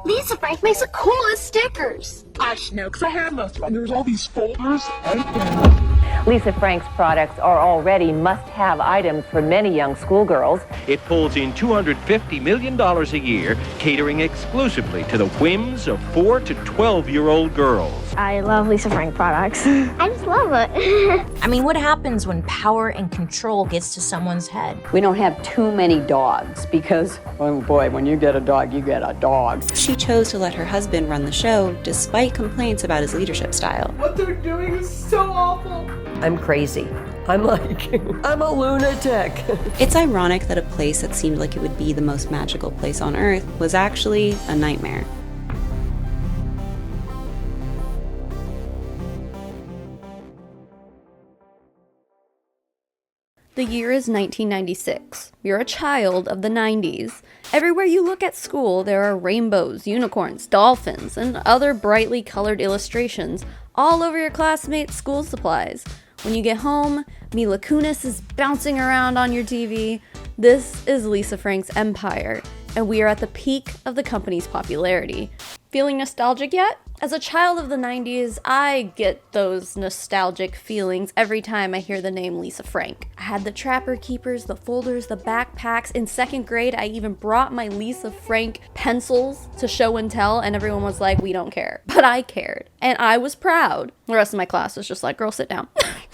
Lisa Frank makes the coolest stickers. I know, because I have most of them. There's all these folders Lisa Frank's products are already must-have items for many young schoolgirls. It pulls in $250 million a year, catering exclusively to the whims of 4 to 12-year-old girls. I love Lisa Frank products. I just love it. I mean, what happens when power and control gets to someone's head? We don't have too many dogs because, oh boy, when you get a dog, you get a dog. She chose to let her husband run the show despite complaints about his leadership style. What they're doing is so awful. I'm crazy. I'm a lunatic. It's ironic that a place that seemed like it would be the most magical place on earth was actually a nightmare. The year is 1996. You're a child of the 90s. Everywhere you look at school, there are rainbows, unicorns, dolphins, and other brightly colored illustrations all over your classmates' school supplies. When you get home, Mila Kunis is bouncing around on your TV. This is Lisa Frank's empire, and we are at the peak of the company's popularity. Feeling nostalgic yet? As a child of the 90s, I get those nostalgic feelings every time I hear the name Lisa Frank. I had the Trapper Keepers, the folders, the backpacks. In second grade, I even brought my Lisa Frank pencils to show and tell, and everyone was like, we don't care. But I cared, and I was proud. The rest of my class was just like, girl, sit down.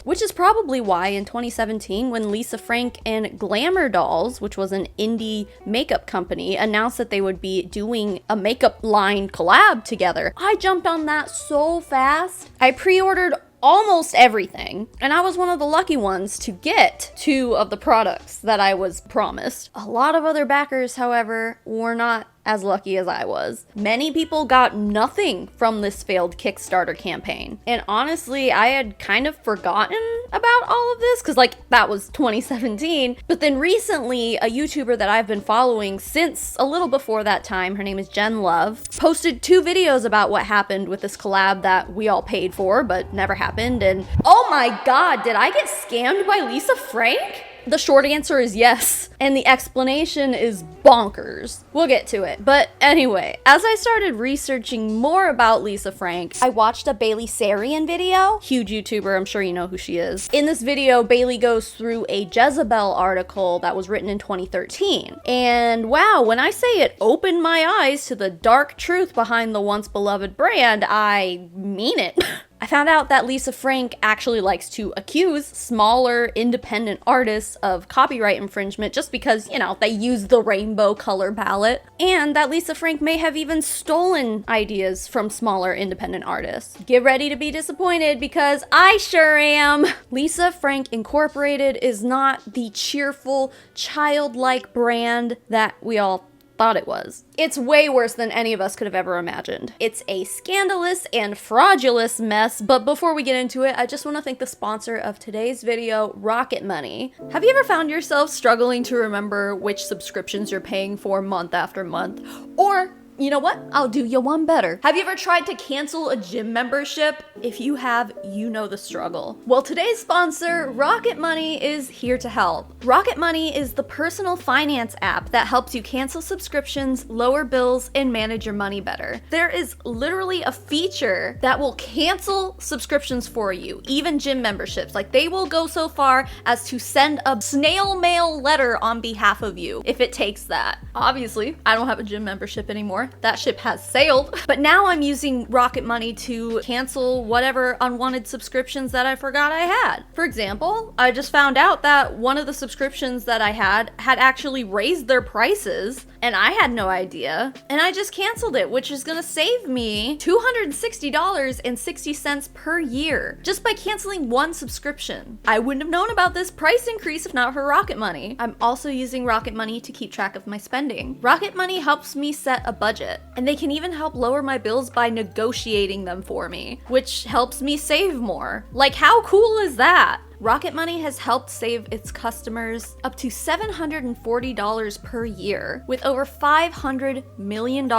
Which is probably why in 2017, when Lisa Frank and Glamour Dolls, which was an indie makeup company, announced that they would be doing a makeup line collab together, I jumped on that so fast. I pre-ordered almost everything, and I was one of the lucky ones to get 2 of the products that I was promised. A lot of other backers, however, were not as lucky as I was. Many people got nothing from this failed Kickstarter campaign. And honestly, I had kind of forgotten about all of this because that was 2017. But then recently, a YouTuber that I've been following since a little before that time, her name is Jen Love, posted 2 videos about what happened with this collab that we all paid for but never happened. And oh my god, did I get scammed by Lisa Frank? The short answer is yes, and the explanation is bonkers. We'll get to it. But anyway, as I started researching more about Lisa Frank, I watched a Bailey Sarian video. Huge YouTuber, I'm sure you know who she is. In this video, Bailey goes through a Jezebel article that was written in 2013. And wow, when I say it opened my eyes to the dark truth behind the once beloved brand, I mean it. I found out that Lisa Frank actually likes to accuse smaller independent artists of copyright infringement just because, they use the rainbow color palette, and that Lisa Frank may have even stolen ideas from smaller independent artists. Get ready to be disappointed because I sure am! Lisa Frank Incorporated is not the cheerful, childlike brand that we all thought it was. It's way worse than any of us could have ever imagined. It's a scandalous and fraudulent mess, but before we get into it, I just want to thank the sponsor of today's video, Rocket Money. Have you ever found yourself struggling to remember which subscriptions you're paying for month after month? Or you know what? I'll do you one better. Have you ever tried to cancel a gym membership? If you have, you know the struggle. Well, today's sponsor, Rocket Money, is here to help. Rocket Money is the personal finance app that helps you cancel subscriptions, lower bills, and manage your money better. There is literally a feature that will cancel subscriptions for you, even gym memberships. They will go so far as to send a snail mail letter on behalf of you if it takes that. Obviously, I don't have a gym membership anymore. That ship has sailed. But now I'm using Rocket Money to cancel whatever unwanted subscriptions that I forgot I had. For example, I just found out that one of the subscriptions that I had actually raised their prices, and I had no idea. And I just canceled it, which is gonna save me $260.60 per year just by canceling one subscription. I wouldn't have known about this price increase if not for Rocket Money. I'm also using Rocket Money to keep track of my spending. Rocket Money helps me set a budget, and they can even help lower my bills by negotiating them for me, which helps me save more. How cool is that? Rocket Money has helped save its customers up to $740 per year, with over $500 million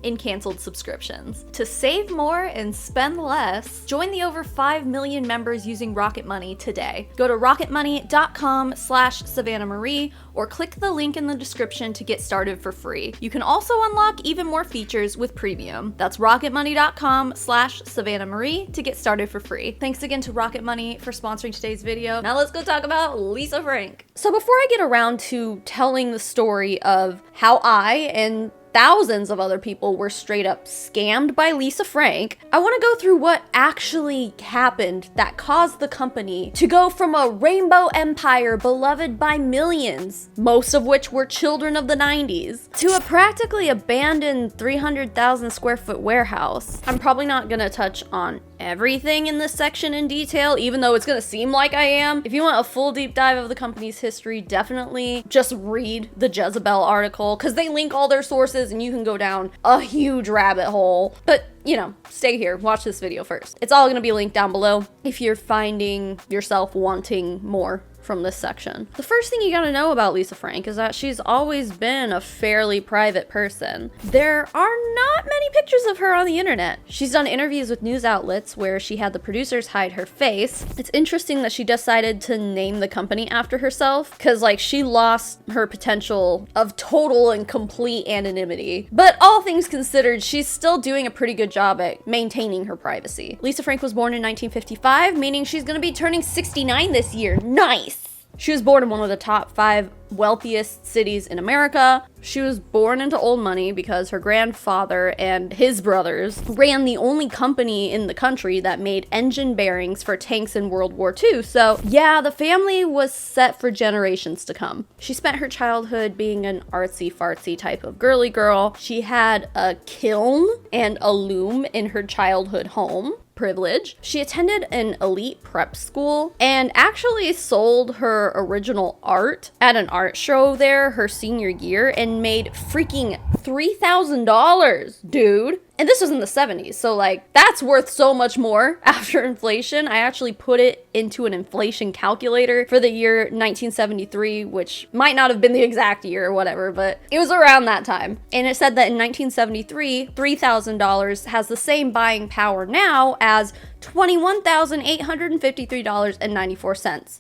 in canceled subscriptions. To save more and spend less, join the over 5 million members using Rocket Money today. Go to rocketmoney.com/SavannahMarie or click the link in the description to get started for free. You can also unlock even more features with Premium. That's rocketmoney.com/SavannahMarie to get started for free. Thanks again to Rocket Money for sponsoring today's video. Now let's go talk about Lisa Frank. So before I get around to telling the story of how I and thousands of other people were straight up scammed by Lisa Frank, I want to go through what actually happened that caused the company to go from a rainbow empire beloved by millions, most of which were children of the 90s, to a practically abandoned 300,000 square foot warehouse. I'm probably not going to touch on everything in this section in detail, even though it's going to seem like I am. If you want a full deep dive of the company's history, definitely just read the Jezebel article, because they link all their sources and you can go down a huge rabbit hole. But you know, stay here, watch this video first. It's all going to be linked down below if you're finding yourself wanting more from this section. The first thing you gotta know about Lisa Frank is that she's always been a fairly private person. There are not many pictures of her on the internet. She's done interviews with news outlets where she had the producers hide her face. It's interesting that she decided to name the company after herself, because like she lost her potential of total and complete anonymity. But all things considered, she's still doing a pretty good job at maintaining her privacy. Lisa Frank was born in 1955, meaning she's gonna be turning 69 this year. Nice! She was born in one of the top 5 wealthiest cities in America. She was born into old money because her grandfather and his brothers ran the only company in the country that made engine bearings for tanks in World War II. So yeah, the family was set for generations to come. She spent her childhood being an artsy-fartsy type of girly girl. She had a kiln and a loom in her childhood home. Privilege. She attended an elite prep school and actually sold her original art at an art show there her senior year and made freaking $3,000, dude. And this was in the 70s, so like that's worth so much more after inflation. I actually put it into an inflation calculator for the year 1973, which might not have been the exact year or whatever, but it was around that time. And it said that in 1973, $3,000 has the same buying power now as $21,853.94.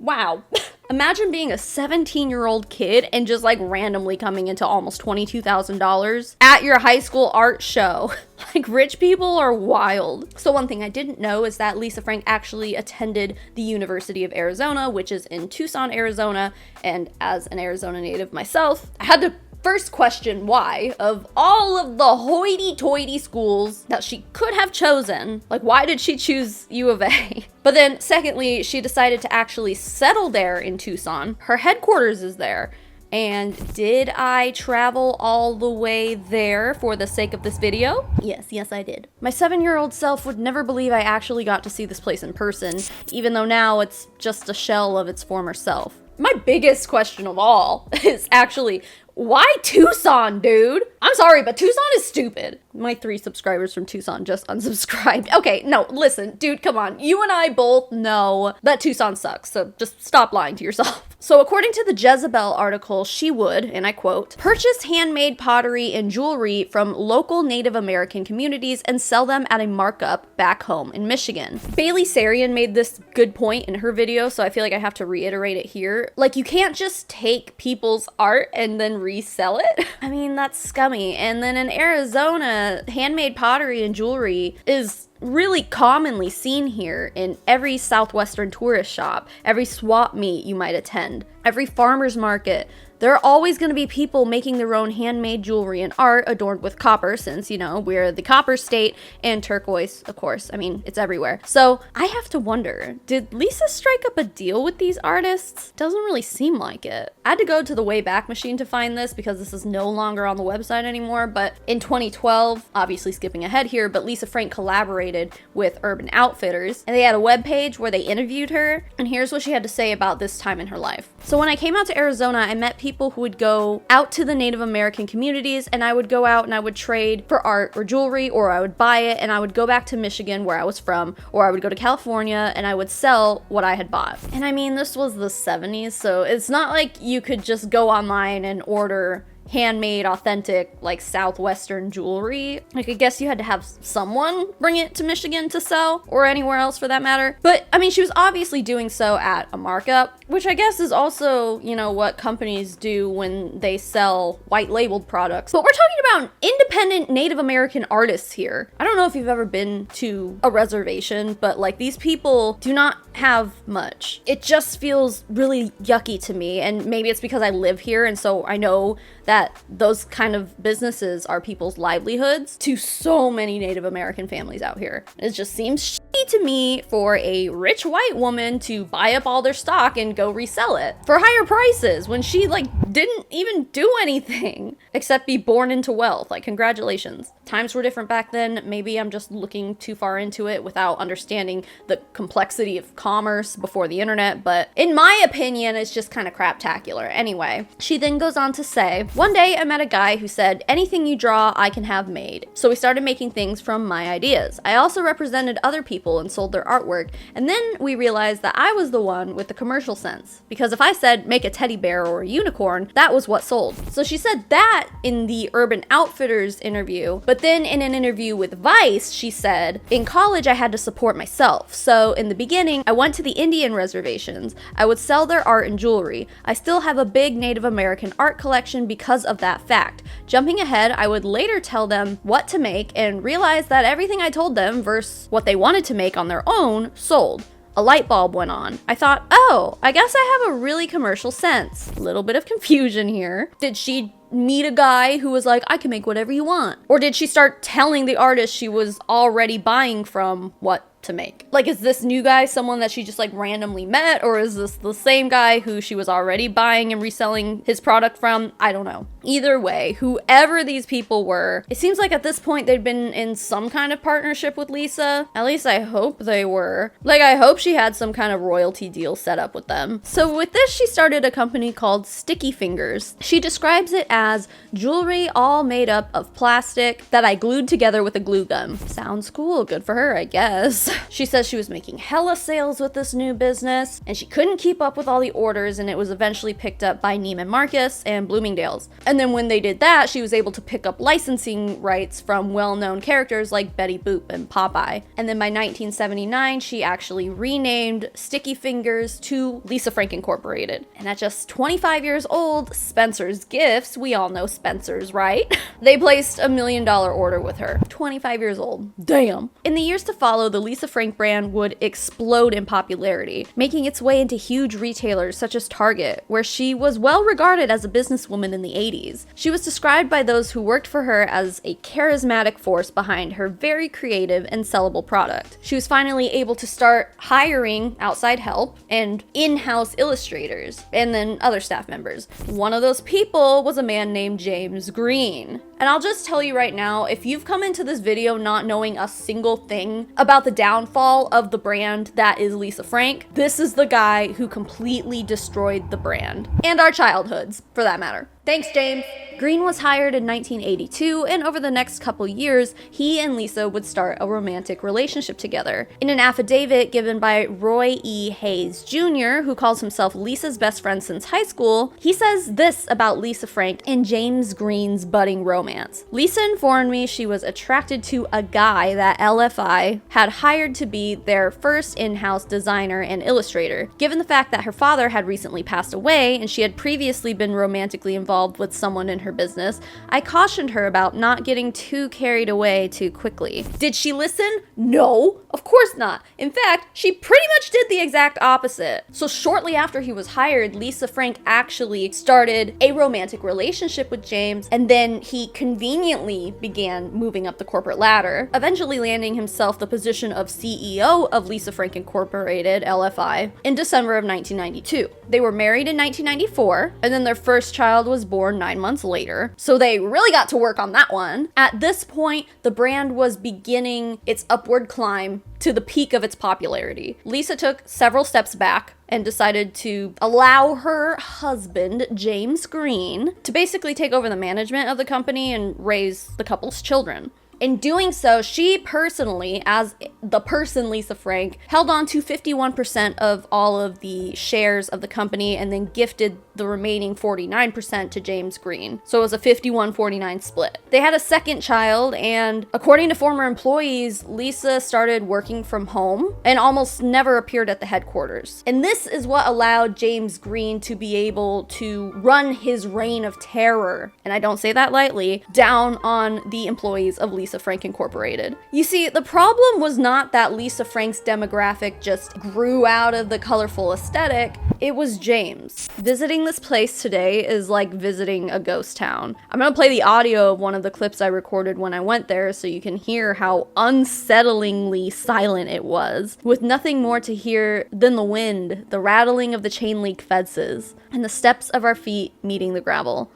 Wow. Imagine being a 17-year-old kid and just like randomly coming into almost $22,000 at your high school art show. Like, rich people are wild. So one thing I didn't know is that Lisa Frank actually attended the University of Arizona, which is in Tucson, Arizona. And as an Arizona native myself, I had to first question why, of all of the hoity-toity schools that she could have chosen, like why did she choose U of A? But then secondly, she decided to actually settle there in Tucson. Her headquarters is there. And did I travel all the way there for the sake of this video? Yes, I did. My 7-year-old self would never believe I actually got to see this place in person, even though now it's just a shell of its former self. My biggest question of all is actually, why Tucson, dude? I'm sorry, but Tucson is stupid. My 3 subscribers from Tucson just unsubscribed. Okay, no, listen, dude, come on. You and I both know that Tucson sucks, so just stop lying to yourself. So according to the Jezebel article, she would, and I quote, purchase handmade pottery and jewelry from local Native American communities and sell them at a markup back home in Michigan. Bailey Sarian made this good point in her video, so I feel like I have to reiterate it here. Like, you can't just take people's art and then resell it. I mean, that's scummy. And then in Arizona, handmade pottery and jewelry is really commonly seen here in every southwestern tourist shop, every swap meet you might attend, every farmer's market. There are always going to be people making their own handmade jewelry and art adorned with copper, since, you know, we're the copper state, and turquoise, of course. I mean, it's everywhere. So I have to wonder, did Lisa strike up a deal with these artists? Doesn't really seem like it. I had to go to the Wayback Machine to find this because this is no longer on the website anymore, but in 2012, obviously skipping ahead here, but Lisa Frank collaborated with Urban Outfitters, and they had a webpage where they interviewed her, and here's what she had to say about this time in her life. So when I came out to Arizona, I met people people who would go out to the Native American communities, and I would go out and I would trade for art or jewelry, or I would buy it and I would go back to Michigan where I was from, or I would go to California and I would sell what I had bought. And I mean, this was the 70s, so it's not like you could just go online and order handmade, authentic, like Southwestern jewelry. Like, I guess you had to have someone bring it to Michigan to sell, or anywhere else for that matter. But I mean, she was obviously doing so at a markup, which I guess is also, you know, what companies do when they sell white labeled products. But we're talking about independent Native American artists here. I don't know if you've ever been to a reservation, but like, these people do not have much. It just feels really yucky to me, and maybe it's because I live here and so I know that those kind of businesses are people's livelihoods to so many Native American families out here. It just seems shitty to me for a rich white woman to buy up all their stock and go resell it for higher prices when she like didn't even do anything except be born into wealth. Like, congratulations. Times were different back then. Maybe I'm just looking too far into it without understanding the complexity of commerce before the internet, but in my opinion, it's just kind of craptacular. Anyway, she then goes on to say, one day I met a guy who said, anything you draw, I can have made. So we started making things from my ideas. I also represented other people and sold their artwork, and then we realized that I was the one with the commercial sense, because if I said make a teddy bear or a unicorn, that was what sold. So she said that in the Urban Outfitters interview, but then in an interview with Vice, she said, in college I had to support myself. So in the beginning, I went to the Indian reservations. I would sell their art and jewelry. I still have a big Native American art collection because of that fact. Jumping ahead, I would later tell them what to make and realize that everything I told them versus what they wanted to make on their own sold. A light bulb went on. I thought, oh, I guess I have a really commercial sense. A little bit of confusion here. Did she meet a guy who was like, I can make whatever you want? Or did she start telling the artist she was already buying from what to make? Like, is this new guy someone that she just like randomly met, or is this the same guy who she was already buying and reselling his product from? I don't know. Either way, whoever these people were, it seems like at this point they'd been in some kind of partnership with Lisa. At least I hope they were. Like, I hope she had some kind of royalty deal set up with them. So with this, she started a company called Sticky Fingers. She describes it as jewelry all made up of plastic that I glued together with a glue gun. Sounds cool. Good for her, I guess. She says she was making hella sales with this new business, and she couldn't keep up with all the orders, and it was eventually picked up by Neiman Marcus and Bloomingdale's. And then when they did that, she was able to pick up licensing rights from well-known characters like Betty Boop and Popeye. And then by 1979, she actually renamed Sticky Fingers to Lisa Frank Incorporated. And at just 25 years old, Spencer's Gifts, we all know Spencer's, right? They placed $1 million order with her. 25 years old. Damn. In the years to follow, the Lisa Frank brand would explode in popularity, making its way into huge retailers such as Target, where she was well regarded as a businesswoman in the 80s. She was described by those who worked for her as a charismatic force behind her very creative and sellable product. She was finally able to start hiring outside help and in-house illustrators, and then other staff members. One of those people was a man named Jamey Green. And I'll just tell you right now, if you've come into this video not knowing a single thing about the downfall of the brand that is Lisa Frank, this is the guy who completely destroyed the brand. And our childhoods, for that matter. Thanks, James. Green was hired in 1982, and over the next couple years, he and Lisa would start a romantic relationship together. In an affidavit given by Roy E. Hayes Jr., who calls himself Lisa's best friend since high school, he says this about Lisa Frank and Jamey Green's budding romance. Lisa informed me she was attracted to a guy that LFI had hired to be their first in-house designer and illustrator. Given the fact that her father had recently passed away and she had previously been romantically involved with someone in her business, I cautioned her about not getting too carried away too quickly. Did she listen? No, of course not. In fact, she pretty much did the exact opposite. So shortly after he was hired, Lisa Frank actually started a romantic relationship with James, and then he conveniently began moving up the corporate ladder, eventually landing himself the position of CEO of Lisa Frank Incorporated, LFI, in December of 1992. They were married in 1994, and then their first child was born 9 months later, so they really got to work on that one. At this point, the brand was beginning its upward climb to the peak of its popularity. Lisa took several steps back and decided to allow her husband, James Green, to basically take over the management of the company and raise the couple's children. In doing so, she personally, as the person Lisa Frank, held on to 51% of all of the shares of the company and then gifted the remaining 49% to James Green. So it was a 51-49 split. They had a second child, and according to former employees, Lisa started working from home and almost never appeared at the headquarters. And this is what allowed James Green to be able to run his reign of terror, and I don't say that lightly, down on the employees of Lisa Frank Incorporated. You see, the problem was not that Lisa Frank's demographic just grew out of the colorful aesthetic, it was James. Visiting this place today is like visiting a ghost town. I'm gonna play the audio of one of the clips I recorded when I went there so you can hear how unsettlingly silent it was, with nothing more to hear than the wind, the rattling of the chain link fences, and the steps of our feet meeting the gravel.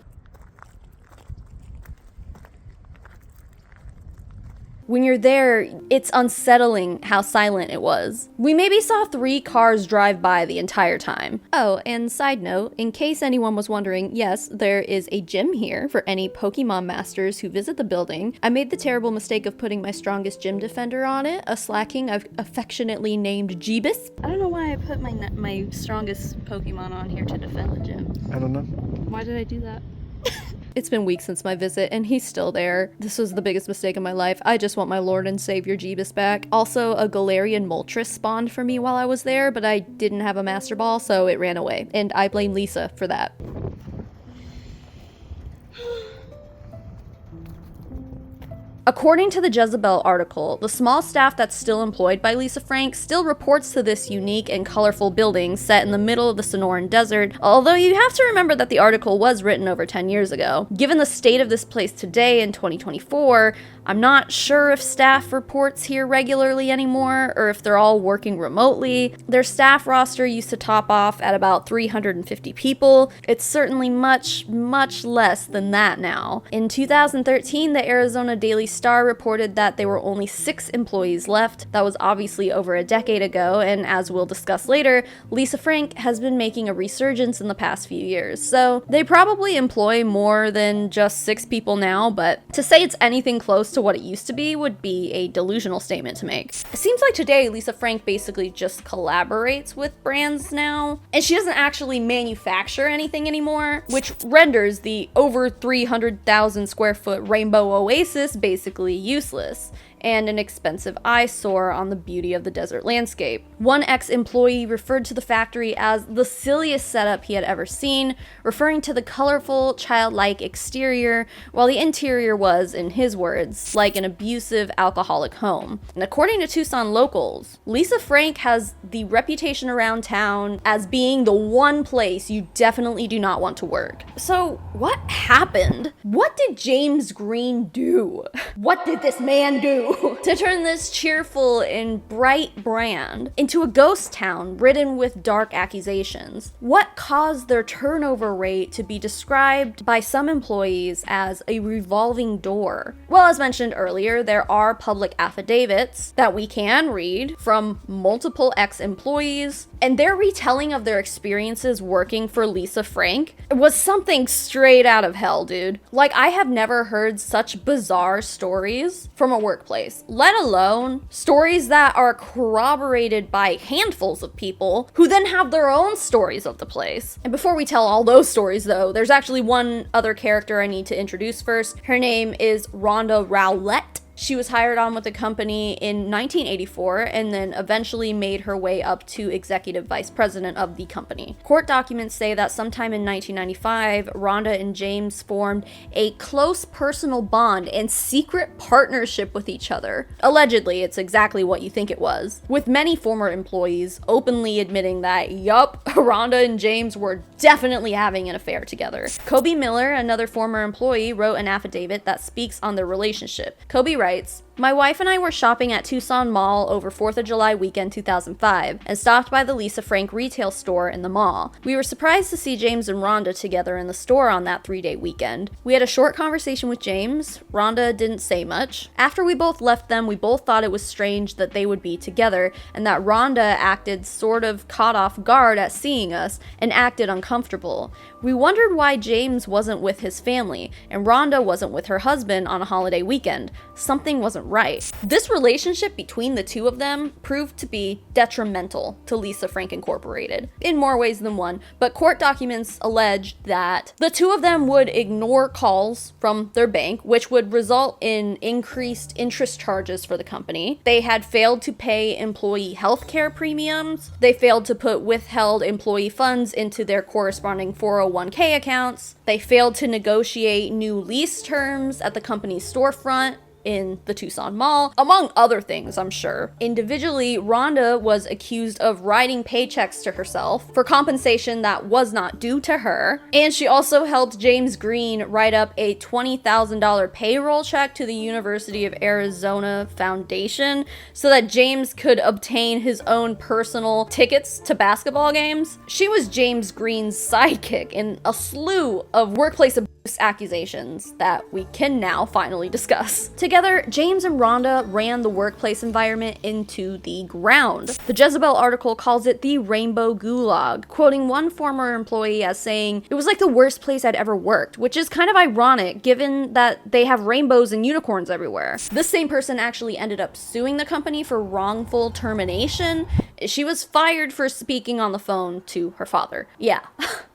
When you're there, it's unsettling how silent it was. We maybe saw 3 cars drive by the entire time. Oh, and side note, in case anyone was wondering, yes, there is a gym here for any Pokemon masters who visit the building. I made the terrible mistake of putting my strongest gym defender on it, a slacking I've affectionately named Jeebus. I don't know why I put my strongest Pokemon on here to defend the gym. I don't know. Why did I do that? It's been weeks since my visit, and he's still there. This was the biggest mistake of my life. I just want my Lord and Savior Jeebus back. Also, a Galarian Moltres spawned for me while I was there, but I didn't have a Master Ball, so it ran away. And I blame Lisa for that. According to the Jezebel article, the small staff that's still employed by Lisa Frank still reports to this unique and colorful building set in the middle of the Sonoran Desert, although you have to remember that the article was written over 10 years ago. Given the state of this place today in 2024, I'm not sure if staff reports here regularly anymore or if they're all working remotely. Their staff roster used to top off at about 350 people. It's certainly much, much less than that now. In 2013, the Arizona Daily Star reported that there were only 6 employees left. That was obviously over a decade ago, and as we'll discuss later, Lisa Frank has been making a resurgence in the past few years. So they probably employ more than just 6 people now, but to say it's anything close to what it used to be would be a delusional statement to make. It seems like today Lisa Frank basically just collaborates with brands now, and she doesn't actually manufacture anything anymore, which renders the over 300,000 square foot Rainbow Oasis basically useless and an expensive eyesore on the beauty of the desert landscape. One ex-employee referred to the factory as the silliest setup he had ever seen, referring to the colorful, childlike exterior, while the interior was, in his words, like an abusive alcoholic home. And according to Tucson locals, Lisa Frank has the reputation around town as being the one place you definitely do not want to work. So what happened? What did James Green do? What did this man do to turn this cheerful and bright brand into a ghost town ridden with dark accusations? What caused their turnover rate to be described by some employees as a revolving door? Well, as mentioned earlier, there are public affidavits that we can read from multiple ex-employees, and their retelling of their experiences working for Lisa Frank was something straight out of hell, dude. Like, I have never heard such bizarre stories from a workplace, let alone stories that are corroborated by handfuls of people who then have their own stories of the place. And before we tell all those stories though, there's actually one other character I need to introduce first. Her name is Rhonda Rowlett. She was hired on with the company in 1984 and then eventually made her way up to executive vice president of the company. Court documents say that sometime in 1995, Rhonda and James formed a close personal bond and secret partnership with each other. Allegedly, it's exactly what you think it was, with many former employees openly admitting that, yup, Rhonda and James were definitely having an affair together. Kobe Miller, another former employee, wrote an affidavit that speaks on their relationship. Kobe writes, My wife and I were shopping at Tucson Mall over 4th of July weekend 2005 and stopped by the Lisa Frank retail store in the mall. We were surprised to see James and Rhonda together in the store on that 3-day weekend. We had a short conversation with James. Rhonda didn't say much. After we both left them, we both thought it was strange that they would be together and that Rhonda acted sort of caught off guard at seeing us and acted uncomfortable. We wondered why James wasn't with his family and Rhonda wasn't with her husband on a holiday weekend. Something wasn't right. This relationship between the two of them proved to be detrimental to Lisa Frank Incorporated in more ways than one, but court documents alleged that the two of them would ignore calls from their bank, which would result in increased interest charges for the company. They had failed to pay employee health care premiums. They failed to put withheld employee funds into their corresponding 401k accounts. They failed to negotiate new lease terms at the company's storefront in the Tucson Mall, among other things, I'm sure. Individually, Rhonda was accused of writing paychecks to herself for compensation that was not due to her, and she also helped Jamey Green write up a $20,000 payroll check to the University of Arizona Foundation so that James could obtain his own personal tickets to basketball games. She was Jamey Green's sidekick in a slew of workplace abuse accusations that we can now finally discuss. Together, James and Rhonda ran the workplace environment into the ground. The Jezebel article calls it the Rainbow Gulag, quoting one former employee as saying, "It was like the worst place I'd ever worked," which is kind of ironic given that they have rainbows and unicorns everywhere. This same person actually ended up suing the company for wrongful termination. She was fired for speaking on the phone to her father. Yeah,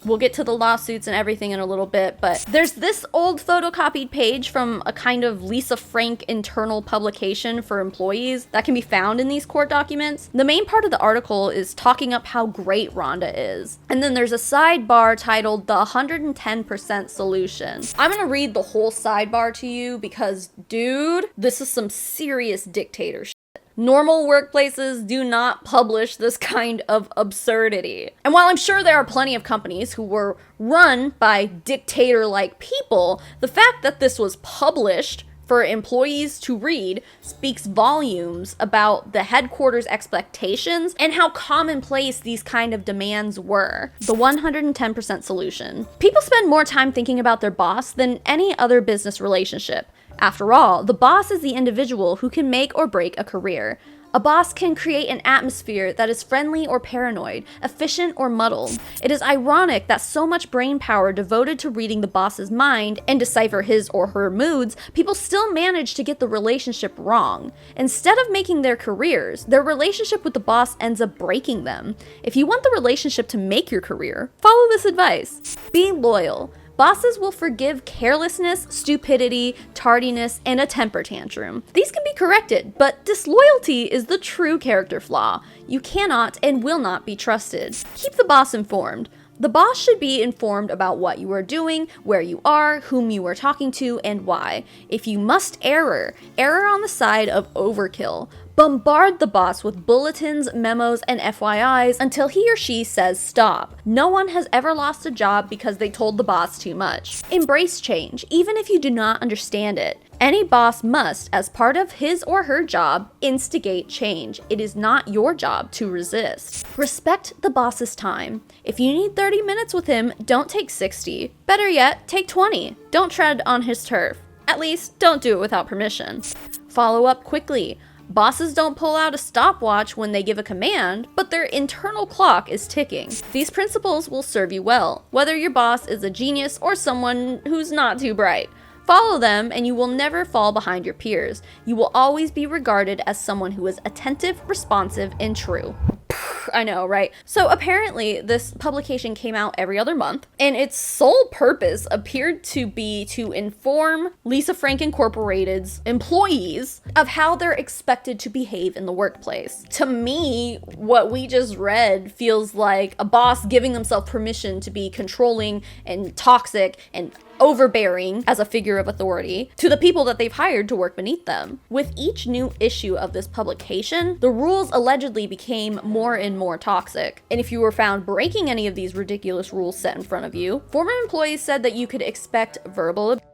we'll get to the lawsuits and everything in a little bit, but there's this old photocopied page from a kind of Lisa Frank internal publication for employees that can be found in these court documents. The main part of the article is talking up how great Rhonda is. And then there's a sidebar titled The 110% Solution. I'm gonna read the whole sidebar to you because, dude, this is some serious dictatorship. Normal workplaces do not publish this kind of absurdity. And while I'm sure there are plenty of companies who were run by dictator-like people, the fact that this was published for employees to read speaks volumes about the headquarters' expectations and how commonplace these kind of demands were. The 110% solution. People spend more time thinking about their boss than any other business relationship. After all, the boss is the individual who can make or break a career. A boss can create an atmosphere that is friendly or paranoid, efficient or muddled. It is ironic that so much brain power devoted to reading the boss's mind and decipher his or her moods, people still manage to get the relationship wrong. Instead of making their careers, their relationship with the boss ends up breaking them. If you want the relationship to make your career, follow this advice. Be loyal. Bosses will forgive carelessness, stupidity, tardiness, and a temper tantrum. These can be corrected, but disloyalty is the true character flaw. You cannot and will not be trusted. Keep the boss informed. The boss should be informed about what you are doing, where you are, whom you are talking to, and why. If you must err on the side of overkill. Bombard the boss with bulletins, memos, and FYIs until he or she says stop. No one has ever lost a job because they told the boss too much. Embrace change, even if you do not understand it. Any boss must, as part of his or her job, instigate change. It is not your job to resist. Respect the boss's time. If you need 30 minutes with him, don't take 60. Better yet, take 20. Don't tread on his turf. At least, don't do it without permission. Follow up quickly. Bosses don't pull out a stopwatch when they give a command, but their internal clock is ticking. These principles will serve you well, whether your boss is a genius or someone who's not too bright. Follow them and you will never fall behind your peers. You will always be regarded as someone who is attentive, responsive, and true. I know, right? So apparently this publication came out every other month, and its sole purpose appeared to be to inform Lisa Frank Incorporated's employees of how they're expected to behave in the workplace. To me, what we just read feels like a boss giving themselves permission to be controlling and toxic and overbearing as a figure of authority to the people that they've hired to work beneath them. With each new issue of this publication, the rules allegedly became more and more toxic. And if you were found breaking any of these ridiculous rules set in front of you, former employees said that you could expect verbal abuse,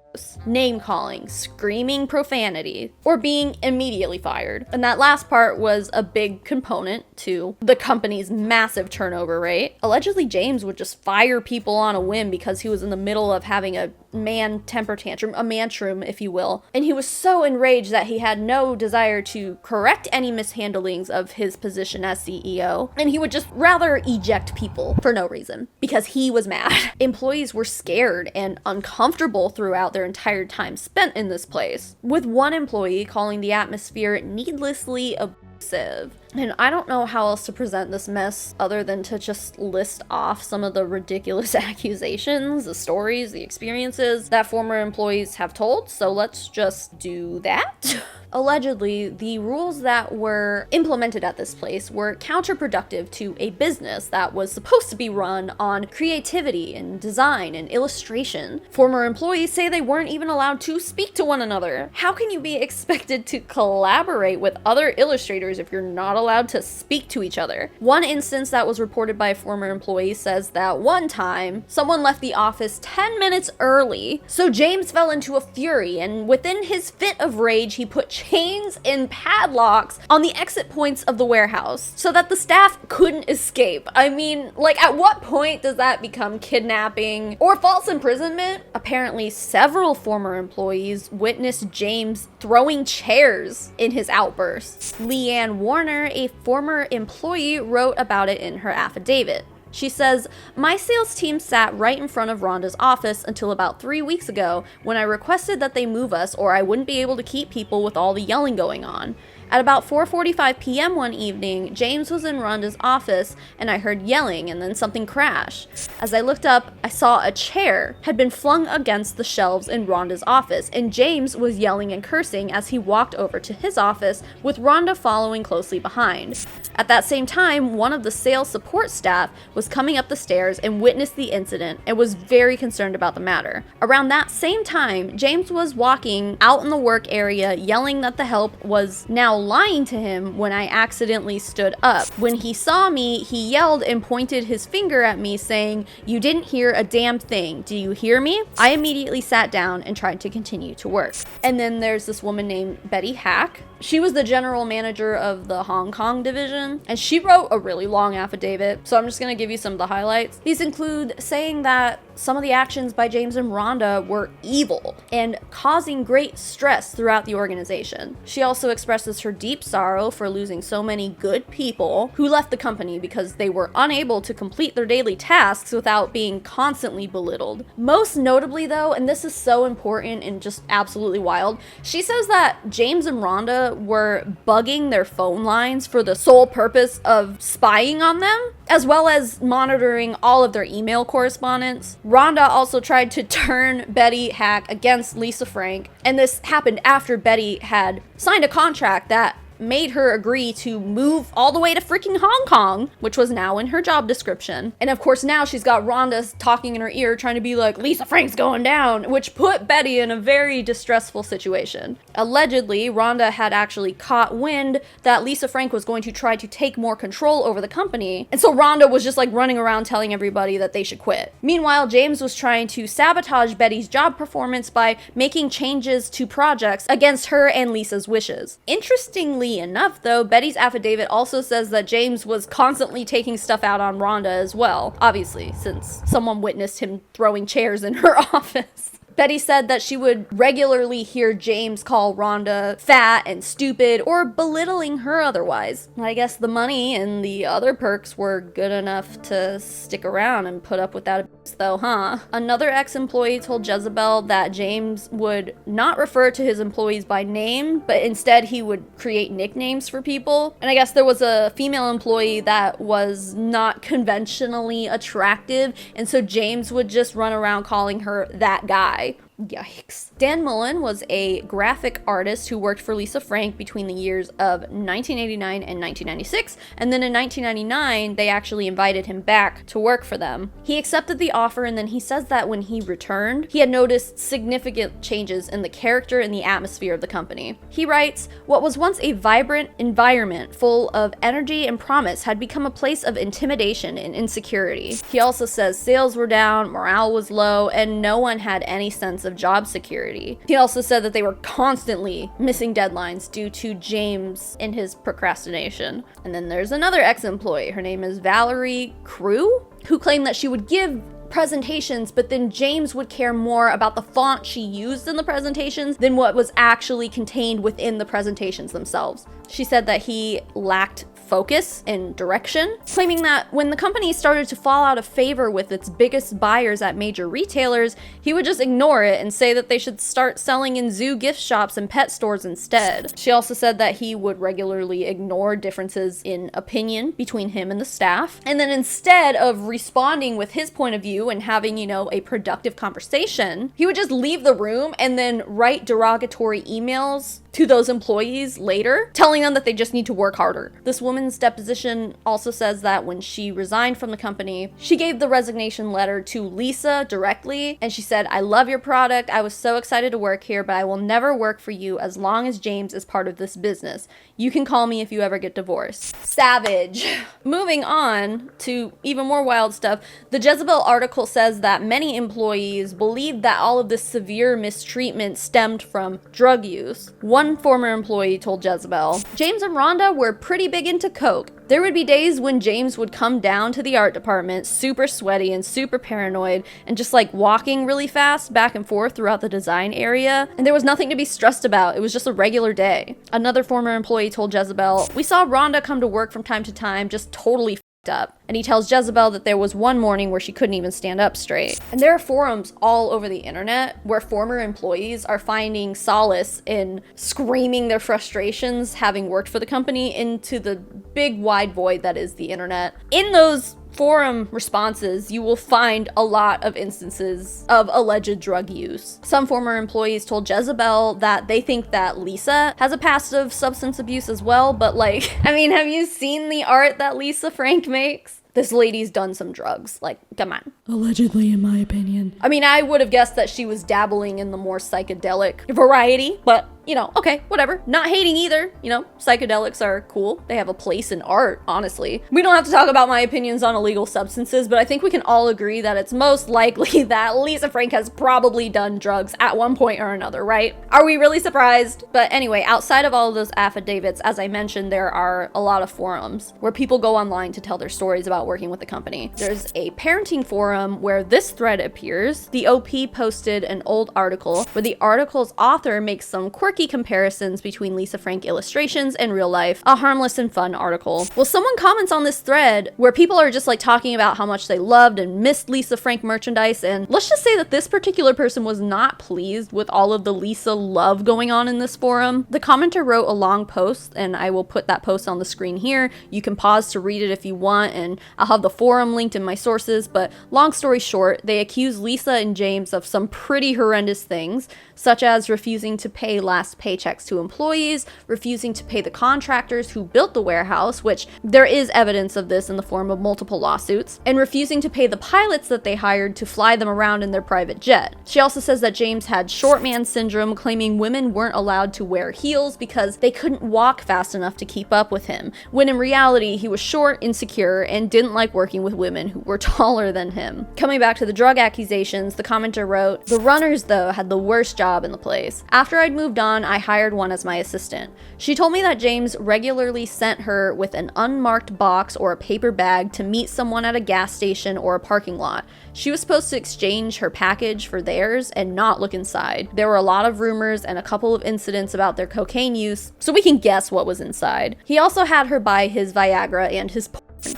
name-calling, screaming profanity, or being immediately fired. And that last part was a big component to the company's massive turnover rate. Allegedly, James would just fire people on a whim because he was in the middle of having a man temper tantrum, a mantrum, if you will. And he was so enraged that he had no desire to correct any mishandlings of his position as CEO. And he would just rather eject people for no reason because he was mad. Employees were scared and uncomfortable throughout their entire time spent in this place, with one employee calling the atmosphere needlessly abusive. And I don't know how else to present this mess other than to just list off some of the ridiculous accusations, the stories, the experiences that former employees have told, so let's just do that. Allegedly, the rules that were implemented at this place were counterproductive to a business that was supposed to be run on creativity and design and illustration. Former employees say they weren't even allowed to speak to one another. How can you be expected to collaborate with other illustrators if you're not allowed to speak to each other? One instance that was reported by a former employee says that one time, someone left the office 10 minutes early, so James fell into a fury, and within his fit of rage, he put chains and padlocks on the exit points of the warehouse so that the staff couldn't escape. I mean, like, at what point does that become kidnapping or false imprisonment? Apparently, several former employees witnessed James throwing chairs in his outbursts. Leanne Warner, a former employee, wrote about it in her affidavit. She says, "My sales team sat right in front of Rhonda's office until about 3 weeks ago when I requested that they move us or I wouldn't be able to keep people with all the yelling going on. At about 4:45 p.m. one evening, James was in Rhonda's office and I heard yelling and then something crash. As I looked up, I saw a chair had been flung against the shelves in Rhonda's office and James was yelling and cursing as he walked over to his office with Rhonda following closely behind. At that same time, one of the sales support staff was coming up the stairs and witnessed the incident and was very concerned about the matter. Around that same time, James was walking out in the work area yelling that the help was now lying to him when I accidentally stood up. When he saw me, he yelled and pointed his finger at me saying, 'You didn't hear a damn thing. Do you hear me?' I immediately sat down and tried to continue to work." And then there's this woman named Betty Hack. She was the general manager of the Hong Kong division, and she wrote a really long affidavit, so I'm just gonna give you some of the highlights. These include saying that some of the actions by James and Rhonda were evil and causing great stress throughout the organization. She also expresses her deep sorrow for losing so many good people who left the company because they were unable to complete their daily tasks without being constantly belittled. Most notably though, and this is so important and just absolutely wild, she says that James and Rhonda were bugging their phone lines for the sole purpose of spying on them, as well as monitoring all of their email correspondence. Rhonda also tried to turn Betty Hack against Lisa Frank, and this happened after Betty had signed a contract that made her agree to move all the way to freaking Hong Kong, which was now in her job description. And of course now she's got Rhonda talking in her ear trying to be like, Lisa Frank's going down, which put Betty in a very distressful situation. Allegedly, Rhonda had actually caught wind that Lisa Frank was going to try to take more control over the company, and so Rhonda was just like running around telling everybody that they should quit. Meanwhile, James was trying to sabotage Betty's job performance by making changes to projects against her and Lisa's wishes. Interestingly enough, though, Betty's affidavit also says that James was constantly taking stuff out on Rhonda as well, obviously, since someone witnessed him throwing chairs in her office. Betty said that she would regularly hear James call Rhonda fat and stupid or belittling her otherwise. I guess the money and the other perks were good enough to stick around and put up with that abuse though, huh? Another ex-employee told Jezebel that James would not refer to his employees by name, but instead he would create nicknames for people. And I guess there was a female employee that was not conventionally attractive, and so James would just run around calling her that guy. Yikes. Dan Mullen was a graphic artist who worked for Lisa Frank between the years of 1989 and 1996, and then in 1999, they actually invited him back to work for them. He accepted the offer, and then he says that when he returned, he had noticed significant changes in the character and the atmosphere of the company. He writes, "What was once a vibrant environment full of energy and promise had become a place of intimidation and insecurity." He also says sales were down, morale was low, and no one had any sense sense of job security. He also said that they were constantly missing deadlines due to James and his procrastination. And then there's another ex-employee. Her name is Valerie Crew, who claimed that she would give presentations, but then James would care more about the font she used in the presentations than what was actually contained within the presentations themselves. She said that he lacked focus and direction, claiming that when the company started to fall out of favor with its biggest buyers at major retailers, he would just ignore it and say that they should start selling in zoo gift shops and pet stores instead. She also said that he would regularly ignore differences in opinion between him and the staff, and then instead of responding with his point of view and having, you know, a productive conversation, he would just leave the room and then write derogatory emails to those employees later, telling them that they just need to work harder. This woman's deposition also says that when she resigned from the company, she gave the resignation letter to Lisa directly, and she said, "I love your product. I was so excited to work here, but I will never work for you as long as James is part of this business. You can call me if you ever get divorced." Savage. Moving on to even more wild stuff, the Jezebel article says that many employees believed that all of this severe mistreatment stemmed from drug use. One former employee told Jezebel, "James and Rhonda were pretty big into coke. There would be days when James would come down to the art department super sweaty and super paranoid and just like walking really fast back and forth throughout the design area, and there was nothing to be stressed about. It was just a regular day." Another former employee told Jezebel, "We saw Rhonda come to work from time to time just totally up." And he tells Jezebel that there was one morning where she couldn't even stand up straight. And there are forums all over the internet where former employees are finding solace in screaming their frustrations having worked for the company into the big wide void that is the internet. In those forum responses, you will find a lot of instances of alleged drug use. Some former employees told Jezebel that they think that Lisa has a past of substance abuse as well, but like, I mean, have you seen the art that Lisa Frank makes? This lady's done some drugs. Like, come on. Allegedly, in my opinion. I mean, I would have guessed that she was dabbling in the more psychedelic variety, but, you know, okay, whatever. Not hating either. You know, psychedelics are cool. They have a place in art, honestly. We don't have to talk about my opinions on illegal substances, but I think we can all agree that it's most likely that Lisa Frank has probably done drugs at one point or another, right? Are we really surprised? But anyway, outside of all of those affidavits, as I mentioned, there are a lot of forums where people go online to tell their stories about working with the company. There's a parenting forum where this thread appears. The OP posted an old article where the article's author makes some quirky comparisons between Lisa Frank illustrations and real life, a harmless and fun article. Well, someone comments on this thread where people are just like talking about how much they loved and missed Lisa Frank merchandise, and let's just say that this particular person was not pleased with all of the Lisa love going on in this forum. The commenter wrote a long post, and I will put that post on the screen here. You can pause to read it if you want, and I'll have the forum linked in my sources, but long story short, they accuse Lisa and James of some pretty horrendous things, such as refusing to pay last paychecks to employees, refusing to pay the contractors who built the warehouse, which there is evidence of this in the form of multiple lawsuits, and refusing to pay the pilots that they hired to fly them around in their private jet. She also says that James had short man syndrome, claiming women weren't allowed to wear heels because they couldn't walk fast enough to keep up with him, when in reality he was short, insecure, and didn't like working with women who were taller than him. Coming back to the drug accusations, the commenter wrote, "The runners, though, had the worst job in the place. After I'd moved on, I hired one as my assistant. She told me that James regularly sent her with an unmarked box or a paper bag to meet someone at a gas station or a parking lot. She was supposed to exchange her package for theirs and not look inside. There were a lot of rumors and a couple of incidents about their cocaine use, so we can guess what was inside. He also had her buy his Viagra and his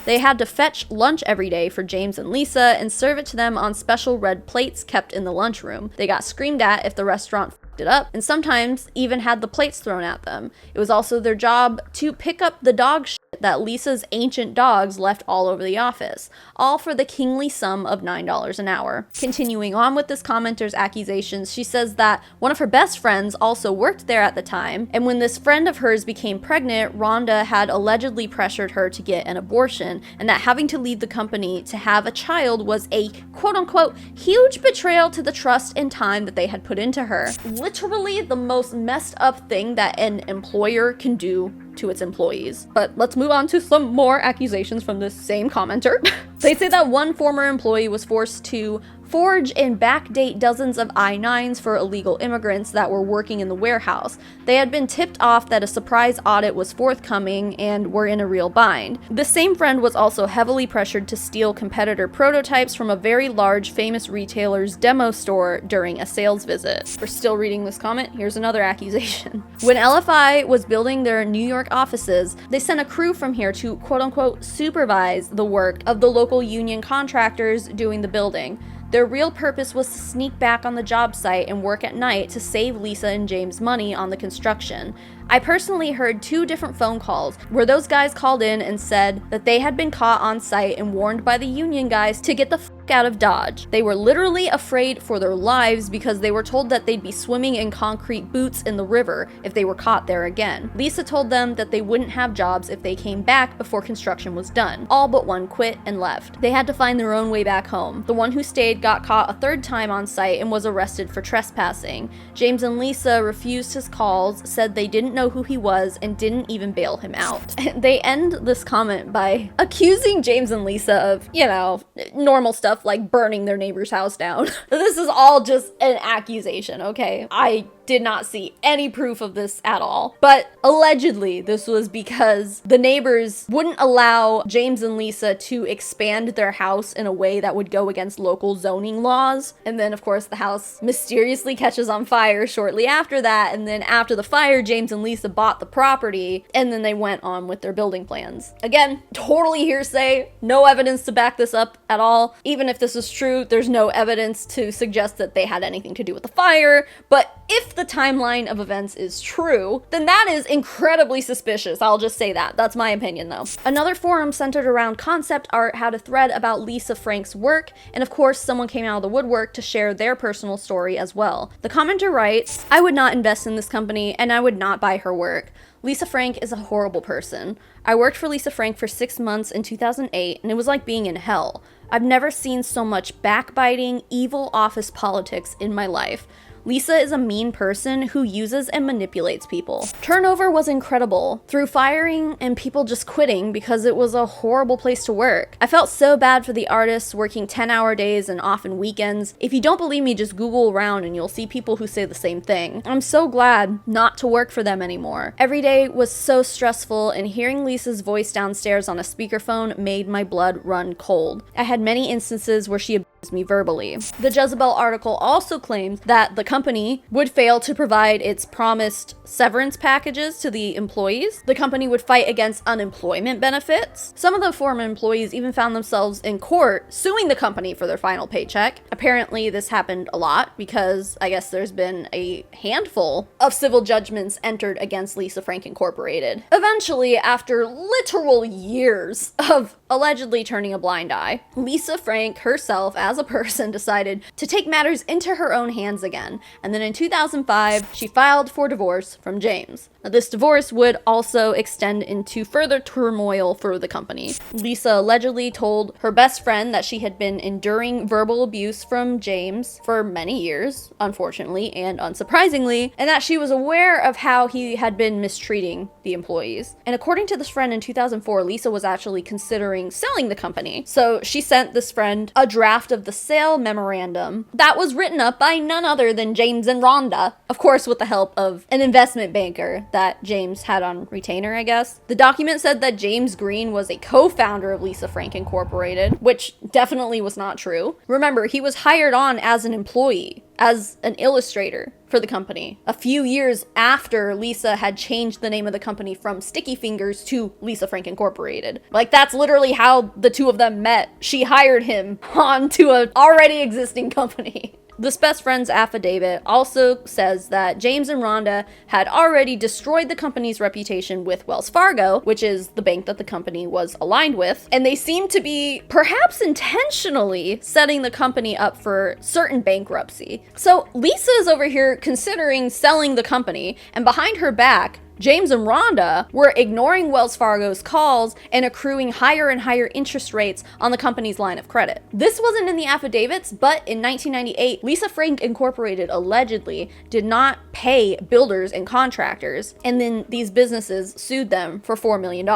They had to fetch lunch every day for James and Lisa and serve it to them on special red plates kept in the lunchroom. They got screamed at if the restaurant f***ed it up, and sometimes even had the plates thrown at them. It was also their job to pick up the dog shit that Lisa's ancient dogs left all over the office, all for the kingly sum of $9 an hour. Continuing on with this commenter's accusations, she says that one of her best friends also worked there at the time, and when this friend of hers became pregnant, Rhonda had allegedly pressured her to get an abortion, and that having to leave the company to have a child was a quote-unquote huge betrayal to the trust and time that they had put into her. Literally the most messed up thing that an employer can do to its employees. But let's move on to some more accusations from this same commenter. They say that one former employee was forced to forge and backdate dozens of I-9s for illegal immigrants that were working in the warehouse. They had been tipped off that a surprise audit was forthcoming and were in a real bind. The same friend was also heavily pressured to steal competitor prototypes from a very large famous retailer's demo store during a sales visit. We're still reading this comment. Here's another accusation. When LFI was building their New York offices, they sent a crew from here to quote-unquote supervise the work of the local union contractors doing the building. Their real purpose was to sneak back on the job site and work at night to save Lisa and James money on the construction. I personally heard 2 different phone calls where those guys called in and said that they had been caught on site and warned by the union guys to get the f out of Dodge. They were literally afraid for their lives because they were told that they'd be swimming in concrete boots in the river if they were caught there again. Lisa told them that they wouldn't have jobs if they came back before construction was done. All but one quit and left. They had to find their own way back home. The one who stayed got caught a 3rd time on site and was arrested for trespassing. James and Lisa refused his calls, said they didn't know who he was, and didn't even bail him out. They end this comment by accusing James and Lisa of, you know, normal stuff like burning their neighbor's house down. This is all just an accusation, okay? I did not see any proof of this at all. But allegedly, this was because the neighbors wouldn't allow James and Lisa to expand their house in a way that would go against local zoning laws. And then, of course, the house mysteriously catches on fire shortly after that. And then after the fire, James and Lisa bought the property, and then they went on with their building plans. Again, totally hearsay, no evidence to back this up at all. Even if this is true, there's no evidence to suggest that they had anything to do with the fire. But if the timeline of events is true, then that is incredibly suspicious. I'll just say that. That's my opinion, though. Another forum centered around concept art had a thread about Lisa Frank's work, and of course, someone came out of the woodwork to share their personal story as well. The commenter writes, "I would not invest in this company, and I would not buy her work. Lisa Frank is a horrible person. I worked for Lisa Frank for 6 months in 2008, and it was like being in hell. I've never seen so much backbiting, evil office politics in my life. Lisa is a mean person who uses and manipulates people. Turnover was incredible, through firing and people just quitting because it was a horrible place to work. I felt so bad for the artists working 10-hour days and often weekends. If you don't believe me, just Google around and you'll see people who say the same thing. I'm so glad not to work for them anymore. Every day was so stressful, and hearing Lisa's voice downstairs on a speakerphone made my blood run cold. I had many instances where she abused me verbally." The Jezebel article also claims that the company would fail to provide its promised severance packages to the employees. The company would fight against unemployment benefits. Some of the former employees even found themselves in court suing the company for their final paycheck. Apparently this happened a lot because I guess there's been a handful of civil judgments entered against Lisa Frank Incorporated. Eventually, after literal years of allegedly turning a blind eye, Lisa Frank herself as a person decided to take matters into her own hands again, and then in 2005 she filed for divorce from James. Now, this divorce would also extend into further turmoil for the company. Lisa allegedly told her best friend that she had been enduring verbal abuse from James for many years, unfortunately and unsurprisingly, and that she was aware of how he had been mistreating the employees. And according to this friend, in 2004, Lisa was actually considering selling the company. So she sent this friend a draft of the sale memorandum that was written up by none other than James and Rhonda, of course with the help of an investment banker that James had on retainer, I guess. The document said that Jamey Green was a co-founder of Lisa Frank Incorporated, which definitely was not true. Remember, he was hired on as an employee, as an illustrator for the company, a few years after Lisa had changed the name of the company from Sticky Fingers to Lisa Frank Incorporated. Like, that's literally how the two of them met. She hired him onto an already existing company. This best friend's affidavit also says that James and Rhonda had already destroyed the company's reputation with Wells Fargo, which is the bank that the company was aligned with, and they seemed to be perhaps intentionally setting the company up for certain bankruptcy. So Lisa is over here considering selling the company, and behind her back, James and Rhonda were ignoring Wells Fargo's calls and accruing higher and higher interest rates on the company's line of credit. This wasn't in the affidavits, but in 1998, Lisa Frank Incorporated allegedly did not pay builders and contractors, and then these businesses sued them for $4 million.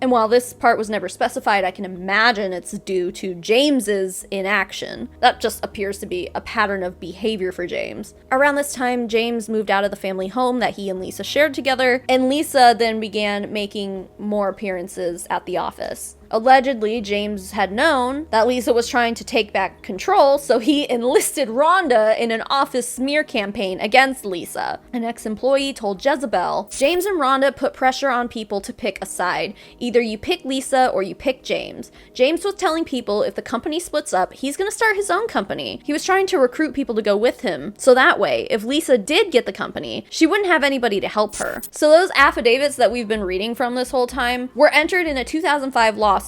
And while this part was never specified, I can imagine it's due to James's inaction. That just appears to be a pattern of behavior for James. Around this time, James moved out of the family home that he and Lisa shared together, and Lisa then began making more appearances at the office. Allegedly, James had known that Lisa was trying to take back control, so he enlisted Rhonda in an office smear campaign against Lisa. An ex-employee told Jezebel, James and Rhonda put pressure on people to pick a side. Either you pick Lisa or you pick James. James was telling people if the company splits up, he's gonna start his own company. He was trying to recruit people to go with him, so that way, if Lisa did get the company, she wouldn't have anybody to help her. So those affidavits that we've been reading from this whole time were entered in a 2005 lawsuit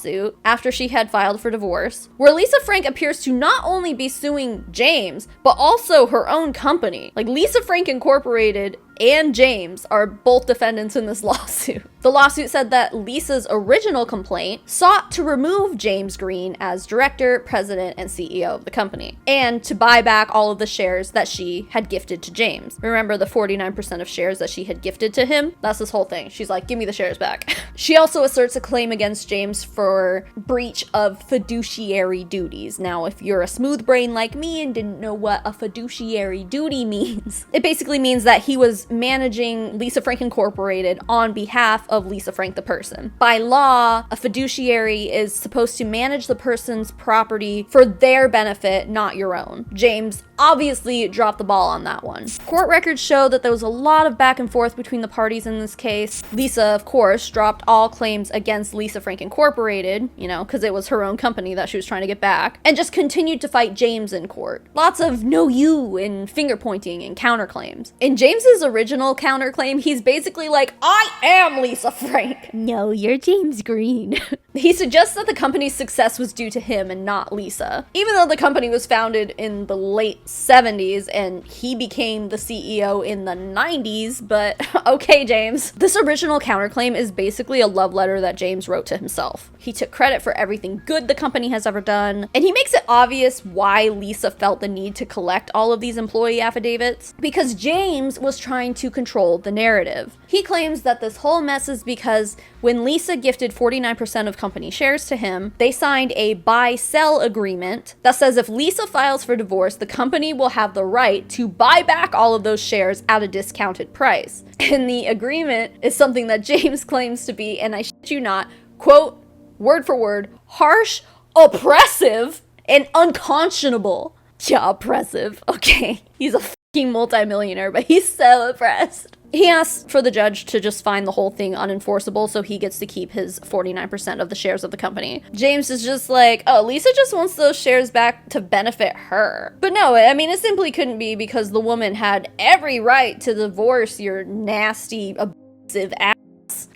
after she had filed for divorce, where Lisa Frank appears to not only be suing James, but also her own company. Like, Lisa Frank Incorporated and James are both defendants in this lawsuit. The lawsuit said that Lisa's original complaint sought to remove James Green as director, president, and CEO of the company, and to buy back all of the shares that she had gifted to James. Remember the 49% of shares that she had gifted to him? That's this whole thing. She's like, give me the shares back. She also asserts a claim against James for breach of fiduciary duties. Now, if you're a smooth brain like me and didn't know what a fiduciary duty means, it basically means that he was managing Lisa Frank Incorporated on behalf of Lisa Frank the person. By law, a fiduciary is supposed to manage the person's property for their benefit, not your own. James obviously dropped the ball on that one. Court records show that there was a lot of back and forth between the parties in this case. Lisa, of course, dropped all claims against Lisa Frank Incorporated, you know, because it was her own company that she was trying to get back, and just continued to fight James in court. Lots of no you and finger pointing and counterclaims. In James's original counterclaim, he's basically like, I am Lisa Frank. No, you're James Green. He suggests that the company's success was due to him and not Lisa. Even though the company was founded in the late 70s and he became the CEO in the 90s, but okay, James. This original counterclaim is basically a love letter that James wrote to himself. He took credit for everything good the company has ever done, and he makes it obvious why Lisa felt the need to collect all of these employee affidavits, because James was trying to control the narrative. He claims that this whole mess is because when Lisa gifted 49% of company shares to him, they signed a buy-sell agreement that says if Lisa files for divorce, the company will have the right to buy back all of those shares at a discounted price. And the agreement is something that James claims to be, and I shit you not, quote, word for word, harsh, oppressive, and unconscionable. Yeah, oppressive. Okay, he's a fucking multimillionaire, but he's so oppressed. He asks for the judge to just find the whole thing unenforceable so he gets to keep his 49% of the shares of the company. James is just like, oh, Lisa just wants those shares back to benefit her. But no, I mean, it simply couldn't be, because the woman had every right to divorce your nasty, abusive ass.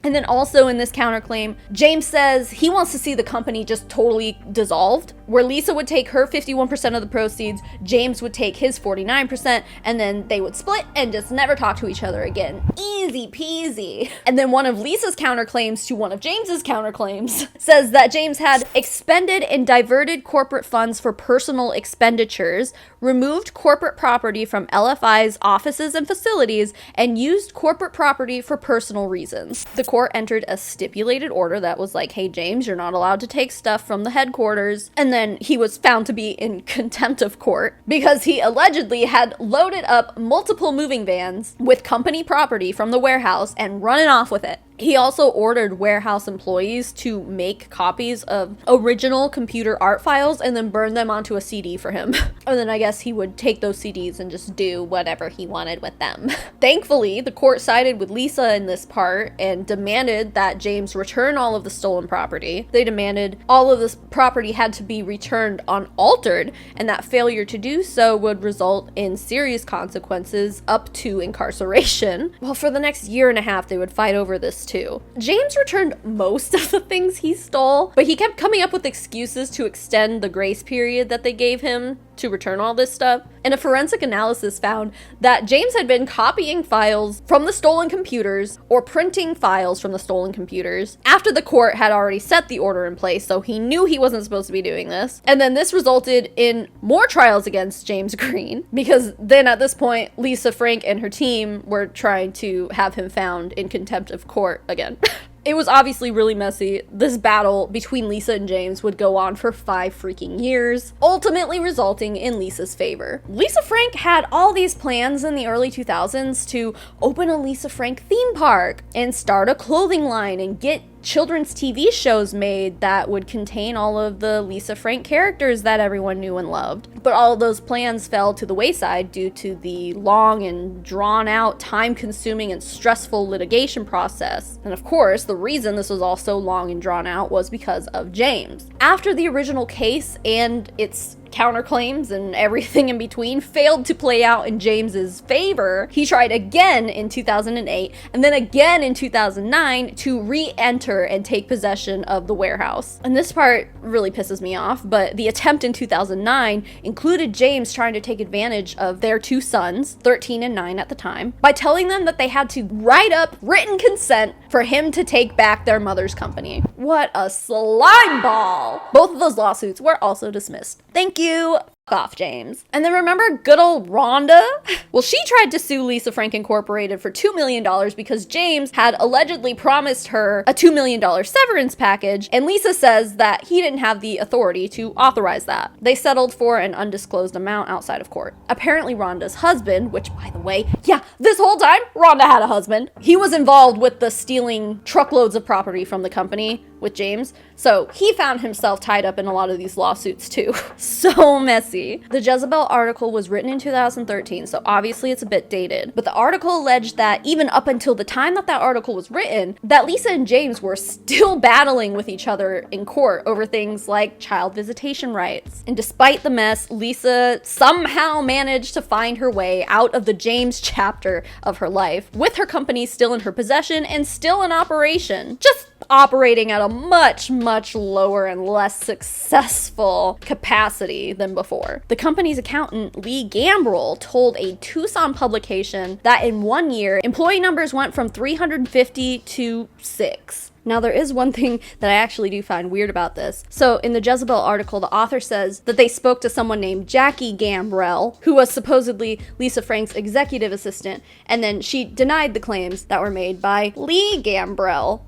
And then also in this counterclaim, James says he wants to see the company just totally dissolved, where Lisa would take her 51% of the proceeds, James would take his 49%, and then they would split and just never talk to each other again. Easy peasy. And then one of Lisa's counterclaims to one of James's counterclaims says that James had expended and diverted corporate funds for personal expenditures, removed corporate property from LFI's offices and facilities, and used corporate property for personal reasons. The court entered a stipulated order that was like, hey, James, you're not allowed to take stuff from the headquarters. And then he was found to be in contempt of court because he allegedly had loaded up multiple moving vans with company property from the warehouse and running off with it. He also ordered warehouse employees to make copies of original computer art files and then burn them onto a CD for him. And then I guess he would take those CDs and just do whatever he wanted with them. Thankfully, the court sided with Lisa in this part and demanded that James return all of the stolen property. They demanded all of this property had to be returned unaltered, and that failure to do so would result in serious consequences up to incarceration. Well, for the next year and a half, they would fight over this too. James returned most of the things he stole, but he kept coming up with excuses to extend the grace period that they gave him. to return all this stuff. And a forensic analysis found that James had been copying files from the stolen computers or printing files from the stolen computers after the court had already set the order in place, so he knew he wasn't supposed to be doing this. And then this resulted in more trials against James Green, because then at this point, Lisa Frank and her team were trying to have him found in contempt of court again. It was obviously really messy. This battle between Lisa and James would go on for 5 freaking years, ultimately resulting in Lisa's favor. Lisa Frank had all these plans in the early 2000s to open a Lisa Frank theme park and start a clothing line and get children's TV shows made that would contain all of the Lisa Frank characters that everyone knew and loved. But all of those plans fell to the wayside due to the long and drawn out, time-consuming and stressful litigation process. And of course, the reason this was all so long and drawn out was because of James. After the original case and its counterclaims and everything in between failed to play out in James's favor, he tried again in 2008 and then again in 2009 to re-enter and take possession of the warehouse. And this part really pisses me off, but the attempt in 2009 included James trying to take advantage of their 2 sons, 13 and 9 at the time, by telling them that they had to write up written consent for him to take back their mother's company. What a slime ball! Both of those lawsuits were also dismissed. Thank you. Fuck off, James. And then remember good old Rhonda? Well, she tried to sue Lisa Frank Incorporated for $2 million because James had allegedly promised her a $2 million severance package, and Lisa says that he didn't have the authority to authorize that. They settled for an undisclosed amount outside of court. Apparently Rhonda's husband, which by the way, yeah, this whole time, Rhonda had a husband. He was involved with the stealing truckloads of property from the company with James, so he found himself tied up in a lot of these lawsuits too. So messy. The Jezebel article was written in 2013, so obviously it's a bit dated, but the article alleged that even up until the time that article was written, that Lisa and James were still battling with each other in court over things like child visitation rights. And despite the mess, Lisa somehow managed to find her way out of the James chapter of her life, with her company still in her possession and still in operation, just operating at a much, much lower and less successful capacity than before. The company's accountant, Lee Gambrell, told a Tucson publication that in 1 year, employee numbers went from 350 to 6. Now, there is one thing that I actually do find weird about this. So in the Jezebel article, the author says that they spoke to someone named Jackie Gambrell, who was supposedly Lisa Frank's executive assistant, and then she denied the claims that were made by Lee Gambrell,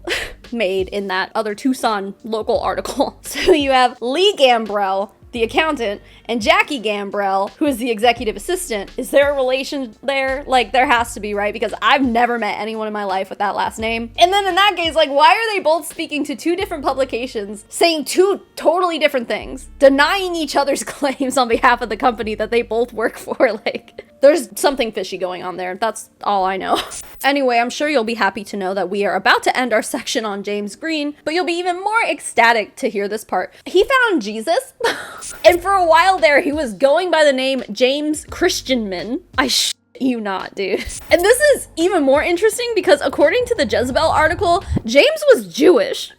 made in that other Tucson local article. So you have Lee Gambrell, the accountant, and Jackie Gambrell, who is the executive assistant. Is there a relation there? Like, there has to be, right? Because I've never met anyone in my life with that last name. And then in that case, like, why are they both speaking to 2 different publications, saying 2 totally different things, denying each other's claims on behalf of the company that they both work for? Like, there's something fishy going on there. That's all I know. Anyway, I'm sure you'll be happy to know that we are about to end our section on James Green, but you'll be even more ecstatic to hear this part. He found Jesus, and for a while there, he was going by the name James Christianman. You not, dude. And this is even more interesting because according to the Jezebel article, James was Jewish.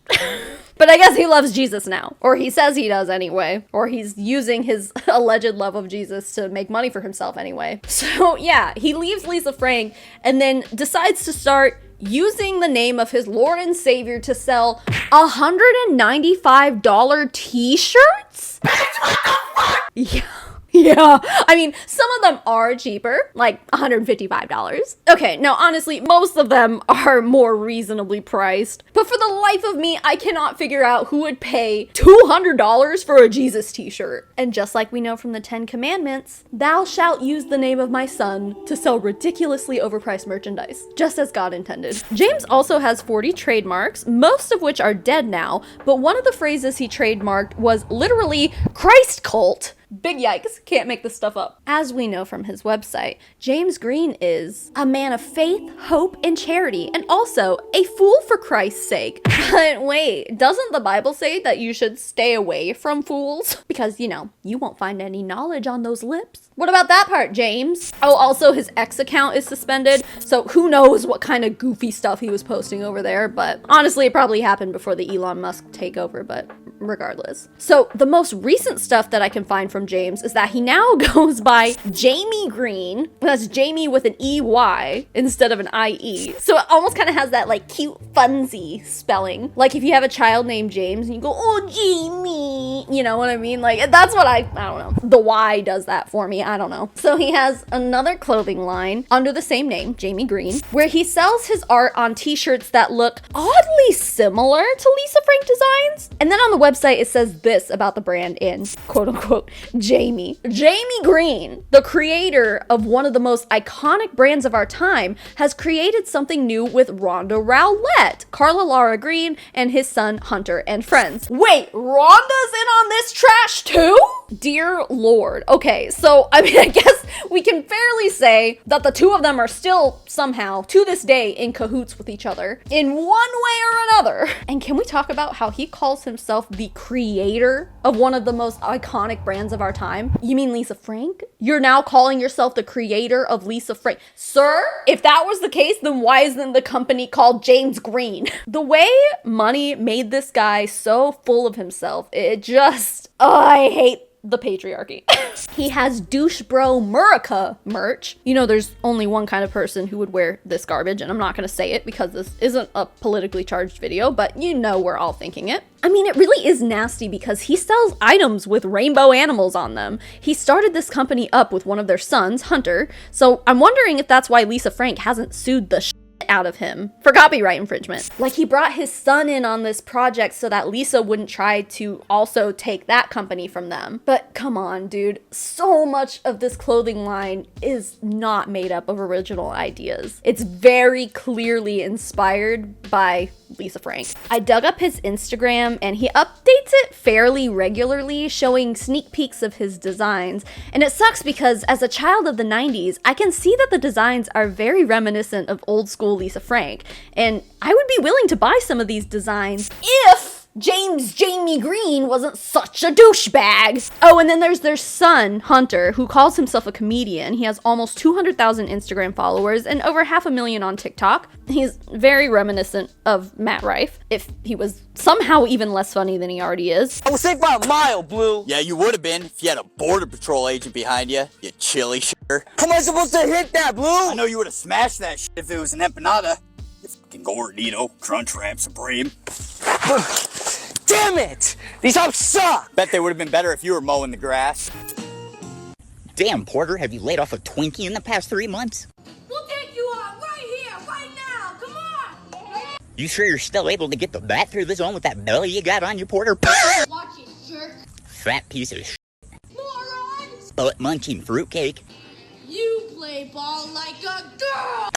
But I guess he loves Jesus now. Or he says he does anyway. Or he's using his alleged love of Jesus to make money for himself anyway. So yeah, he leaves Lisa Frank and then decides to start using the name of his Lord and Savior to sell $195 t-shirts? Yeah. Yeah, I mean, some of them are cheaper, like $155. Okay, no, honestly, most of them are more reasonably priced. But for the life of me, I cannot figure out who would pay $200 for a Jesus t-shirt. And just like we know from the 10 Commandments, thou shalt use the name of my son to sell ridiculously overpriced merchandise, just as God intended. James also has 40 trademarks, most of which are dead now, but one of the phrases he trademarked was literally Christ cult. Big yikes, can't make this stuff up. As we know from his website, James Green is a man of faith, hope, and charity, and also a fool for Christ's sake. But wait, doesn't the Bible say that you should stay away from fools? Because, you know, you won't find any knowledge on those lips. What about that part, James? Oh, also his X account is suspended, so who knows what kind of goofy stuff he was posting over there, but honestly, it probably happened before the Elon Musk takeover, but regardless. So the most recent stuff that I can find from James is that he now goes by Jamey Green. That's Jamie with an EY instead of an IE. So it almost kind of has that like cute funsy spelling. Like if you have a child named James and you go, oh, Jamie, you know what I mean? Like that's what I don't know. The Y does that for me. I don't know. So he has another clothing line under the same name, Jamey Green, where he sells his art on t-shirts that look oddly similar to Lisa Frank designs. And then on the website, it says this about the brand in quote unquote Jamey. Jamey Green, the creator of one of the most iconic brands of our time, has created something new with Rhonda Rowlett, Carla Lara Green, and his son Hunter and friends. Wait, Rhonda's in on this trash too? Dear Lord. Okay, so I mean, I guess we can fairly say that the two of them are still somehow, to this day, in cahoots with each other in one way or another. And can we talk about how he calls himself the creator of one of the most iconic brands of our time? You mean Lisa Frank? You're now calling yourself the creator of Lisa Frank? Sir, if that was the case, then why isn't the company called James Green? The way money made this guy so full of himself, it just, I hate the patriarchy. He has douche bro Murica merch. You know, there's only one kind of person who would wear this garbage, and I'm not gonna say it because this isn't a politically charged video, but you know we're all thinking it. I mean, it really is nasty because he sells items with rainbow animals on them. He started this company up with one of their sons, Hunter, so I'm wondering if that's why Lisa Frank hasn't sued the out of him for copyright infringement. Like he brought his son in on this project so that Lisa wouldn't try to also take that company from them. But come on, dude. So much of this clothing line is not made up of original ideas. It's very clearly inspired by Lisa Frank. I dug up his Instagram and he updates it fairly regularly, showing sneak peeks of his designs. And it sucks because as a child of the 90s, I can see that the designs are very reminiscent of old school Lisa Frank. And I would be willing to buy some of these designs if Jamey Green wasn't such a douchebag. Oh, and then there's their son, Hunter, who calls himself a comedian. He has almost 200,000 Instagram followers and over 500,000 on TikTok. He's very reminiscent of Matt Rife, if he was somehow even less funny than he already is. I was safe by a mile, Blue. Yeah, you would have been if you had a border patrol agent behind you, you chilly shitter. How am I supposed to hit that, Blue? I know you would have smashed that shit if it was an empanada. You fucking gordito, crunch wrap supreme. Damn it! These hops suck! Bet they would have been better if you were mowing the grass. Damn, Porter, have you laid off a Twinkie in the past 3 months? We'll take you out right here, right now, come on! You sure you're still able to get the bat through the zone with that belly you got on you, Porter? Watch it, jerk. Fat piece of shit. Moron! Butt munching fruitcake. You play ball like a girl!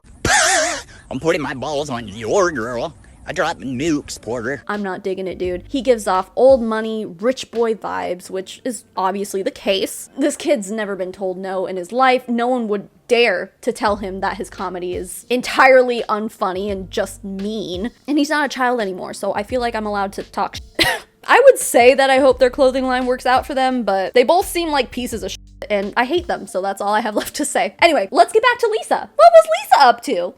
I'm putting my balls on your girl. I drop nukes, Porter. I'm not digging it, dude. He gives off old money, rich boy vibes, which is obviously the case. This kid's never been told no in his life. No one would dare to tell him that his comedy is entirely unfunny and just mean. And he's not a child anymore, so I feel like I'm allowed to talk shit. I would say that I hope their clothing line works out for them, but they both seem like pieces of shit, and I hate them, so that's all I have left to say. Anyway, let's get back to Lisa. What was Lisa up to?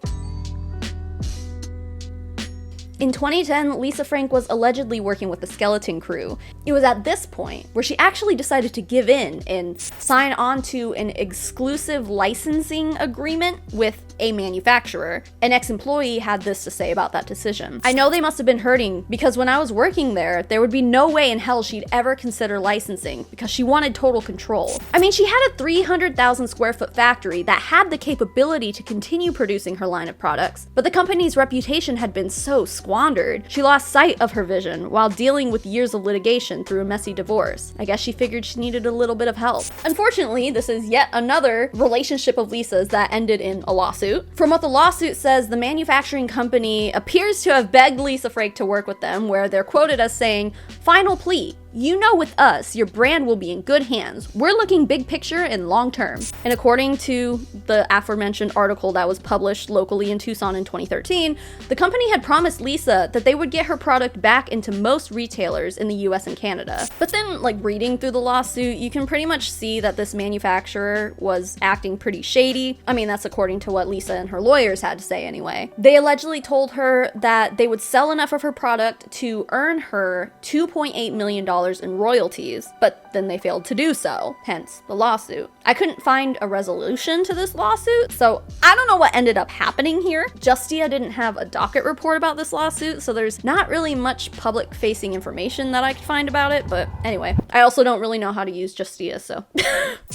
In 2010, Lisa Frank was allegedly working with the Skeleton Crew. It was at this point where she actually decided to give in and sign on to an exclusive licensing agreement with a manufacturer. An ex-employee had this to say about that decision. I know they must have been hurting because when I was working there would be no way in hell she'd ever consider licensing because she wanted total control. I mean, she had a 300,000 square foot factory that had the capability to continue producing her line of products, but the company's reputation had been so squandered. She lost sight of her vision while dealing with years of litigation through a messy divorce. I guess she figured she needed a little bit of help. Unfortunately, this is yet another relationship of Lisa's that ended in a lawsuit. From what the lawsuit says, the manufacturing company appears to have begged Lisa Frank to work with them, where they're quoted as saying, "Final plea, You know with us, your brand will be in good hands. We're looking big picture and long term. And according to the aforementioned article that was published locally in Tucson in 2013, the company had promised Lisa that they would get her product back into most retailers in the US and Canada. But then, like, reading through the lawsuit, you can pretty much see that this manufacturer was acting pretty shady. I mean, that's according to what Lisa and her lawyers had to say anyway. They allegedly told her that they would sell enough of her product to earn her $2.8 million in royalties, but then they failed to do so, hence the lawsuit. I couldn't find a resolution to this lawsuit, so I don't know what ended up happening here. Justia didn't have a docket report about this lawsuit, so there's not really much public-facing information that I could find about it, but anyway. I also don't really know how to use Justia, so.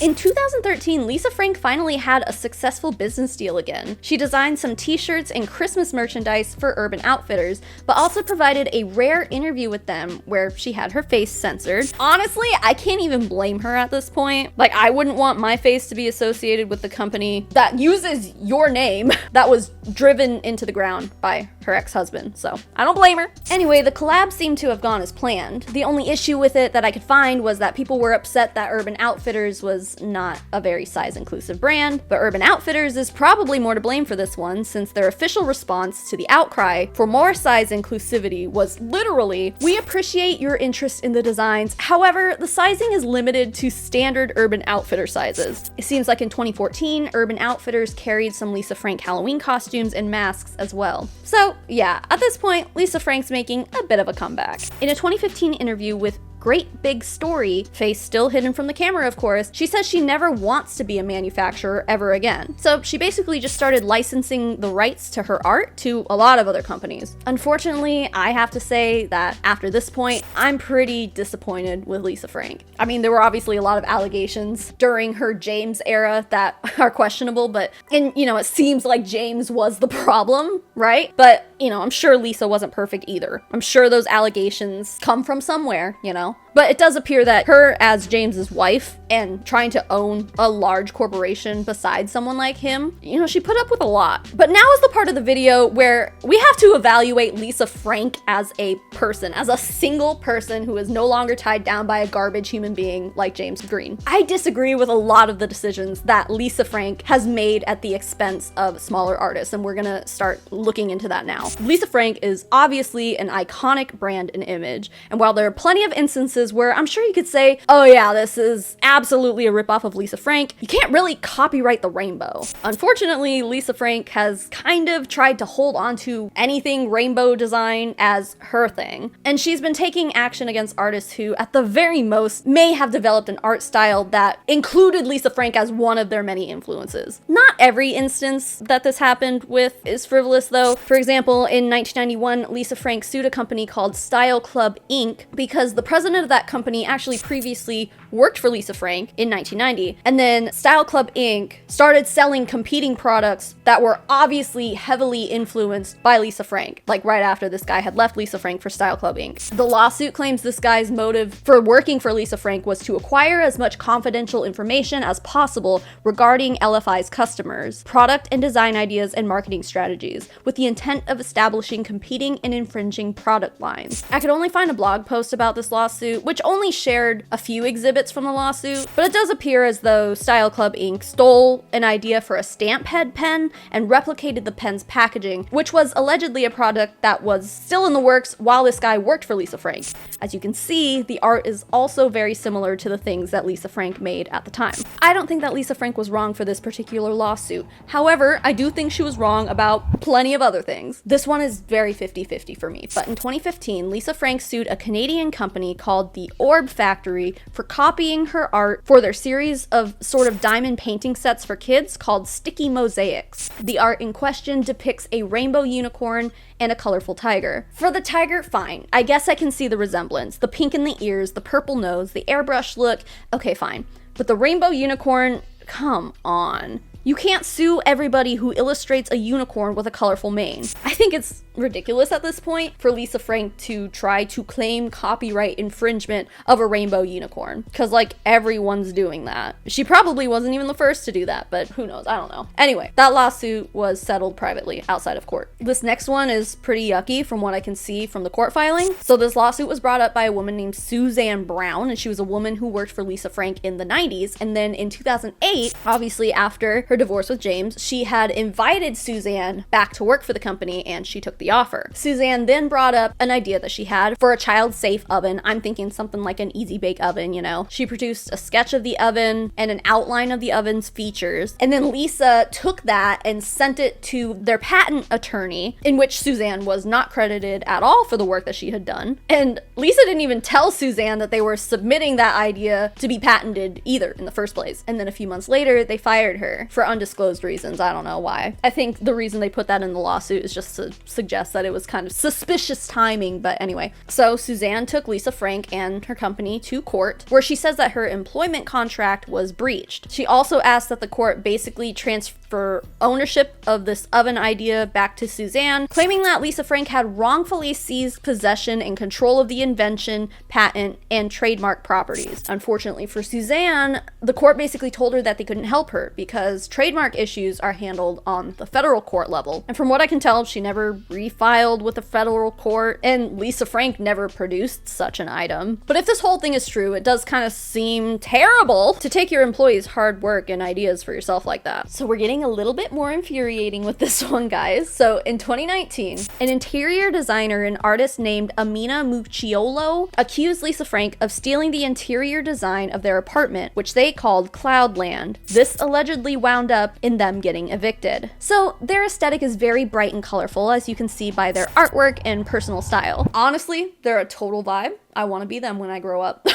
In 2013, Lisa Frank finally had a successful business deal again. She designed some t-shirts and Christmas merchandise for Urban Outfitters, but also provided a rare interview with them where she had her face censored. Honestly, I can't even blame her at this point. Like, I wouldn't want my face to be associated with the company that uses your name that was driven into the ground by her ex-husband, so I don't blame her. Anyway, the collab seemed to have gone as planned. The only issue with it that I could find was that people were upset that Urban Outfitters was not a very size-inclusive brand, but Urban Outfitters is probably more to blame for this one, since their official response to the outcry for more size inclusivity was literally, "We appreciate your interest in the designs, however, the sizing is limited to standard Urban Outfitter sizes." It seems like in 2014, Urban Outfitters carried some Lisa Frank Halloween costumes and masks as well. So yeah, at this point, Lisa Frank's making a bit of a comeback. In a 2015 interview with Great Big Story, face still hidden from the camera of course, she says she never wants to be a manufacturer ever again. So she basically just started licensing the rights to her art to a lot of other companies. Unfortunately, I have to say that after this point, I'm pretty disappointed with Lisa Frank. I mean, there were obviously a lot of allegations during her James era that are questionable, but, and you know, it seems like James was the problem, right? But, you know, I'm sure Lisa wasn't perfect either. I'm sure those allegations come from somewhere, you know? But it does appear that her as James's wife and trying to own a large corporation besides someone like him, you know, she put up with a lot. But now is the part of the video where we have to evaluate Lisa Frank as a person, as a single person who is no longer tied down by a garbage human being like James Green. I disagree with a lot of the decisions that Lisa Frank has made at the expense of smaller artists, and we're gonna start looking into that now. Lisa Frank is obviously an iconic brand and image, and while there are plenty of instances where I'm sure you could say, oh yeah, this is absolutely a ripoff of Lisa Frank, you can't really copyright the rainbow. Unfortunately, Lisa Frank has kind of tried to hold on to anything rainbow design as her thing, and she's been taking action against artists who, at the very most, may have developed an art style that included Lisa Frank as one of their many influences. Not every instance that this happened with is frivolous though. For example, in 1991, Lisa Frank sued a company called Style Club Inc. because the president of that company actually previously worked for Lisa Frank in 1990, and then Style Club Inc. started selling competing products that were obviously heavily influenced by Lisa Frank, like right after this guy had left Lisa Frank for Style Club Inc. The lawsuit claims this guy's motive for working for Lisa Frank was to acquire as much confidential information as possible regarding LFI's customers, product and design ideas, and marketing strategies, with the intent of establishing competing and infringing product lines. I could only find a blog post about this lawsuit, which only shared a few exhibits from the lawsuit, but it does appear as though Style Club Inc. stole an idea for a stamp head pen and replicated the pen's packaging, which was allegedly a product that was still in the works while this guy worked for Lisa Frank. As you can see, the art is also very similar to the things that Lisa Frank made at the time. I don't think that Lisa Frank was wrong for this particular lawsuit. However, I do think she was wrong about plenty of other things. This one is very 50-50 for me, but in 2015, Lisa Frank sued a Canadian company called the Orb Factory for copying her art for their series of sort of diamond painting sets for kids called Sticky Mosaics. The art in question depicts a rainbow unicorn and a colorful tiger. For the tiger, fine. I guess I can see the resemblance. The pink in the ears, the purple nose, the airbrush look, okay, fine. But the rainbow unicorn, come on. You can't sue everybody who illustrates a unicorn with a colorful mane. I think it's ridiculous at this point for Lisa Frank to try to claim copyright infringement of a rainbow unicorn, because like everyone's doing that. She probably wasn't even the first to do that, but who knows? I don't know. Anyway, that lawsuit was settled privately outside of court. This next one is pretty yucky from what I can see from the court filing. So this lawsuit was brought up by a woman named Suzanne Brown, and she was a woman who worked for Lisa Frank in the 90s. And then in 2008, obviously after her divorce with James, she had invited Suzanne back to work for the company, and she took the offer. Suzanne then brought up an idea that she had for a child-safe oven. I'm thinking something like an easy bake oven, you know. She produced a sketch of the oven and an outline of the oven's features, and then Lisa took that and sent it to their patent attorney, in which Suzanne was not credited at all for the work that she had done. And Lisa didn't even tell Suzanne that they were submitting that idea to be patented either in the first place. And then a few months later, they fired her for undisclosed reasons. I don't know why. I think the reason they put that in the lawsuit is just to suggest that it was kind of suspicious timing, but anyway. So Suzanne took Lisa Frank and her company to court, where she says that her employment contract was breached. She also asked that the court basically transfer ownership of this oven idea back to Suzanne, claiming that Lisa Frank had wrongfully seized possession and control of the invention, patent, and trademark properties. Unfortunately for Suzanne, the court basically told her that they couldn't help her because trademark issues are handled on the federal court level. And from what I can tell, she never refiled with the federal court, and Lisa Frank never produced such an item. But if this whole thing is true, it does kind of seem terrible to take your employees' hard work and ideas for yourself like that. So we're getting a little bit more infuriating with this one, guys. So in 2019, an interior designer and artist named Amina Mucciolo accused Lisa Frank of stealing the interior design of their apartment, which they called Cloudland. This allegedly wound up in them getting evicted. So their aesthetic is very bright and colorful, as you can see by their artwork and personal style. Honestly, they're a total vibe. I want to be them when I grow up.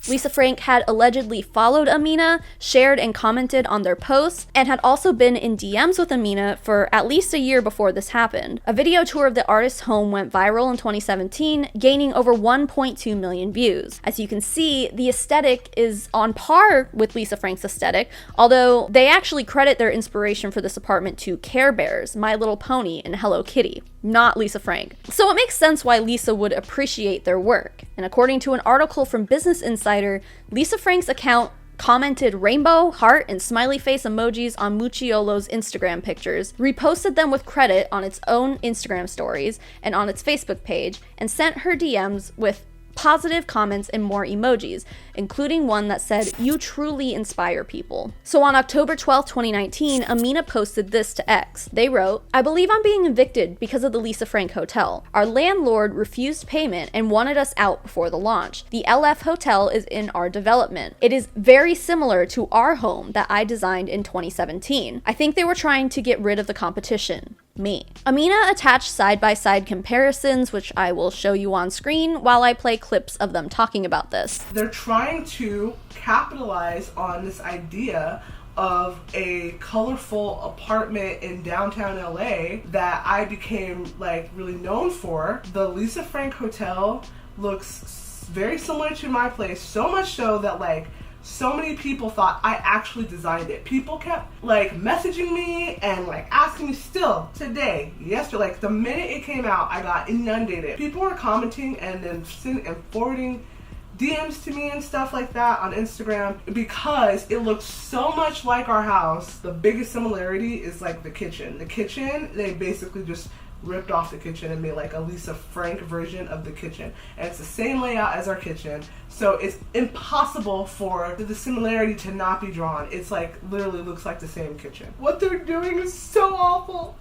Lisa Frank had allegedly followed Amina, shared and commented on their posts, and had also been in DMs with Amina for at least a year before this happened. A video tour of the artist's home went viral in 2017, gaining over 1.2 million views. As you can see, the aesthetic is on par with Lisa Frank's aesthetic, although they actually credit their inspiration for this apartment to Care Bears, My Little Pony, and Hello Kitty, not Lisa Frank. So it makes sense why Lisa would appreciate their work. And according to an article from Business Insider, Lisa Frank's account commented rainbow, heart, and smiley face emojis on Mucciolo's Instagram pictures, reposted them with credit on its own Instagram stories and on its Facebook page, and sent her DMs with positive comments and more emojis, including one that said, "You truly inspire people." So on October 12, 2019, Amina posted this to X. They wrote, "I believe I'm being evicted because of the Lisa Frank Hotel. Our landlord refused payment and wanted us out before the launch. The LF Hotel is in our development. It is very similar to our home that I designed in 2017. I think they were trying to get rid of the competition. Me." Amina attached side-by-side comparisons, which I will show you on screen while I play clips of them talking about this. They're trying to capitalize on this idea of a colorful apartment in downtown LA that I became like really known for. The Lisa Frank Hotel looks very similar to my place, so much so that like so many people thought I actually designed it. People kept like messaging me and like asking me still today, yesterday, like the minute it came out, I got inundated. People were commenting and then sending and forwarding DMs to me and stuff like that on Instagram because it looks so much like our house. The biggest similarity is like the kitchen. The kitchen, they basically just ripped off the kitchen and made like a Lisa Frank version of the kitchen, and it's the same layout as our kitchen, so it's impossible for the similarity to not be drawn. It's like literally looks like the same kitchen. What they're doing is so awful.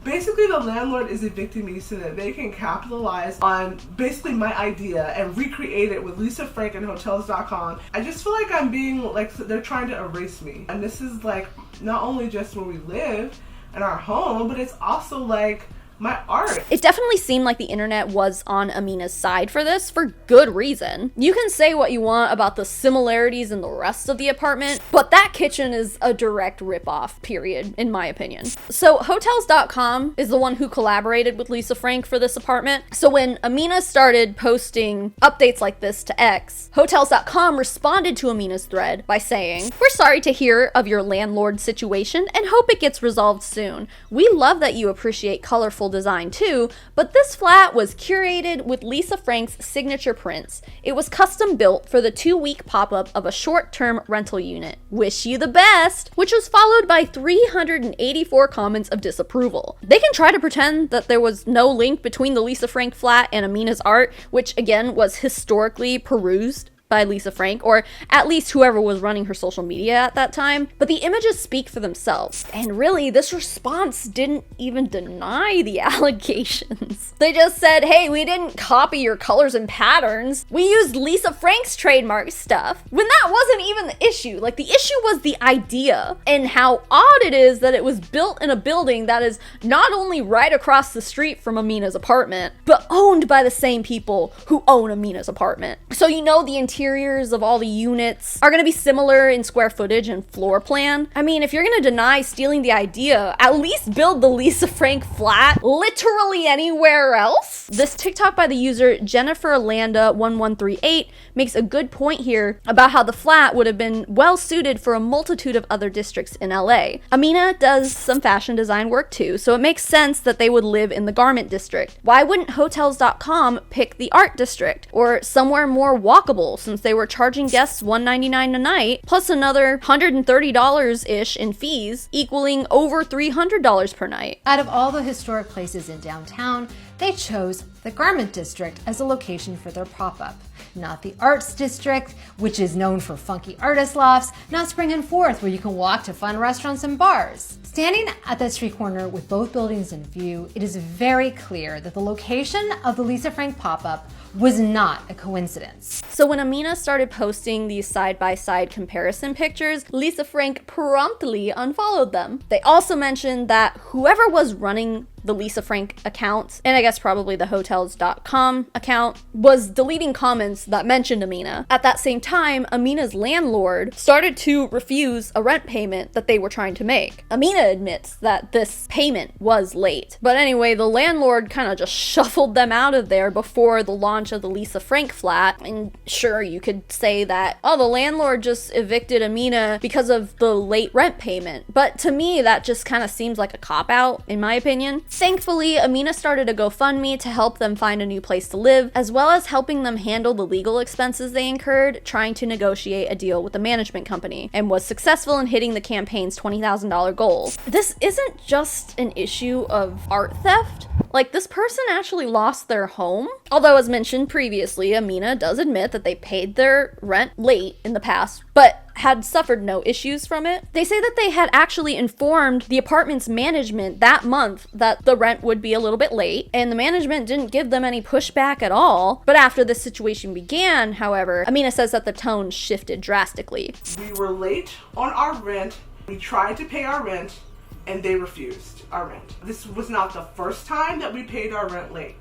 Basically, the landlord is evicting me so that they can capitalize on basically my idea and recreate it with Lisa Frank and Hotels.com. I just feel like I'm being like, they're trying to erase me. And this is like not only just where we live in our home, but it's also like my art. It definitely seemed like the internet was on Amina's side for this, for good reason. You can say what you want about the similarities in the rest of the apartment, but that kitchen is a direct ripoff, period, in my opinion. So Hotels.com is the one who collaborated with Lisa Frank for this apartment. So when Amina started posting updates like this to X, Hotels.com responded to Amina's thread by saying, "We're sorry to hear of your landlord situation and hope it gets resolved soon. We love that you appreciate colorful design too, but this flat was curated with Lisa Frank's signature prints. It was custom built for the 2-week pop-up of a short-term rental unit. Wish you the best," which was followed by 384 comments of disapproval. They can try to pretend that there was no link between the Lisa Frank flat and Amina's art, which again was historically perused by Lisa Frank, or at least whoever was running her social media at that time, but the images speak for themselves. And really, this response didn't even deny the allegations. They just said, "Hey, we didn't copy your colors and patterns. We used Lisa Frank's trademark stuff." When that wasn't even the issue. Like, the issue was the idea, and how odd it is that it was built in a building that is not only right across the street from Amina's apartment, but owned by the same people who own Amina's apartment. So you know the interiors of all the units are going to be similar in square footage and floor plan. I mean, if you're going to deny stealing the idea, at least build the Lisa Frank flat literally anywhere else. This TikTok by the user Jennifer Landa 1138 makes a good point here about how the flat would have been well suited for a multitude of other districts in LA. Amina does some fashion design work too, so it makes sense that they would live in the garment district. Why wouldn't Hotels.com pick the art district or somewhere more walkable, since they were charging guests $199 a night, plus another $130-ish in fees, equaling over $300 per night. Out of all the historic places in downtown, they chose the Garment District as a location for their pop-up. Not the Arts District, which is known for funky artist lofts, not Spring and Fourth, where you can walk to fun restaurants and bars. Standing at that street corner with both buildings in view, it is very clear that the location of the Lisa Frank pop-up was not a coincidence. So when Amina started posting these side-by-side comparison pictures, Lisa Frank promptly unfollowed them. They also mentioned that whoever was running the Lisa Frank account, and I guess probably the Hotels.com account, was deleting comments that mentioned Amina. At that same time, Amina's landlord started to refuse a rent payment that they were trying to make. Amina admits that this payment was late. But anyway, the landlord kind of just shuffled them out of there before the launch of the Lisa Frank flat. And sure, you could say that, oh, the landlord just evicted Amina because of the late rent payment. But to me, that just kind of seems like a cop-out, in my opinion. Thankfully, Amina started a GoFundMe to help them find a new place to live, as well as helping them handle the legal expenses they incurred trying to negotiate a deal with the management company, and was successful in hitting the campaign's $20,000 goal. This isn't just an issue of art theft. Like, this person actually lost their home. Although, as mentioned previously, Amina does admit that they paid their rent late in the past, but had suffered no issues from it. They say that they had actually informed the apartment's management that month that the rent would be a little bit late, and the management didn't give them any pushback at all. But after this situation began, however, Amina says that the tone shifted drastically. We were late on our rent. We tried to pay our rent, and they refused our rent. This was not the first time that we paid our rent late.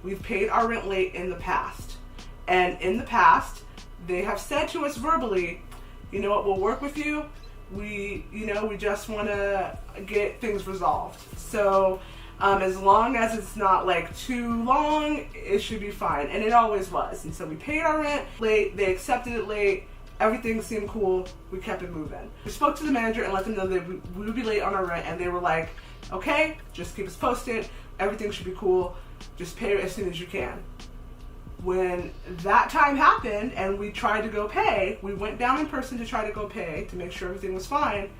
We've paid our rent late in the past. And in the past, they have said to us verbally, you know what, we'll work with you. We just want to get things resolved. So as long as it's not like too long, it should be fine. And it always was. And so we paid our rent late, they accepted it late, everything seemed cool, we kept it moving. We spoke to the manager and let them know that we would be late on our rent, and they were like, okay, just keep us posted, everything should be cool, just pay it as soon as you can. When that time happened and we tried to go pay, we went down in person to try to go pay to make sure everything was fine,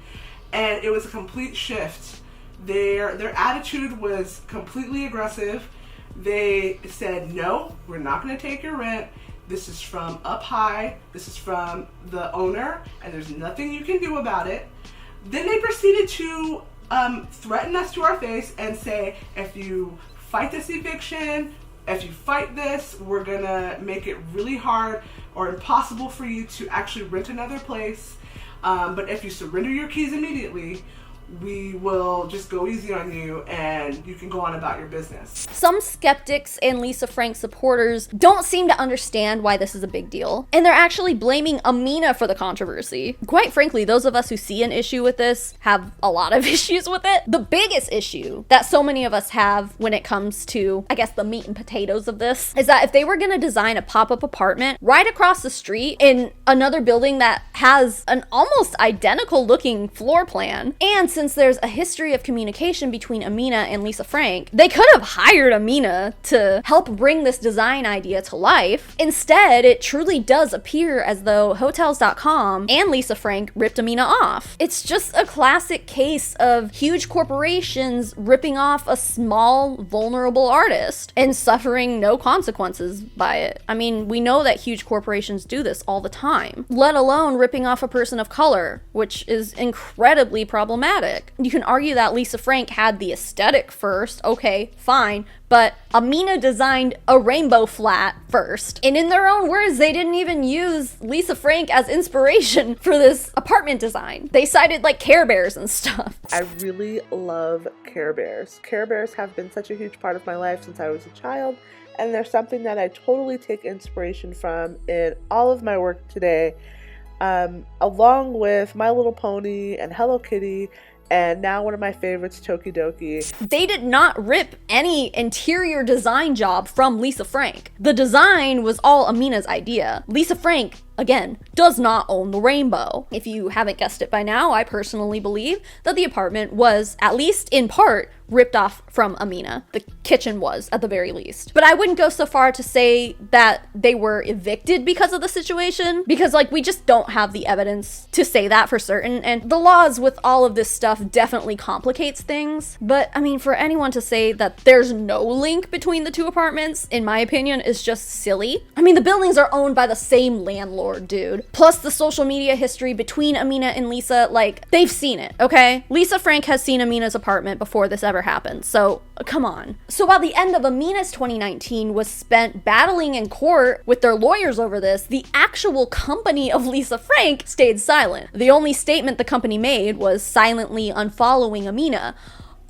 and it was a complete shift. Their attitude was completely aggressive. They said, no, we're not going to take your rent. This is from up high. This is from the owner, and there's nothing you can do about it. Then they proceeded to threaten us to our face and say, if you fight this eviction, if you fight this, we're gonna make it really hard or impossible for you to actually rent another place. But if you surrender your keys immediately, we will just go easy on you and you can go on about your business. Some skeptics and Lisa Frank supporters don't seem to understand why this is a big deal, and they're actually blaming Amina for the controversy. Quite frankly, those of us who see an issue with this have a lot of issues with it. The biggest issue that so many of us have when it comes to, I guess, the meat and potatoes of this is that if they were gonna design a pop-up apartment right across the street in another building that has an almost identical looking floor plan, and since there's a history of communication between Amina and Lisa Frank, they could have hired Amina to help bring this design idea to life. Instead, it truly does appear as though Hotels.com and Lisa Frank ripped Amina off. It's just a classic case of huge corporations ripping off a small, vulnerable artist and suffering no consequences by it. I mean, we know that huge corporations do this all the time, let alone ripping off a person of color, which is incredibly problematic. You can argue that Lisa Frank had the aesthetic first, okay, fine, but Amina designed a rainbow flat first. And in their own words, they didn't even use Lisa Frank as inspiration for this apartment design. They cited like Care Bears and stuff. I really love Care Bears. Care Bears have been such a huge part of my life since I was a child, and they're something that I totally take inspiration from in all of my work today, along with My Little Pony and Hello Kitty, and now one of my favorites, Tokidoki. They did not rip any interior design job from Lisa Frank. The design was all Amina's idea. Lisa Frank, again, does not own the rainbow. If you haven't guessed it by now, I personally believe that the apartment was, at least in part, ripped off from Amina. The kitchen was, at the very least. But I wouldn't go so far to say that they were evicted because of the situation, because like we just don't have the evidence to say that for certain, and the laws with all of this stuff definitely complicates things. But I mean, for anyone to say that there's no link between the two apartments, in my opinion, is just silly. I mean, the buildings are owned by the same landlord, dude. Plus the social media history between Amina and Lisa, like, they've seen it, okay? Lisa Frank has seen Amina's apartment before this ever happened, so come on. So while the end of Amina's 2019 was spent battling in court with their lawyers over this, the actual company of Lisa Frank stayed silent. The only statement the company made was silently unfollowing Amina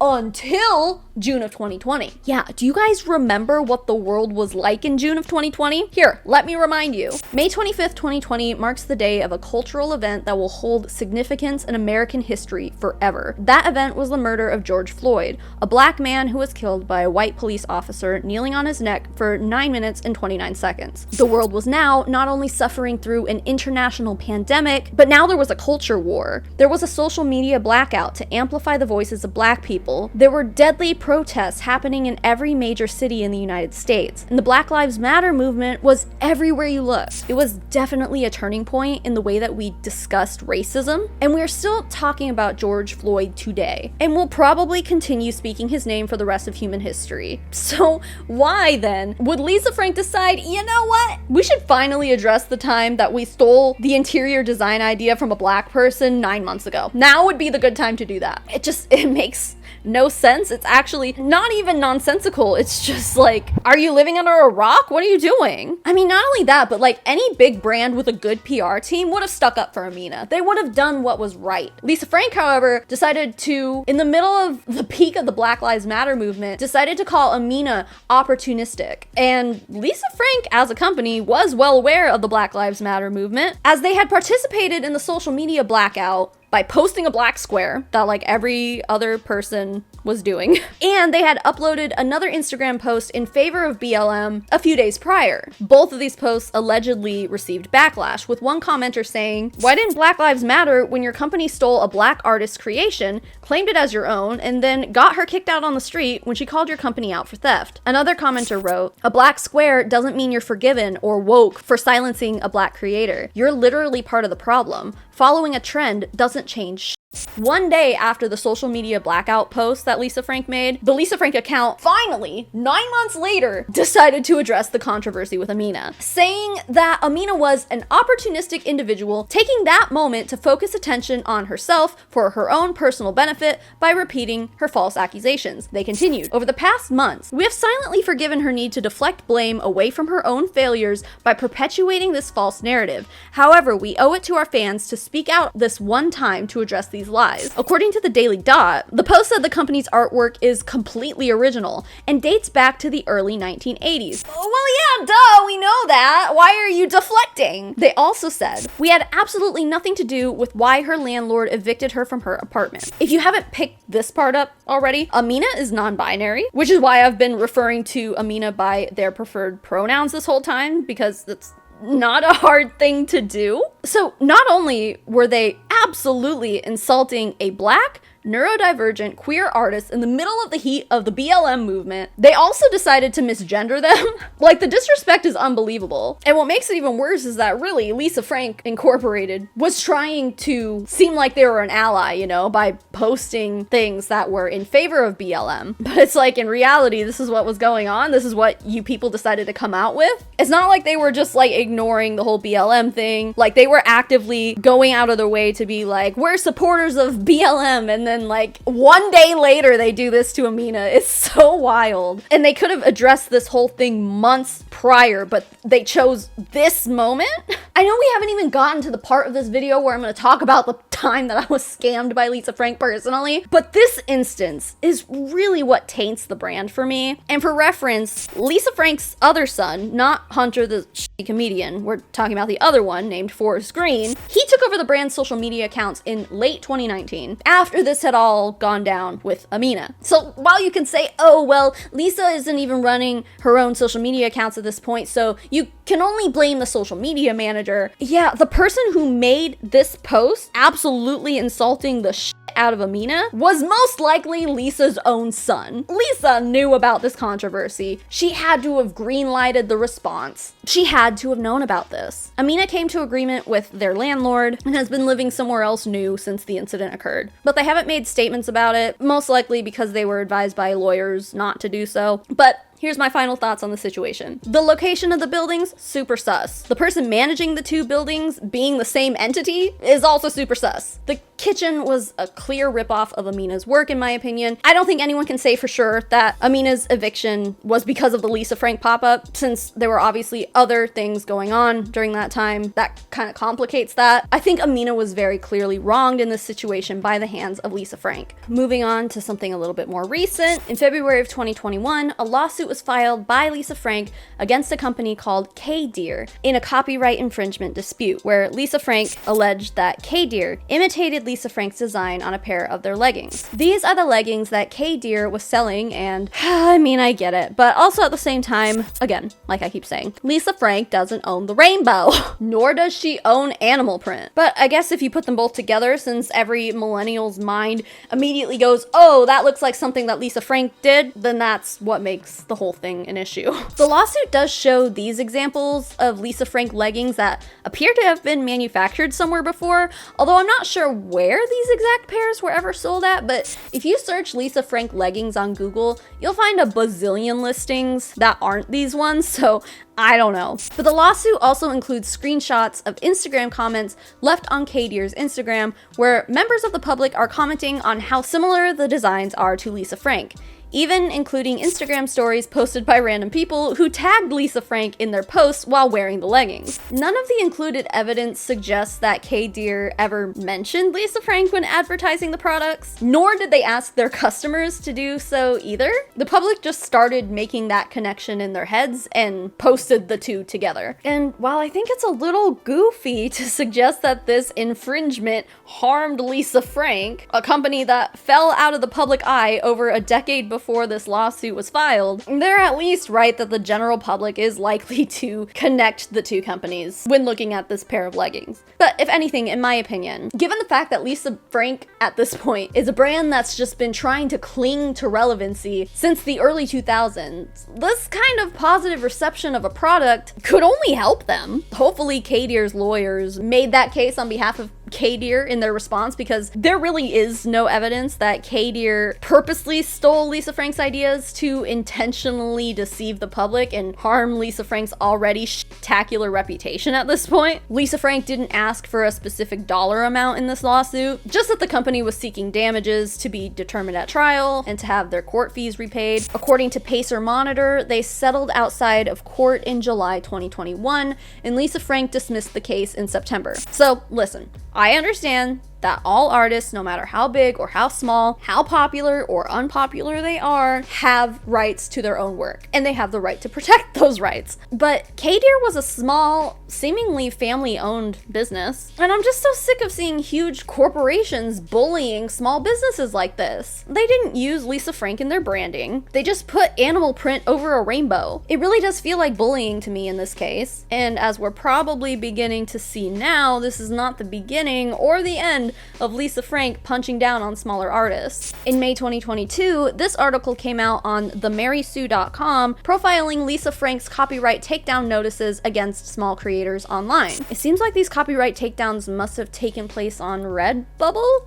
until June of 2020. Yeah, do you guys remember what the world was like in June of 2020? Here, let me remind you. May 25th, 2020 marks the day of a cultural event that will hold significance in American history forever. That event was the murder of George Floyd, a black man who was killed by a white police officer kneeling on his neck for 9 minutes and 29 seconds. The world was now not only suffering through an international pandemic, but now there was a culture war. There was a social media blackout to amplify the voices of black people. There were deadly protests happening in every major city in the United States, and the Black Lives Matter movement was everywhere you looked. It was definitely a turning point in the way that we discussed racism, and we're still talking about George Floyd today, and we'll probably continue speaking his name for the rest of human history. So why then would Lisa Frank decide, you know what? We should finally address the time that we stole the interior design idea from a black person 9 months ago. Now would be the good time to do that. It makes no sense. It's actually not even nonsensical. It's just like, are you living under a rock? What are you doing? I mean, not only that, but like any big brand with a good PR team would have stuck up for Amina. They would have done what was right. Lisa Frank, however, decided to, in the middle of the peak of the Black Lives Matter movement, decided to call Amina opportunistic. And Lisa Frank, as a company, was well aware of the Black Lives Matter movement, as they had participated in the social media blackout by posting a black square that like every other person was doing. And they had uploaded another Instagram post in favor of BLM a few days prior. Both of these posts allegedly received backlash, with one commenter saying, "Why didn't Black Lives Matter when your company stole a black artist's creation, claimed it as your own, and then got her kicked out on the street when she called your company out for theft?" Another commenter wrote, "A black square doesn't mean you're forgiven or woke for silencing a black creator. You're literally part of the problem. Following a trend doesn't change." One day after the social media blackout post that Lisa Frank made, the Lisa Frank account finally, 9 months later, decided to address the controversy with Amina, saying that Amina was an opportunistic individual, taking that moment to focus attention on herself for her own personal benefit by repeating her false accusations. They continued, "Over the past months, we have silently forgiven her need to deflect blame away from her own failures by perpetuating this false narrative. However, we owe it to our fans to speak out this one time to address these these lies. According to the Daily Dot, the post said the company's artwork is completely original and dates back to the early 1980s. Well, yeah, duh, we know that. Why are you deflecting? They also said, we had absolutely nothing to do with why her landlord evicted her from her apartment. If you haven't picked this part up already, Amina is non-binary, which is why I've been referring to Amina by their preferred pronouns this whole time, because that's not a hard thing to do. So not only were they absolutely insulting a black, neurodivergent queer artists in the middle of the heat of the BLM movement, they also decided to misgender them. Like, the disrespect is unbelievable. And what makes it even worse is that really Lisa Frank Incorporated was trying to seem like they were an ally, you know, by posting things that were in favor of BLM. But it's like, in reality, this is what was going on. This is what you people decided to come out with. It's not like they were just like ignoring the whole BLM thing. Like, they were actively going out of their way to be like, we're supporters of BLM, and then like one day later they do this to Amina. It's so wild. And they could have addressed this whole thing months prior, but they chose this moment. I know we haven't even gotten to the part of this video where I'm going to talk about the time that I was scammed by Lisa Frank personally, but this instance is really what taints the brand for me. And for reference, Lisa Frank's other son, not Hunter the shitty comedian, we're talking about the other one named Forrest Green, he took over the brand's social media accounts in late 2019 after this had all gone down with Amina. So while you can say, oh well, Lisa isn't even running her own social media accounts at this point, so you can only blame the social media manager. Yeah, the person who made this post absolutely insulting the shit out of Amina was most likely Lisa's own son. Lisa knew about this controversy. She had to have green-lighted the response. She had to have known about this. Amina came to agreement with their landlord and has been living somewhere else new since the incident occurred. But they haven't made statements about it, most likely because they were advised by lawyers not to do so. But here's my final thoughts on the situation. The location of the buildings, super sus. The person managing the two buildings being the same entity is also super sus. The kitchen was a clear ripoff of Amina's work, in my opinion. I don't think anyone can say for sure that Amina's eviction was because of the Lisa Frank pop-up, since there were obviously other things going on during that time that kind of complicates that. I think Amina was very clearly wronged in this situation by the hands of Lisa Frank. Moving on to something a little bit more recent, in February of 2021, a lawsuit was filed by Lisa Frank against a company called K-Deer in a copyright infringement dispute, where Lisa Frank alleged that K-Deer imitated Lisa Frank's design on a pair of their leggings. These are the leggings that K-Deer was selling, and I mean, I get it, but also at the same time, again, like I keep saying, Lisa Frank doesn't own the rainbow, nor does she own animal print. But I guess if you put them both together, since every millennial's mind immediately goes, oh, that looks like something that Lisa Frank did, then that's what makes the whole thing an issue. The lawsuit does show these examples of Lisa Frank leggings that appear to have been manufactured somewhere before, although I'm not sure where these exact pairs were ever sold at, but if you search Lisa Frank leggings on Google, you'll find a bazillion listings that aren't these ones, so I don't know. But the lawsuit also includes screenshots of Instagram comments left on K-Deer's Instagram, where members of the public are commenting on how similar the designs are to Lisa Frank, even including Instagram stories posted by random people who tagged Lisa Frank in their posts while wearing the leggings. None of the included evidence suggests that K-Deer ever mentioned Lisa Frank when advertising the products, nor did they ask their customers to do so either. The public just started making that connection in their heads and posted the two together. And while I think it's a little goofy to suggest that this infringement harmed Lisa Frank, a company that fell out of the public eye over a decade before this lawsuit was filed, they're at least right that the general public is likely to connect the two companies when looking at this pair of leggings. But if anything, in my opinion, given the fact that Lisa Frank at this point is a brand that's just been trying to cling to relevancy since the early 2000s, this kind of positive reception of a product could only help them. Hopefully K-Deer's lawyers made that case on behalf of K-Deer in their response, because there really is no evidence that K-Deer purposely stole Lisa Frank's ideas to intentionally deceive the public and harm Lisa Frank's already spectacular reputation at this point. Lisa Frank didn't ask for a specific dollar amount in this lawsuit, just that the company was seeking damages to be determined at trial and to have their court fees repaid. According to Pacer Monitor, they settled outside of court in July 2021, and Lisa Frank dismissed the case in September. So listen, I understand that all artists, no matter how big or how small, how popular or unpopular they are, have rights to their own work, and they have the right to protect those rights. But K-Deer was a small, seemingly family-owned business, and I'm just so sick of seeing huge corporations bullying small businesses like this. They didn't use Lisa Frank in their branding. They just put animal print over a rainbow. It really does feel like bullying to me in this case, and as we're probably beginning to see now, this is not the beginning or the end of Lisa Frank punching down on smaller artists. In May 2022, this article came out on themarysue.com profiling Lisa Frank's copyright takedown notices against small creators online. It seems like these copyright takedowns must have taken place on Redbubble?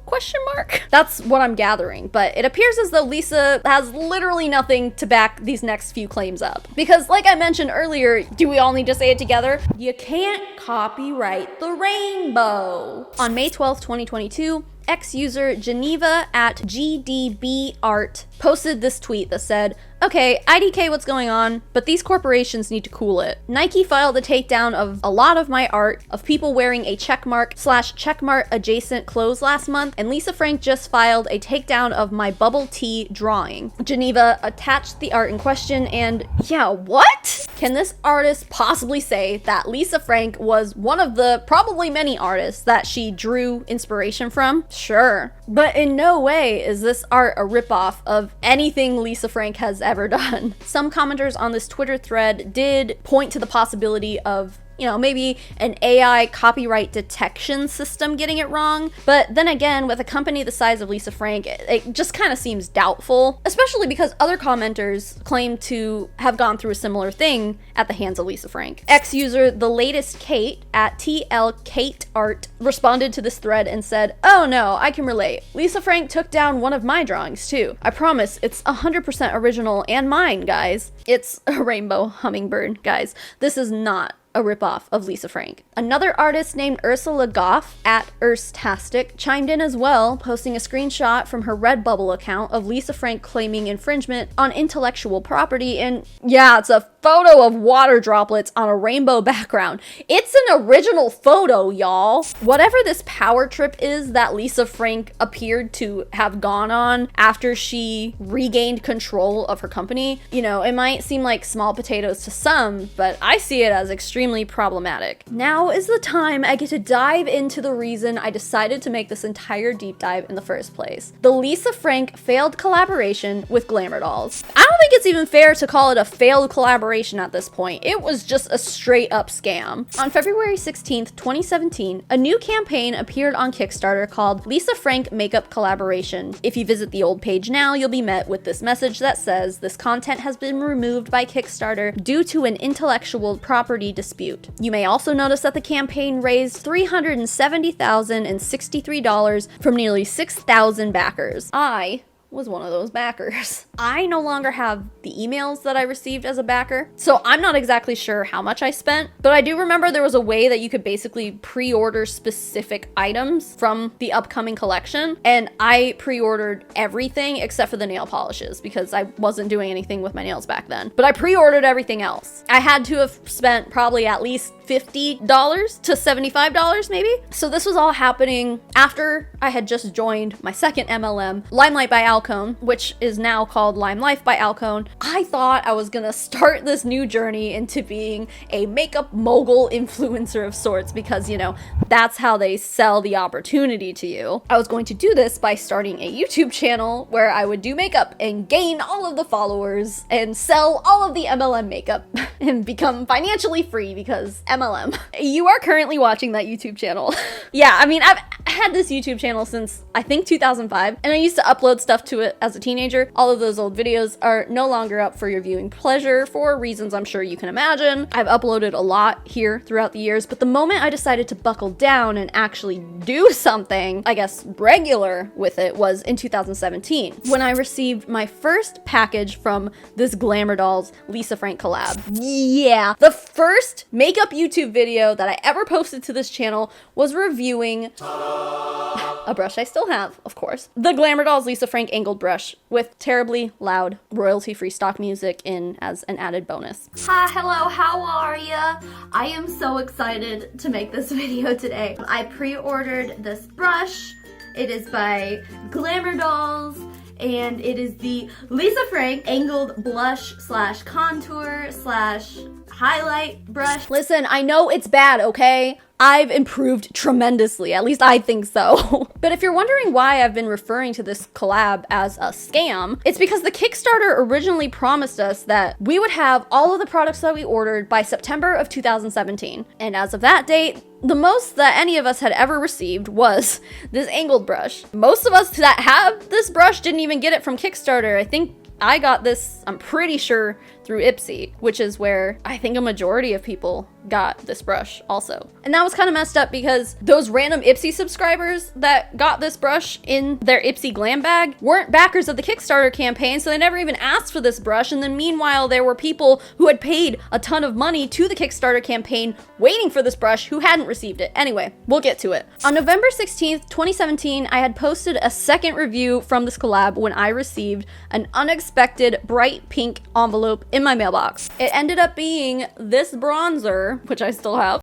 That's what I'm gathering, but it appears as though Lisa has literally nothing to back these next few claims up. Because like I mentioned earlier, do we all need to say it together? You can't copyright the rainbow. On May 12th, 2022, ex-user Geneva at GDBArt posted this tweet that said, "Okay, IDK what's going on, but these corporations need to cool it. Nike filed a takedown of a lot of my art of people wearing a checkmark/checkmark adjacent clothes last month, and Lisa Frank just filed a takedown of my bubble tea drawing." Geneva attached the art in question, and yeah, what? Can this artist possibly say that Lisa Frank was one of the probably many artists that she drew inspiration from? Sure. But in no way is this art a ripoff of anything Lisa Frank has ever done. Some commenters on this Twitter thread did point to the possibility of, you know, maybe an AI copyright detection system getting it wrong. But then again, with a company the size of Lisa Frank, it just kind of seems doubtful, especially because other commenters claim to have gone through a similar thing at the hands of Lisa Frank. Ex-user The Latest Kate at TLKateArt responded to this thread and said, "Oh no, I can relate. Lisa Frank took down one of my drawings too. I promise it's 100% original and mine, guys. It's a rainbow hummingbird, guys. This is not a ripoff of Lisa Frank." Another artist named Ursula Goff at Urstastic chimed in as well, posting a screenshot from her Redbubble account of Lisa Frank claiming infringement on intellectual property, and yeah, it's a photo of water droplets on a rainbow background. It's an original photo, y'all. Whatever this power trip is that Lisa Frank appeared to have gone on after she regained control of her company, you know, it might seem like small potatoes to some, but I see it as extremely problematic. Now is the time I get to dive into the reason I decided to make this entire deep dive in the first place. The Lisa Frank failed collaboration with Glamour dolls. I don't think it's even fair to call it a failed collaboration at this point. It was just a straight up scam. On February 16th, 2017, a new campaign appeared on Kickstarter called Lisa Frank Makeup Collaboration. If you visit the old page now, you'll be met with this message that says this content has been removed by Kickstarter due to an intellectual property dispute. You may also notice that the campaign raised $370,063 from nearly 6,000 backers. I was one of those backers. I no longer have the emails that I received as a backer, so I'm not exactly sure how much I spent, but I do remember there was a way that you could basically pre-order specific items from the upcoming collection, and I pre-ordered everything except for the nail polishes because I wasn't doing anything with my nails back then, but I pre-ordered everything else. I had to have spent probably at least $50 to $75 maybe. So this was all happening after I had just joined my second MLM, Limelight by Alcone, which is now called Lime Life by Alcone. I thought I was gonna start this new journey into being a makeup mogul influencer of sorts because, you know, that's how they sell the opportunity to you. I was going to do this by starting a YouTube channel where I would do makeup and gain all of the followers and sell all of the MLM makeup and become financially free because MLM. You are currently watching that YouTube channel. Yeah, I mean, I've had this YouTube channel since I think 2005, and I used to upload stuff to it as a teenager. All of those old videos are no longer up for your viewing pleasure for reasons I'm sure you can imagine. I've uploaded a lot here throughout the years, but the moment I decided to buckle down and actually do something, I guess, regular with it was in 2017 when I received my first package from this Glamour Dolls Lisa Frank collab. Yeah, the first makeup YouTube video that I ever posted to this channel was reviewing a brush I still have, of course, the Glamour Dolls Lisa Frank angled brush with terribly loud royalty-free stock music in as an added bonus. Hi, hello, how are ya? I am so excited to make this video today. I pre-ordered this brush It is by Glamour Dolls, and it is the Lisa Frank Angled Blush slash Contour slash Highlight Brush. Listen, I know it's bad, okay? I've improved tremendously, at least I think so. But if you're wondering why I've been referring to this collab as a scam, it's because the Kickstarter originally promised us that we would have all of the products that we ordered by September of 2017. And as of that date, the most that any of us had ever received was this angled brush. Most of us that have this brush didn't even get it from Kickstarter. I think I got this, I'm pretty sure, through Ipsy, which is where I think a majority of people got this brush also. And that was kind of messed up because those random Ipsy subscribers that got this brush in their Ipsy glam bag weren't backers of the Kickstarter campaign, so they never even asked for this brush. And then meanwhile, there were people who had paid a ton of money to the Kickstarter campaign waiting for this brush who hadn't received it. Anyway, we'll get to it. On November 16th, 2017, I had posted a second review from this collab when I received an unexpected bright pink envelope in my mailbox. It ended up being this bronzer, which I still have,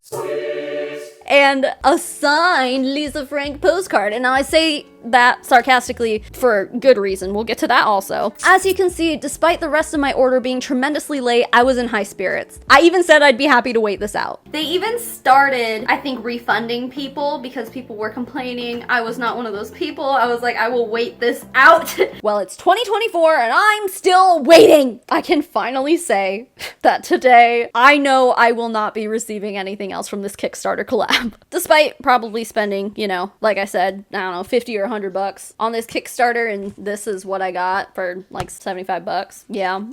and a signed Lisa Frank postcard. And now I say that sarcastically for good reason. We'll get to that also. As you can see, despite the rest of my order being tremendously late, I was in high spirits. I even said I'd be happy to wait this out. They even started, I think, refunding people because people were complaining. I was not one of those people. I was like, I will wait this out. Well, it's 2024 and I'm still waiting. I can finally say that today I know I will not be receiving anything else from this Kickstarter collab. Despite probably spending, you know, like I said, I don't know, 50 or $100 on this Kickstarter, and this is what I got for like 75 bucks. Yeah.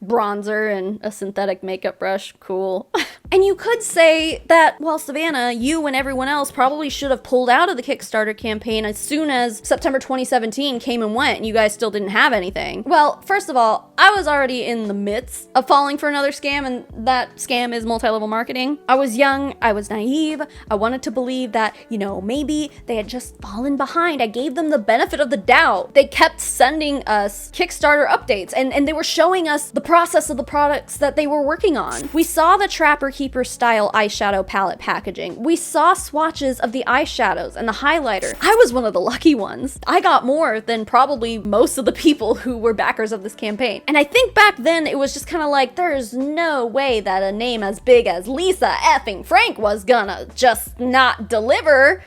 Bronzer and a synthetic makeup brush. Cool. And you could say that, well, Savannah, you and everyone else probably should have pulled out of the Kickstarter campaign as soon as September 2017 came and went and you guys still didn't have anything. Well, first of all, I was already in the midst of falling for another scam, and that scam is multi-level marketing. I was young, I was naive, I wanted to believe that, you know, maybe they had just fallen behind. I gave them the benefit of the doubt. They kept sending us Kickstarter updates and they were showing us the process of the products that they were working on. We saw the Trapper Keeper style eyeshadow palette packaging. We saw swatches of the eyeshadows and the highlighter. I was one of the lucky ones. I got more than probably most of the people who were backers of this campaign. And I think back then it was just kind of like, there's no way that a name as big as Lisa effing Frank was gonna just not deliver.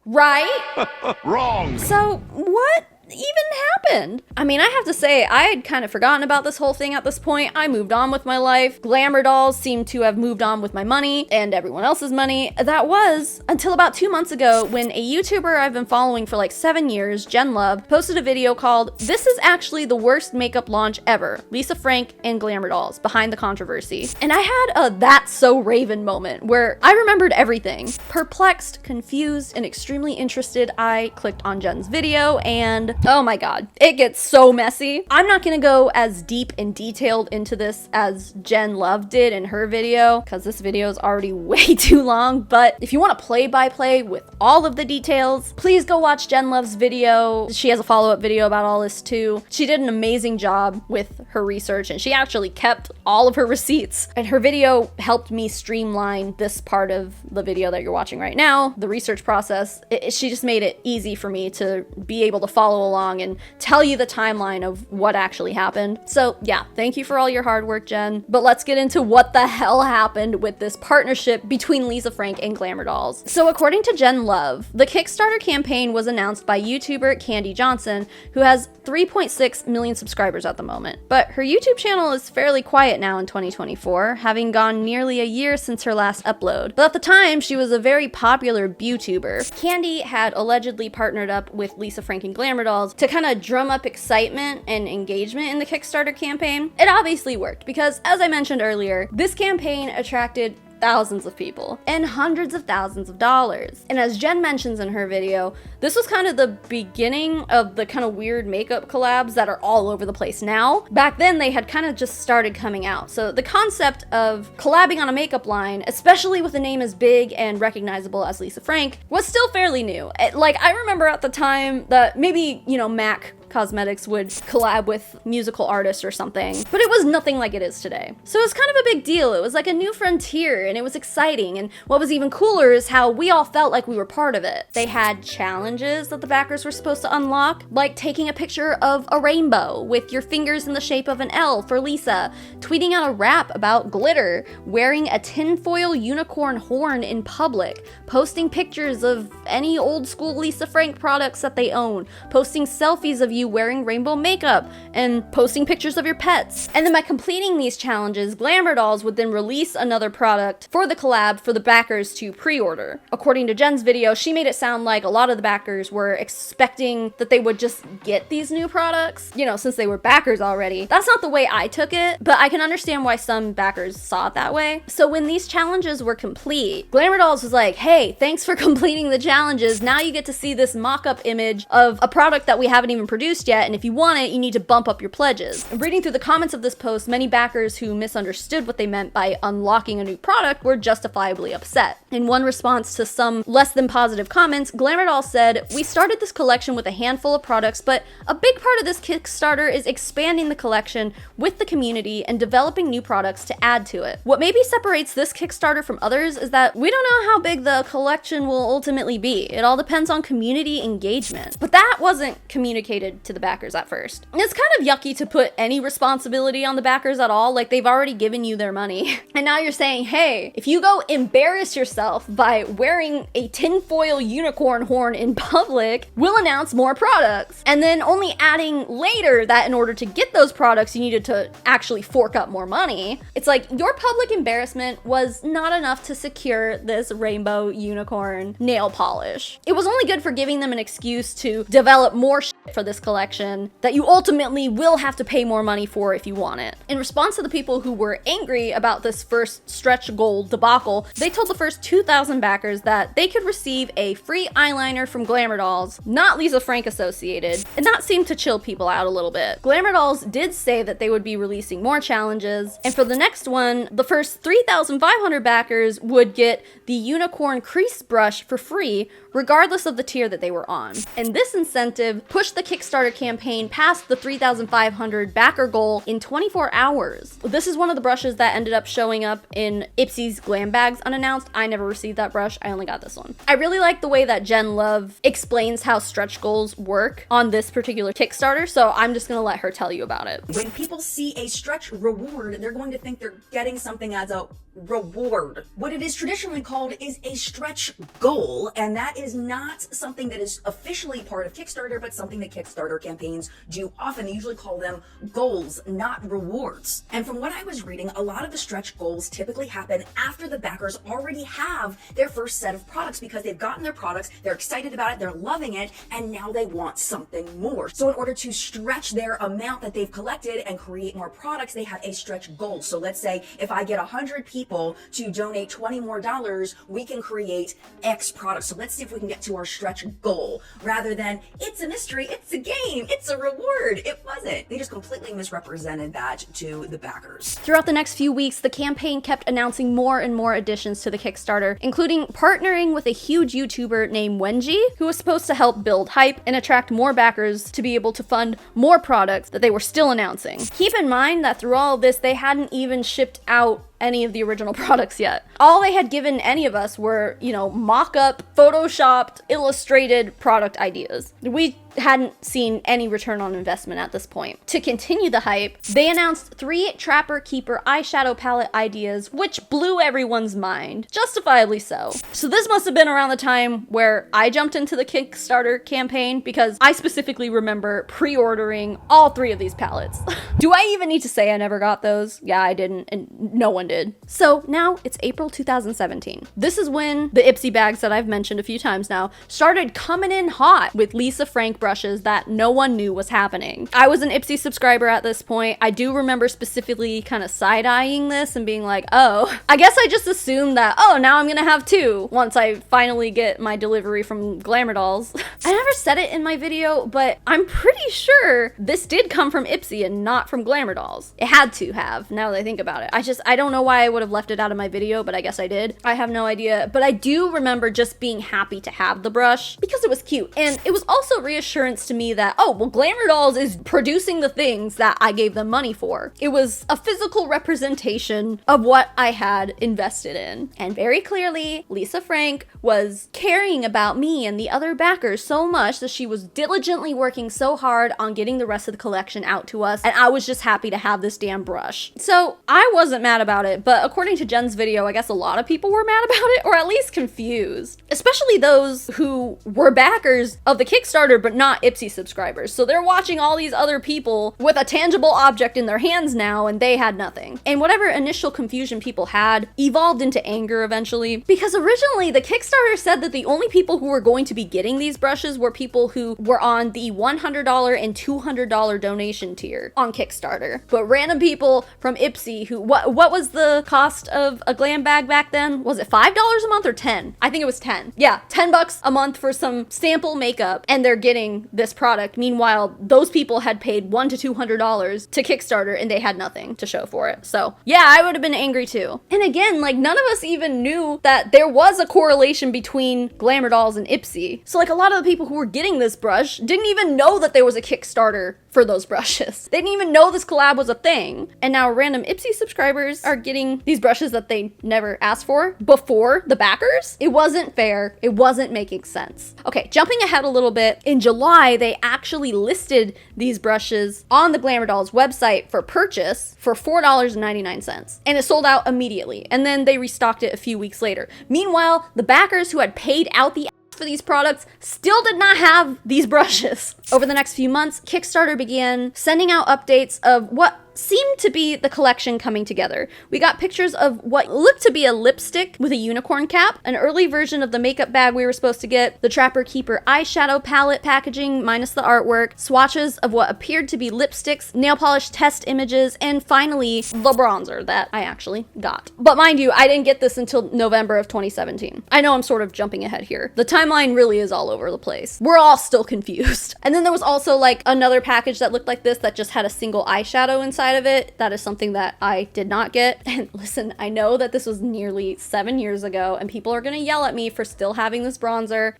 Right? Wrong. So what even happened? I mean, I have to say, I had kind of forgotten about this whole thing at this point. I moved on with my life. Glamour Dolls seemed to have moved on with my money and everyone else's money. That was until about 2 months ago when a YouTuber I've been following for like 7 years, Jen Love, posted a video called "This is actually the worst makeup launch ever. Lisa Frank and Glamour Dolls behind the controversy." And I had a "that's so Raven" moment where I remembered everything. Perplexed, confused, and extremely interested, I clicked on Jen's video and oh my god, it gets so messy. I'm not gonna go as deep and detailed into this as Jen Love did in her video, because this video is already way too long, but if you want to play-by-play with all of the details, please go watch Jen Love's video. She has a follow-up video about all this too. She did an amazing job with her research, and she actually kept all of her receipts, and her video helped me streamline this part of the video that you're watching right now, the research process. She just made it easy for me to be able to follow along and tell you the timeline of what actually happened. So yeah, thank you for all your hard work, Jen. But let's get into what the hell happened with this partnership between Lisa Frank and Glamour Dolls. So according to Jen Love, the Kickstarter campaign was announced by YouTuber Candy Johnson, who has 3.6 million subscribers at the moment. But her YouTube channel is fairly quiet now in 2024, having gone nearly a year since her last upload. But at the time, she was a very popular YouTuber. Candy had allegedly partnered up with Lisa Frank and Glamour Dolls to kind of drum up excitement and engagement in the Kickstarter campaign. It obviously worked because, as I mentioned earlier, this campaign attracted thousands of people and hundreds of thousands of dollars. And as Jen mentions in her video, this was kind of the beginning of the kind of weird makeup collabs that are all over the place now. Back then, they had kind of just started coming out. So the concept of collabing on a makeup line, especially with a name as big and recognizable as Lisa Frank, was still fairly new. Like, I remember at the time that maybe, you know, MAC Cosmetics would collab with musical artists or something, but it was nothing like it is today. So it was kind of a big deal. It was like a new frontier, and it was exciting, and what was even cooler is how we all felt like we were part of it. They had challenges that the backers were supposed to unlock, like taking a picture of a rainbow with your fingers in the shape of an L for Lisa, tweeting out a rap about glitter, wearing a tinfoil unicorn horn in public, posting pictures of any old school Lisa Frank products that they own, posting selfies of you wearing rainbow makeup, and posting pictures of your pets. And then by completing these challenges, Glamour Dolls would then release another product for the collab for the backers to pre-order. According to Jen's video, she made it sound like a lot of the backers were expecting that they would just get these new products, you know, since they were backers already. That's not the way I took it, but I can understand why some backers saw it that way. So when these challenges were complete, Glamour Dolls was like, hey, thanks for completing the challenges. Now you get to see this mock-up image of a product that we haven't even produced yet, and if you want it, you need to bump up your pledges. And reading through the comments of this post, many backers who misunderstood what they meant by unlocking a new product were justifiably upset. In one response to some less than positive comments, Glamour Dolls said, "We started this collection with a handful of products, but a big part of this Kickstarter is expanding the collection with the community and developing new products to add to it. What maybe separates this Kickstarter from others is that we don't know how big the collection will ultimately be. It all depends on community engagement." But that wasn't communicated to the backers at first. It's kind of yucky to put any responsibility on the backers at all, like they've already given you their money. And now you're saying, hey, if you go embarrass yourself by wearing a tinfoil unicorn horn in public, we'll announce more products. And then only adding later that in order to get those products, you needed to actually fork up more money. It's like your public embarrassment was not enough to secure this rainbow unicorn nail polish. It was only good for giving them an excuse to develop more shit for this collection that you ultimately will have to pay more money for if you want it. In response to the people who were angry about this first stretch goal debacle, they told the first 2,000 backers that they could receive a free eyeliner from Glamour Dolls, not Lisa Frank associated, and that seemed to chill people out a little bit. Glamour Dolls did say that they would be releasing more challenges, and for the next one, the first 3,500 backers would get the unicorn crease brush for free, regardless of the tier that they were on. And this incentive pushed the Kickstarter campaign past the 3,500 backer goal in 24 hours. This is one of the brushes that ended up showing up in Ipsy's glam bags unannounced. I never received that brush, I only got this one. I really like the way that Jen Love explains how stretch goals work on this particular Kickstarter, so I'm just gonna let her tell you about it. When people see a stretch reward, they're going to think they're getting something as a reward. What it is traditionally called is a stretch goal, and that is not something that is officially part of Kickstarter, but something that Kickstarter campaigns do often. They usually call them goals, not rewards. And from what I was reading, a lot of the stretch goals typically happen after the backers already have their first set of products, because they've gotten their products, they're excited about it, they're loving it, and now they want something more. So in order to stretch their amount that they've collected and create more products, they have a stretch goal. So let's say if I get 100 people to donate $20 more, we can create X products. So let's see if we can get to our stretch goal, rather than it's a mystery, it's a game, it's a reward. It wasn't. They just completely misrepresented that to the backers. Throughout the next few weeks, the campaign kept announcing more and more additions to the Kickstarter, including partnering with a huge YouTuber named Wenji, who was supposed to help build hype and attract more backers to be able to fund more products that they were still announcing. Keep in mind that through all of this, they hadn't even shipped out any of the original products yet. All they had given any of us were, you know, mock-up, photoshopped, illustrated product ideas. We hadn't seen any return on investment at this point. To continue the hype, they announced 3 Trapper Keeper eyeshadow palette ideas, which blew everyone's mind, justifiably so. So this must have been around the time where I jumped into the Kickstarter campaign, because I specifically remember pre-ordering all 3 of these palettes. Do I even need to say I never got those? Yeah, I didn't, and no one did. So now it's April 2017. This is when the Ipsy bags that I've mentioned a few times now started coming in hot with Lisa Frank brushes that no one knew was happening. I was an Ipsy subscriber at this point. I do remember specifically kind of side-eyeing this and being like, oh, I guess I just assumed that, oh, now I'm gonna have 2 once I finally get my delivery from Glamour Dolls. I never said it in my video, but I'm pretty sure this did come from Ipsy and not from Glamour Dolls. It had to have, now that I think about it. I don't know why I would have left it out of my video, but I guess I did. I have no idea, but I do remember just being happy to have the brush because it was cute. And it was also reassuring reassurance to me that, oh, well, Glamour Dolls is producing the things that I gave them money for. It was a physical representation of what I had invested in. And very clearly, Lisa Frank was caring about me and the other backers so much that she was diligently working so hard on getting the rest of the collection out to us, and I was just happy to have this damn brush. So I wasn't mad about it, but according to Jen's video, I guess a lot of people were mad about it, or at least confused. Especially those who were backers of the Kickstarter but not Ipsy subscribers. So they're watching all these other people with a tangible object in their hands now, and they had nothing. And whatever initial confusion people had evolved into anger eventually, because originally the Kickstarter said that the only people who were going to be getting these brushes were people who were on the $100 and $200 donation tier on Kickstarter. But random people from Ipsy who, what was the cost of a glam bag back then? Was it $5 a month or 10? I think it was 10. Yeah, $10 a month for some sample makeup, and they're getting this product. Meanwhile, those people had paid $100 to $200 to Kickstarter and they had nothing to show for it. So yeah, I would have been angry too. And again, like, none of us even knew that there was a correlation between Glamour Dolls and Ipsy. So like, a lot of the people who were getting this brush didn't even know that there was a Kickstarter for those brushes. They didn't even know this collab was a thing. And now random Ipsy subscribers are getting these brushes that they never asked for before the backers. It wasn't fair. It wasn't making sense. Okay, jumping ahead a little bit, in July, they actually listed these brushes on the Glamour Dolls website for purchase for $4.99. And it sold out immediately. And then they restocked it a few weeks later. Meanwhile, the backers who had paid out the for these products still did not have these brushes. Over the next few months, Kickstarter began sending out updates of what seemed to be the collection coming together. We got pictures of what looked to be a lipstick with a unicorn cap, an early version of the makeup bag we were supposed to get, the Trapper Keeper eyeshadow palette packaging minus the artwork, swatches of what appeared to be lipsticks, nail polish test images, and finally the bronzer that I actually got. But mind you, I didn't get this until November of 2017. I know I'm sort of jumping ahead here. The timeline really is all over the place. We're all still confused. And then there was also like another package that looked like this that just had a single eyeshadow inside of it. That is something that I did not get. And listen, I know that this was nearly 7 years ago and people are gonna yell at me for still having this bronzer.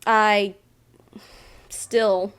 I still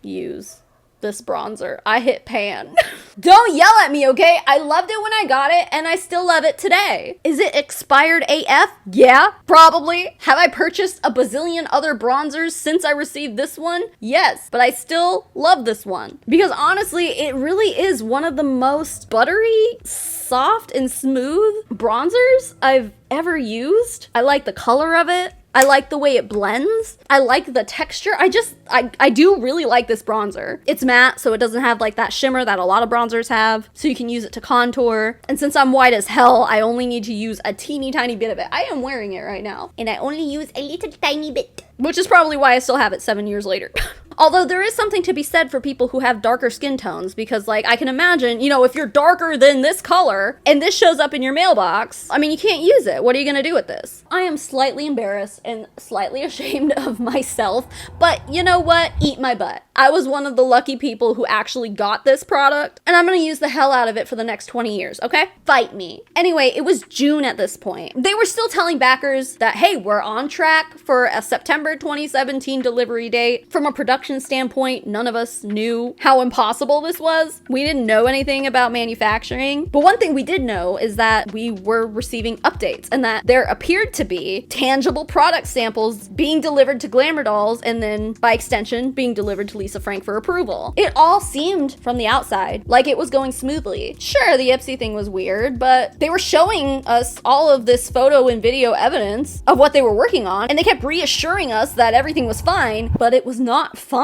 use this bronzer. I hit pan. Don't yell at me, okay? I loved it when I got it and I still love it today. Is it expired AF? Yeah, probably. Have I purchased a bazillion other bronzers since I received this one? Yes, but I still love this one because honestly, it really is one of the most buttery, soft, and smooth bronzers I've ever used. I like the color of it. I like the way it blends. I like the texture. I do really like this bronzer. It's matte, so it doesn't have like that shimmer that a lot of bronzers have, so you can use it to contour. And since I'm white as hell, I only need to use a teeny tiny bit of it. I am wearing it right now, and I only use a little tiny bit, which is probably why I still have it 7 years later. Although there is something to be said for people who have darker skin tones, because like I can imagine, you know, if you're darker than this color and this shows up in your mailbox, I mean, you can't use it. What are you gonna do with this? I am slightly embarrassed and slightly ashamed of myself, but you know what? Eat my butt. I was one of the lucky people who actually got this product, and I'm gonna use the hell out of it for the next 20 years, okay? Fight me. Anyway, it was June at this point. They were still telling backers that, hey, we're on track for a September 2017 delivery date. From a production standpoint, none of us knew how impossible this was. We didn't know anything about manufacturing, but one thing we did know is that we were receiving updates and that there appeared to be tangible product samples being delivered to Glamour Dolls and then by extension being delivered to Lisa Frank for approval. It all seemed from the outside like it was going smoothly. Sure, the Ipsy thing was weird, but they were showing us all of this photo and video evidence of what they were working on, and they kept reassuring us that everything was fine, but it was not fine.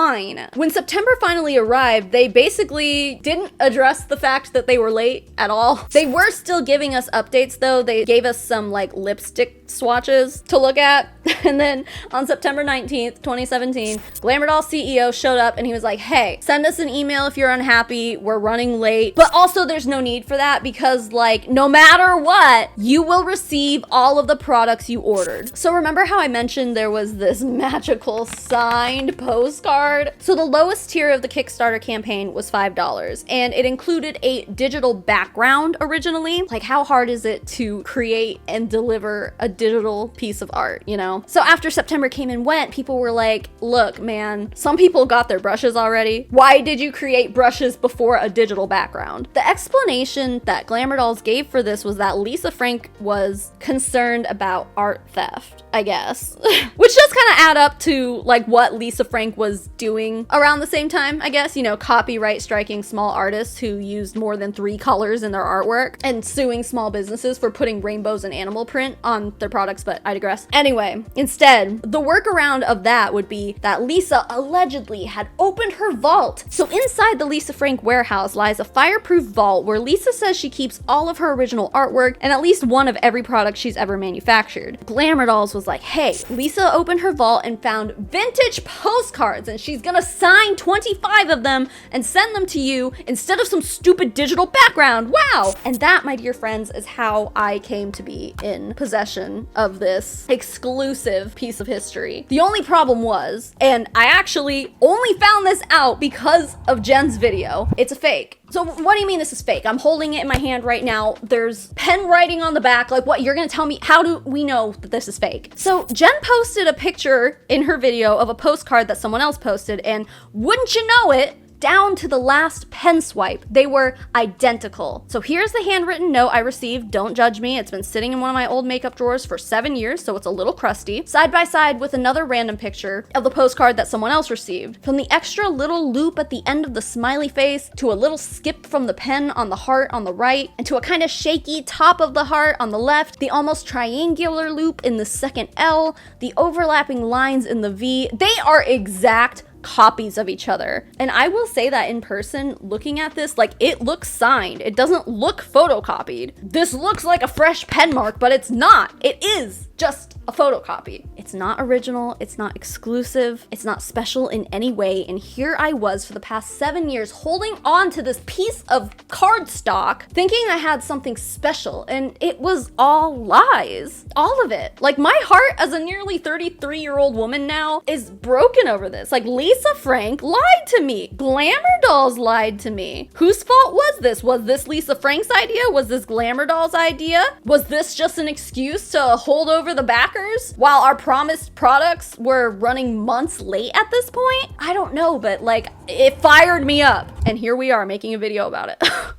When September finally arrived, they basically didn't address the fact that they were late at all. They were still giving us updates though. They gave us some like lipstick swatches to look at. And then on September 19th, 2017, Glamour Doll CEO showed up and he was like, hey, send us an email if you're unhappy. We're running late. But also there's no need for that because like no matter what, you will receive all of the products you ordered. So remember how I mentioned there was this magical signed postcard? So the lowest tier of the Kickstarter campaign was $5 and it included a digital background originally. Like how hard is it to create and deliver a digital piece of art, you know? know? So after September came and went, people were like, look, man, some people got their brushes already. Why did you create brushes before a digital background? The explanation that Glamour Dolls gave for this was that Lisa Frank was concerned about art theft, I guess. Which does kind of add up to like what Lisa Frank was doing around the same time, I guess, you know, copyright striking small artists who used more than 3 colors in their artwork and suing small businesses for putting rainbows and animal print on their products, but I digress. Anyway, instead, the workaround of that would be that Lisa allegedly had opened her vault. So inside the Lisa Frank warehouse lies a fireproof vault where Lisa says she keeps all of her original artwork and at least one of every product she's ever manufactured. Glamour Dolls was like, hey, Lisa opened her vault and found vintage postcards and she's gonna sign 25 of them and send them to you instead of some stupid digital background. Wow! And that, my dear friends, is how I came to be in possession of this exclusive piece of history. The only problem was, and I actually only found this out because of Jen's video, it's a fake. So what do you mean this is fake? I'm holding it in my hand right now. There's pen writing on the back. Like, what, you're gonna tell me, how do we know that this is fake? So Jen posted a picture in her video of a postcard that someone else posted, and wouldn't you know it, down to the last pen swipe, they were identical. So here's the handwritten note I received. Don't judge me. It's been sitting in one of my old makeup drawers for 7 years, so it's a little crusty. Side by side with another random picture of the postcard that someone else received. From the extra little loop at the end of the smiley face, to a little skip from the pen on the heart on the right, and to a kind of shaky top of the heart on the left, the almost triangular loop in the second L, the overlapping lines in the V, they are exact copies of each other. And I will say that in person, looking at this, like, it looks signed. It doesn't look photocopied. This looks like a fresh pen mark, but it's not. It is just a photocopy. It's not original, it's not exclusive, it's not special in any way, and here I was for the past 7 years holding on to this piece of cardstock thinking I had something special, and it was all lies. All of it. Like, my heart as a nearly 33-year-old woman now is broken over this. Like, Lisa Frank lied to me. Glamour Dolls lied to me. Whose fault was this? Was this Lisa Frank's idea? Was this Glamour Dolls' idea? Was this just an excuse to hold over the backers while our promised products were running months late at this point? I don't know, but like, it fired me up, and here we are making a video about it.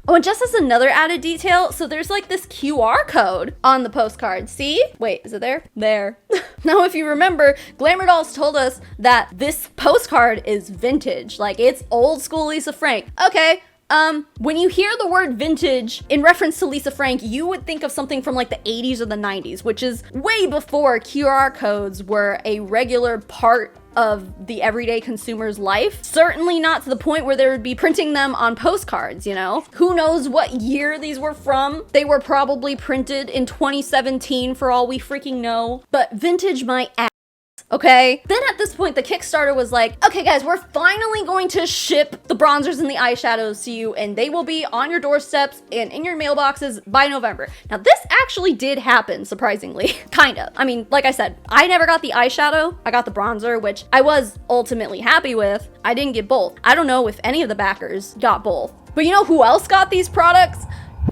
Oh, and just as another added detail, so there's like this QR code on the postcard. See? Wait, is it there? There. Now, if you remember, Glamour Dolls told us that this postcard is vintage, like it's old school Lisa Frank. Okay. When you hear the word vintage in reference to Lisa Frank, you would think of something from like the 80s or the 90s, which is way before QR codes were a regular part of the everyday consumer's life. Certainly not to the point where they would be printing them on postcards, you know? Who knows what year these were from? They were probably printed in 2017 for all we freaking know. But vintage my ass. Okay? Then at this point, the Kickstarter was like, okay guys, we're finally going to ship the bronzers and the eyeshadows to you, and they will be on your doorsteps and in your mailboxes by November. Now this actually did happen, surprisingly. Kind of. I mean, like I said, I never got the eyeshadow. I got the bronzer, which I was ultimately happy with. I didn't get both. I don't know if any of the backers got both. But you know who else got these products?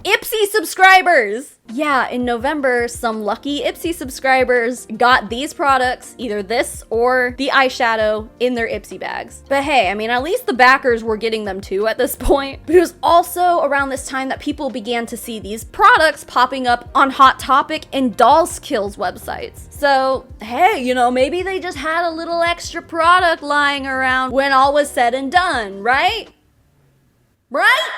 Ipsy subscribers! Yeah, in November, some lucky Ipsy subscribers got these products, either this or the eyeshadow, in their Ipsy bags. But hey, I mean, at least the backers were getting them too at this point. But it was also around this time that people began to see these products popping up on Hot Topic and Doll Skills websites. So, hey, you know, maybe they just had a little extra product lying around when all was said and done, right? Right?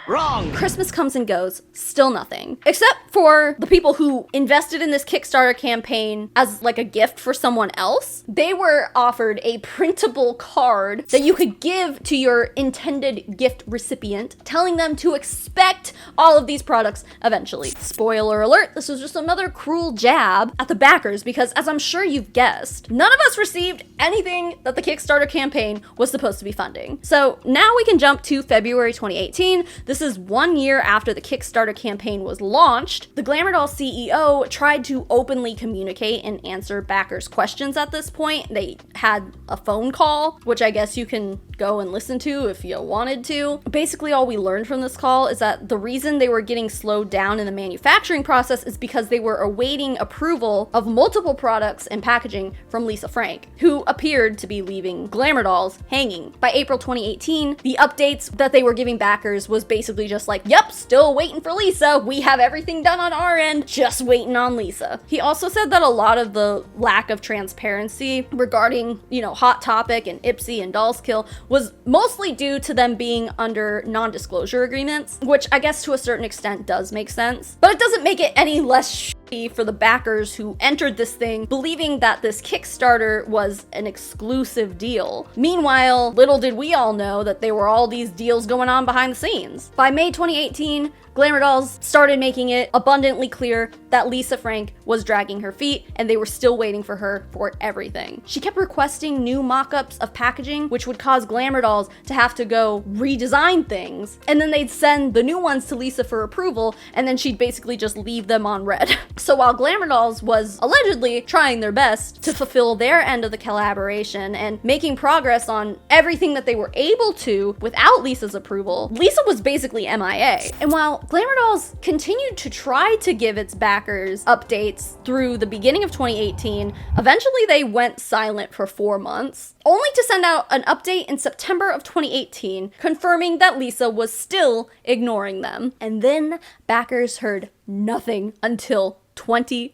Wrong. Christmas comes and goes, still nothing. Except for the people who invested in this Kickstarter campaign as like a gift for someone else. They were offered a printable card that you could give to your intended gift recipient, telling them to expect all of these products eventually. Spoiler alert, this was just another cruel jab at the backers because, as I'm sure you've guessed, none of us received anything that the Kickstarter campaign was supposed to be funding. So now we can jump to February 2018, this is 1 year after the Kickstarter campaign was launched, the Glamour Doll CEO tried to openly communicate and answer backers' questions at this point. They had a phone call, which I guess you can go and listen to if you wanted to. Basically, all we learned from this call is that the reason they were getting slowed down in the manufacturing process is because they were awaiting approval of multiple products and packaging from Lisa Frank, who appeared to be leaving Glamour Dolls hanging. By April 2018, the updates that they were giving backers was basically just like, yep, still waiting for Lisa. We have everything done on our end, just waiting on Lisa. He also said that a lot of the lack of transparency regarding, Hot Topic and Ipsy and Dolls Kill was mostly due to them being under non-disclosure agreements, which I guess to a certain extent does make sense. But it doesn't make it any less shitty for the backers who entered this thing believing that this Kickstarter was an exclusive deal. Meanwhile, little did we all know that there were all these deals going on behind the scenes. By May 2018, Glamour Dolls started making it abundantly clear that Lisa Frank was dragging her feet and they were still waiting for her for everything. She kept requesting new mock-ups of packaging, which would cause Glamour Dolls to have to go redesign things, and then they'd send the new ones to Lisa for approval, and then she'd basically just leave them on red. So while Glamour Dolls was allegedly trying their best to fulfill their end of the collaboration and making progress on everything that they were able to without Lisa's approval, Lisa was basically MIA. And while Glamour Dolls continued to try to give its backers updates through the beginning of 2018, eventually they went silent for 4 months, only to send out an update in September of 2018 confirming that Lisa was still ignoring them. And then backers heard nothing until 2020.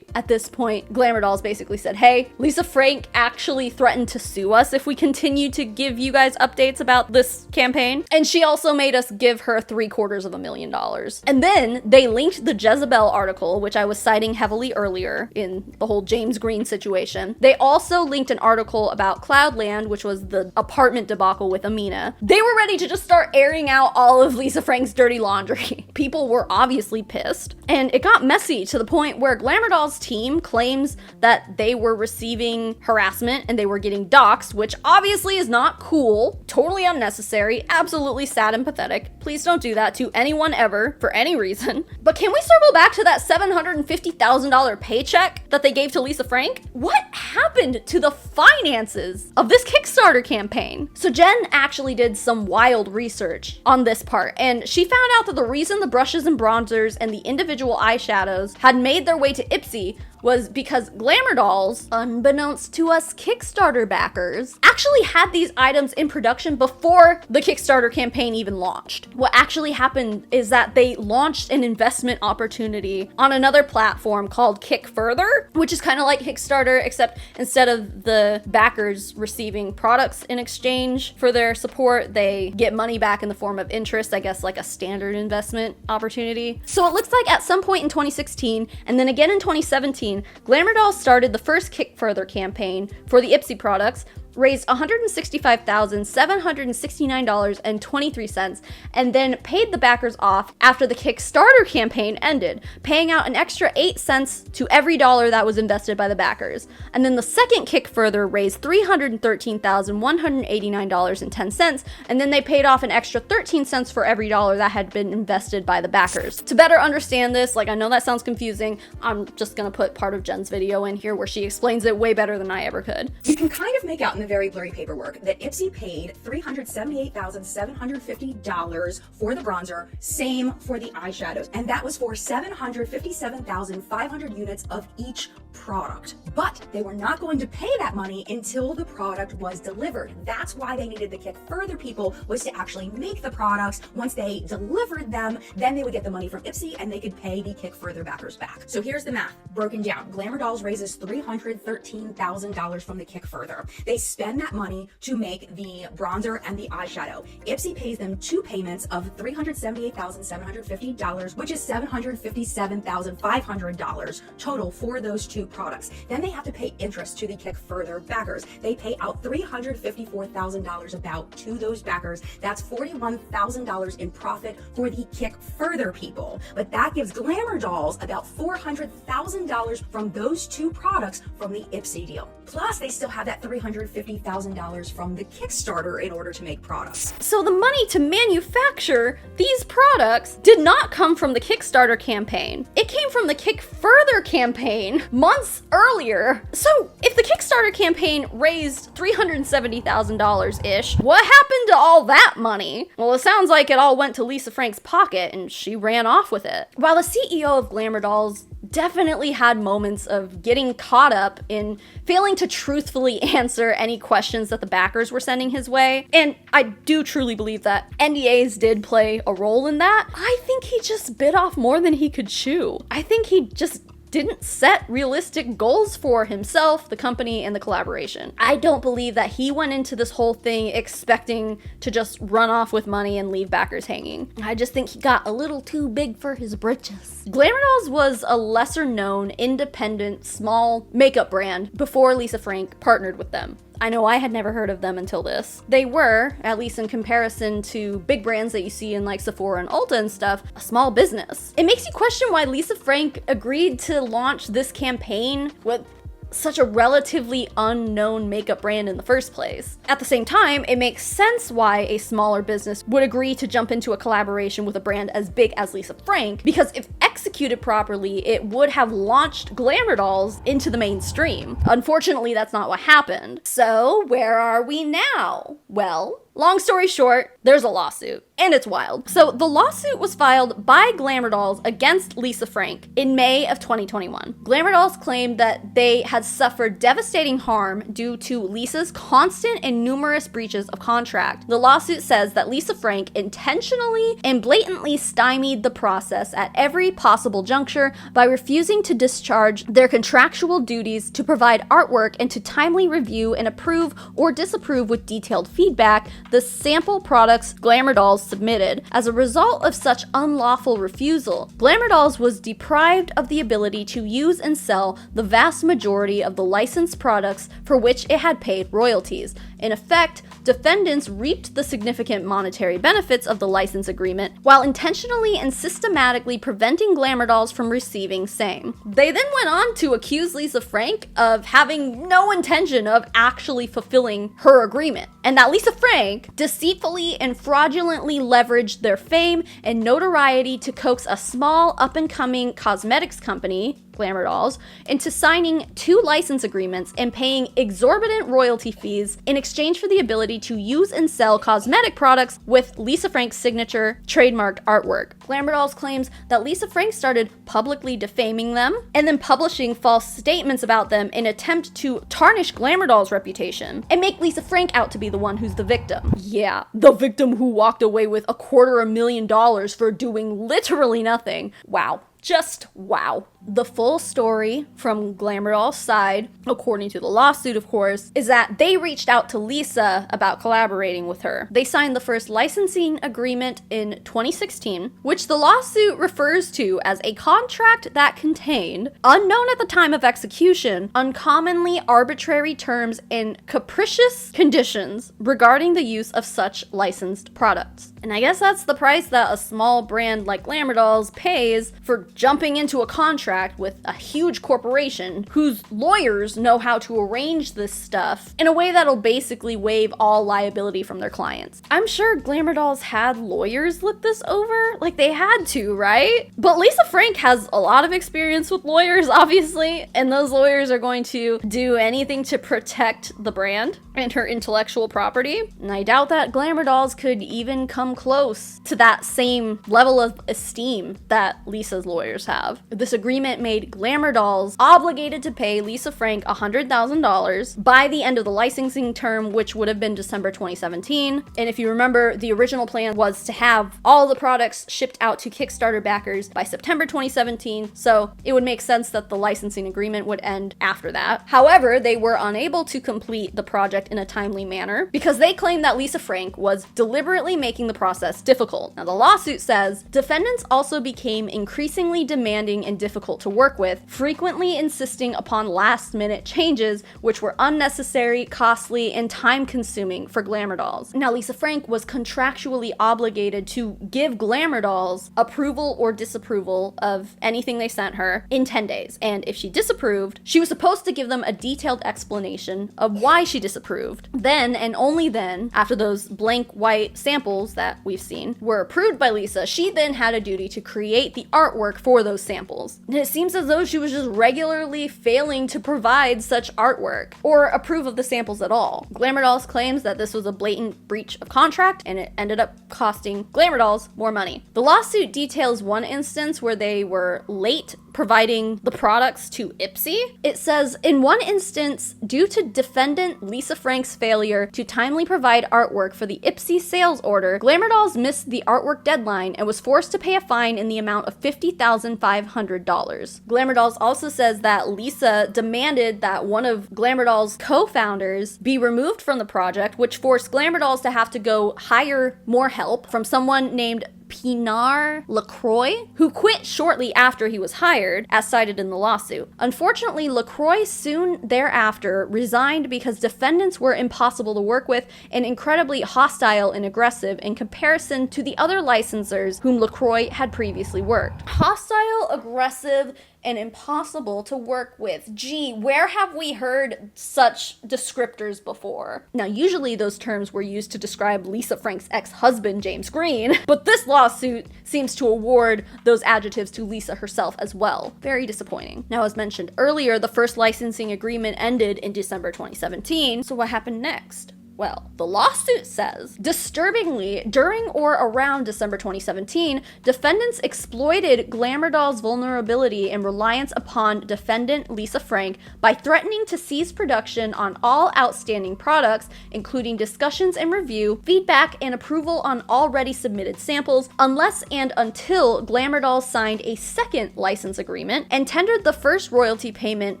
At this point, Glamour Dolls basically said, hey, Lisa Frank actually threatened to sue us if we continue to give you guys updates about this campaign. And she also made us give her $750,000. And then they linked the Jezebel article, which I was citing heavily earlier in the whole Jamey Green situation. They also linked an article about Cloudland, which was the apartment debacle with Amina. They were ready to just start airing out all of Lisa Frank's dirty laundry. People were obviously pissed. And it got messy to the point where Glamour Dolls' team claims that they were receiving harassment and they were getting doxxed, which obviously is not cool, totally unnecessary, absolutely sad and pathetic. Please don't do that to anyone ever for any reason. But can we circle back to that $750,000 paycheck that they gave to Lisa Frank? What happened to the finances of this Kickstarter campaign? So Jen actually did some wild research on this part, and she found out that the reason the brushes and bronzers and the individual eyeshadows had made their way to Ipsy was because Glamour Dolls, unbeknownst to us Kickstarter backers, actually had these items in production before the Kickstarter campaign even launched. What actually happened is that they launched an investment opportunity on another platform called Kick Further, which is kind of like Kickstarter, except instead of the backers receiving products in exchange for their support, they get money back in the form of interest, I guess like a standard investment opportunity. So it looks like at some point in 2016, and then again in 2017, Glamour Dolls started the first Kick Further campaign for the Ipsy products, raised $165,769.23, and then paid the backers off after the Kickstarter campaign ended, paying out an extra 8 cents to every dollar that was invested by the backers. And then the second Kick Further raised $313,189.10, and then they paid off an extra 13 cents for every dollar that had been invested by the backers. To better understand this, I know that sounds confusing, I'm just gonna put part of Jen's video in here where she explains it way better than I ever could. You can kind of make out in the very blurry paperwork that Ipsy paid $378,750 for the bronzer, same for the eyeshadows, and that was for 757,500 units of each product. But they were not going to pay that money until the product was delivered. That's why they needed the Kick Further people, was to actually make the products. Once they delivered them, then they would get the money from Ipsy and they could pay the Kick Further backers back. So here's the math broken down. Glamour Dolls raises $313,000 from the Kick Further. They spend that money to make the bronzer and the eyeshadow. Ipsy pays them 2 payments of $378,750, which is $757,500 total for those 2 two products. Then they have to pay interest to the Kick Further backers. They pay out $354,000 about to those backers. That's $41,000 in profit for the Kick Further people. But that gives Glamour Dolls about $400,000 from those two products from the Ipsy deal. Plus, they still have that $350,000 from the Kickstarter in order to make products. So the money to manufacture these products did not come from the Kickstarter campaign. It came from the Kick Further campaign months earlier. So if the Kickstarter campaign raised $370,000-ish, what happened to all that money? Well, it sounds like it all went to Lisa Frank's pocket and she ran off with it. While the CEO of Glamour Dolls definitely had moments of getting caught up in failing to truthfully answer any questions that the backers were sending his way, and I do truly believe that NDAs did play a role in that, I think he just bit off more than he could chew. I think he just didn't set realistic goals for himself, the company, and the collaboration. I don't believe that he went into this whole thing expecting to just run off with money and leave backers hanging. I just think he got a little too big for his britches. Glamour Dolls was a lesser known, independent, small makeup brand before Lisa Frank partnered with them. I know I had never heard of them until this. They were, at least in comparison to big brands that you see in like Sephora and Ulta and stuff, a small business. It makes you question why Lisa Frank agreed to launch this campaign with such a relatively unknown makeup brand in the first place. At the same time, it makes sense why a smaller business would agree to jump into a collaboration with a brand as big as Lisa Frank, because if executed properly, it would have launched Glamour Dolls into the mainstream. Unfortunately, that's not what happened. So, where are we now? Well, long story short, there's a lawsuit, and it's wild. So the lawsuit was filed by Glamour Dolls against Lisa Frank in May of 2021. Glamour Dolls claimed that they had suffered devastating harm due to Lisa's constant and numerous breaches of contract. The lawsuit says that Lisa Frank intentionally and blatantly stymied the process at every possible juncture by refusing to discharge their contractual duties to provide artwork and to timely review and approve or disapprove with detailed feedback the sample products Glamour Dolls submitted. As a result of such unlawful refusal, Glamour Dolls was deprived of the ability to use and sell the vast majority of the licensed products for which it had paid royalties. In effect, defendants reaped the significant monetary benefits of the license agreement while intentionally and systematically preventing Glamour Dolls from receiving same. They then went on to accuse Lisa Frank of having no intention of actually fulfilling her agreement, and that Lisa Frank deceitfully and fraudulently leveraged their fame and notoriety to coax a small up-and-coming cosmetics company, Glamour Dolls, into signing 2 license agreements and paying exorbitant royalty fees in exchange for the ability to use and sell cosmetic products with Lisa Frank's signature trademarked artwork. Glamour Dolls claims that Lisa Frank started publicly defaming them and then publishing false statements about them in an attempt to tarnish Glamour Dolls' reputation and make Lisa Frank out to be the one who's the victim. Yeah, the victim who walked away with $250,000 for doing literally nothing. Wow. Just wow. The full story from Glamour Dolls' side, according to the lawsuit of course, is that they reached out to Lisa about collaborating with her. They signed the first licensing agreement in 2016, which the lawsuit refers to as a contract that contained, unknown at the time of execution, uncommonly arbitrary terms and capricious conditions regarding the use of such licensed products. And I guess that's the price that a small brand like Glamour Dolls pays for jumping into a contract with a huge corporation whose lawyers know how to arrange this stuff in a way that'll basically waive all liability from their clients. I'm sure Glamour Dolls had lawyers look this over, like they had to, right? But Lisa Frank has a lot of experience with lawyers, obviously, and those lawyers are going to do anything to protect the brand and her intellectual property. And I doubt that Glamour Dolls could even come close to that same level of esteem that Lisa's lawyers have. This agreement made Glamour Dolls obligated to pay Lisa Frank $100,000 by the end of the licensing term, which would have been December 2017. And if you remember, the original plan was to have all the products shipped out to Kickstarter backers by September 2017, so it would make sense that the licensing agreement would end after that. However, they were unable to complete the project in a timely manner because they claimed that Lisa Frank was deliberately making the process difficult. Now, the lawsuit says defendants also became increasingly demanding and difficult to work with, frequently insisting upon last-minute changes, which were unnecessary, costly, and time-consuming for Glamour dolls. Now, Lisa Frank was contractually obligated to give Glamour dolls approval or disapproval of anything they sent her in 10 days. And if she disapproved, she was supposed to give them a detailed explanation of why she disapproved. Then, and only then, after those blank white samples that we've seen were approved by Lisa, she then had a duty to create the artwork for those samples. And it seems as though she was just regularly failing to provide such artwork or approve of the samples at all. Glamour Dolls claims that this was a blatant breach of contract, and it ended up costing Glamour Dolls more money. The lawsuit details one instance where they were late providing the products to Ipsy. It says, in one instance, due to defendant Lisa Frank's failure to timely provide artwork for the Ipsy sales order, Glamour Dolls missed the artwork deadline and was forced to pay a fine in the amount of $50,500. Glamour Dolls also says that Lisa demanded that one of Glamour Dolls' co-founders be removed from the project, which forced Glamour Dolls to have to go hire more help from someone named Pinar LaCroix, who quit shortly after he was hired, as cited in the lawsuit. Unfortunately, LaCroix soon thereafter resigned because defendants were impossible to work with and incredibly hostile and aggressive in comparison to the other licensors whom LaCroix had previously worked. Hostile, aggressive, and impossible to work with. Gee, where have we heard such descriptors before? Now, usually those terms were used to describe Lisa Frank's ex-husband, Jamey Green, but this lawsuit seems to award those adjectives to Lisa herself as well. Very disappointing. Now, as mentioned earlier, the first licensing agreement ended in December 2017, so what happened next? Well, the lawsuit says, disturbingly, during or around December 2017, defendants exploited Glamour Dolls' vulnerability and reliance upon defendant Lisa Frank by threatening to cease production on all outstanding products, including discussions and review, feedback, and approval on already submitted samples, unless and until Glamour Dolls signed a second license agreement and tendered the first royalty payment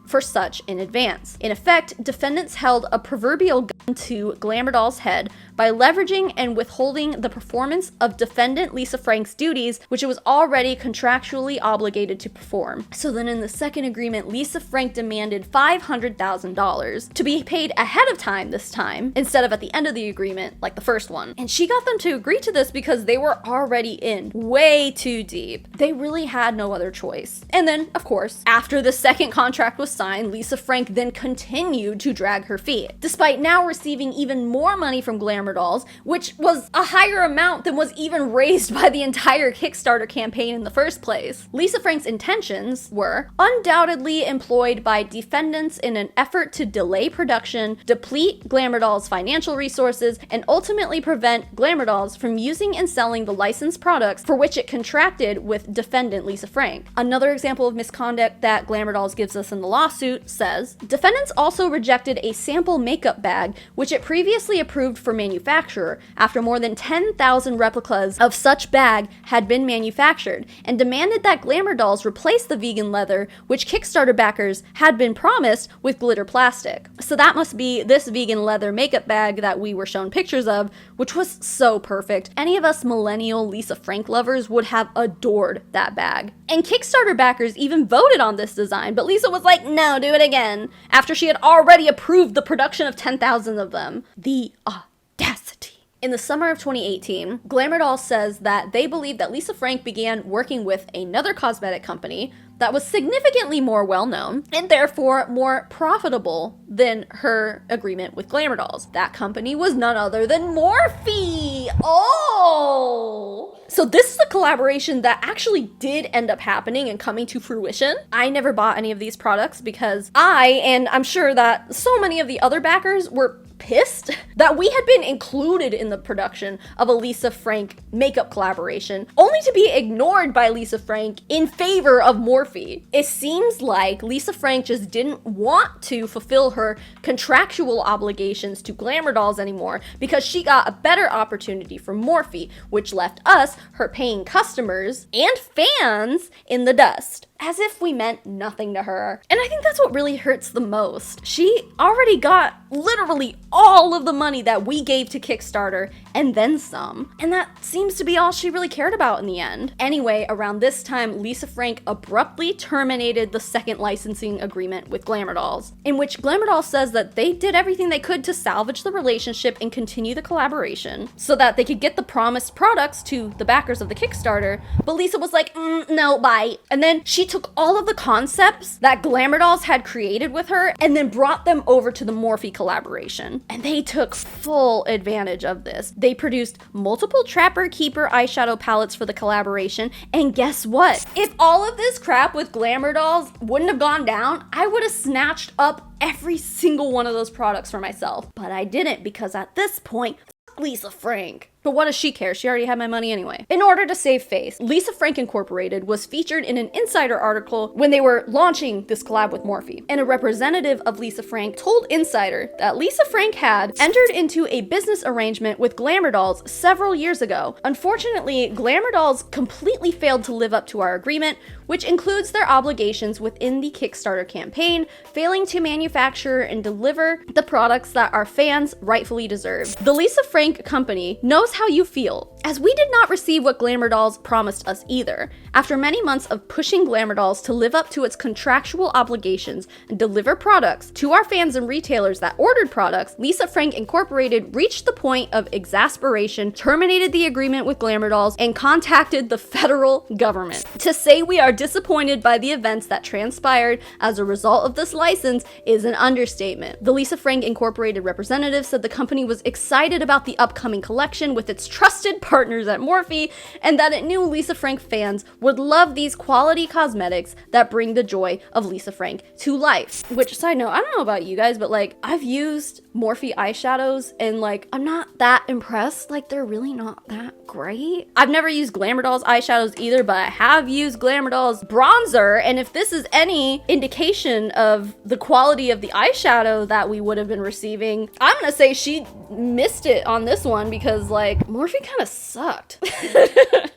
for such in advance. In effect, defendants held a proverbial gun to Glamour Dolls' head by leveraging and withholding the performance of defendant Lisa Frank's duties, which it was already contractually obligated to perform. So then in the second agreement, Lisa Frank demanded $500,000 to be paid ahead of time this time, instead of at the end of the agreement like the first one. And she got them to agree to this because they were already in way too deep. They really had no other choice. And then, of course, after the second contract was signed, Lisa Frank then continued to drag her feet, despite now receiving even more money from Glamour Dolls, which was a higher amount than was even raised by the entire Kickstarter campaign in the first place. Lisa Frank's intentions were undoubtedly employed by defendants in an effort to delay production, deplete Glamour Dolls' financial resources, and ultimately prevent Glamour Dolls from using and selling the licensed products for which it contracted with defendant Lisa Frank. Another example of misconduct that Glamour Dolls gives us in the lawsuit says, defendants also rejected a sample makeup bag, which it previously approved for manufacture after more than 10,000 replicas of such bag had been manufactured, and demanded that Glamour Dolls replace the vegan leather, which Kickstarter backers had been promised, with glitter plastic. So that must be this vegan leather makeup bag that we were shown pictures of, which was so perfect. Any of us millennial Lisa Frank lovers would have adored that bag. And Kickstarter backers even voted on this design, but Lisa was like, no, do it again, after she had already approved the production of 10,000 of them. The audacity. In the summer of 2018, Glamour Dolls says that they believe that Lisa Frank began working with another cosmetic company that was significantly more well-known and therefore more profitable than her agreement with Glamour Dolls. That company was none other than Morphe! Oh! So this is a collaboration that actually did end up happening and coming to fruition. I never bought any of these products because and I'm sure that so many of the other backers were pissed that we had been included in the production of a Lisa Frank makeup collaboration, only to be ignored by Lisa Frank in favor of Morphe. It seems like Lisa Frank just didn't want to fulfill her contractual obligations to Glamour Dolls anymore because she got a better opportunity from Morphe, which left us, her paying customers and fans, in the dust. as if we meant nothing to her. And I think that's what really hurts the most. She already got literally all of the money that we gave to Kickstarter and then some. And that seems to be all she really cared about in the end. Anyway, around this time, Lisa Frank abruptly terminated the second licensing agreement with Glamour Dolls, in which Glamour Dolls says that they did everything they could to salvage the relationship and continue the collaboration so that they could get the promised products to the backers of the Kickstarter, but Lisa was like, no, bye. And then she took all of the concepts that Glamour Dolls had created with her and then brought them over to the Morphe collaboration. And they took full advantage of this. They produced multiple Trapper Keeper eyeshadow palettes for the collaboration, and guess what? If all of this crap with Glamour Dolls wouldn't have gone down, I would have snatched up every single one of those products for myself. But I didn't, because at this point, fuck Lisa Frank. But what does she care? She already had my money anyway. In order to save face, Lisa Frank Incorporated was featured in an Insider article when they were launching this collab with Morphe. And a representative of Lisa Frank told Insider that Lisa Frank had entered into a business arrangement with Glamour Dolls several years ago. Unfortunately, Glamour Dolls completely failed to live up to our agreement, which includes their obligations within the Kickstarter campaign, failing to manufacture and deliver the products that our fans rightfully deserve. The Lisa Frank company knows how you feel, as we did not receive what Glamour Dolls promised us either. After many months of pushing Glamour Dolls to live up to its contractual obligations and deliver products to our fans and retailers that ordered products, Lisa Frank Incorporated reached the point of exasperation, terminated the agreement with Glamour Dolls, and contacted the federal government. To say we are disappointed by the events that transpired as a result of this license is an understatement. The Lisa Frank Incorporated representative said the company was excited about the upcoming collection with its trusted partners at Morphe, and that it knew Lisa Frank fans would love these quality cosmetics that bring the joy of Lisa Frank to life. Which, side note, I don't know about you guys, but like, I've used Morphe eyeshadows and like, I'm not that impressed. Like, they're really not that great. I've never used Glamour Dolls eyeshadows either, but I have used Glamour Dolls bronzer, and if this is any indication of the quality of the eyeshadow that we would have been receiving, I'm gonna say she missed it on this one, because like, Morphe kind of sucked.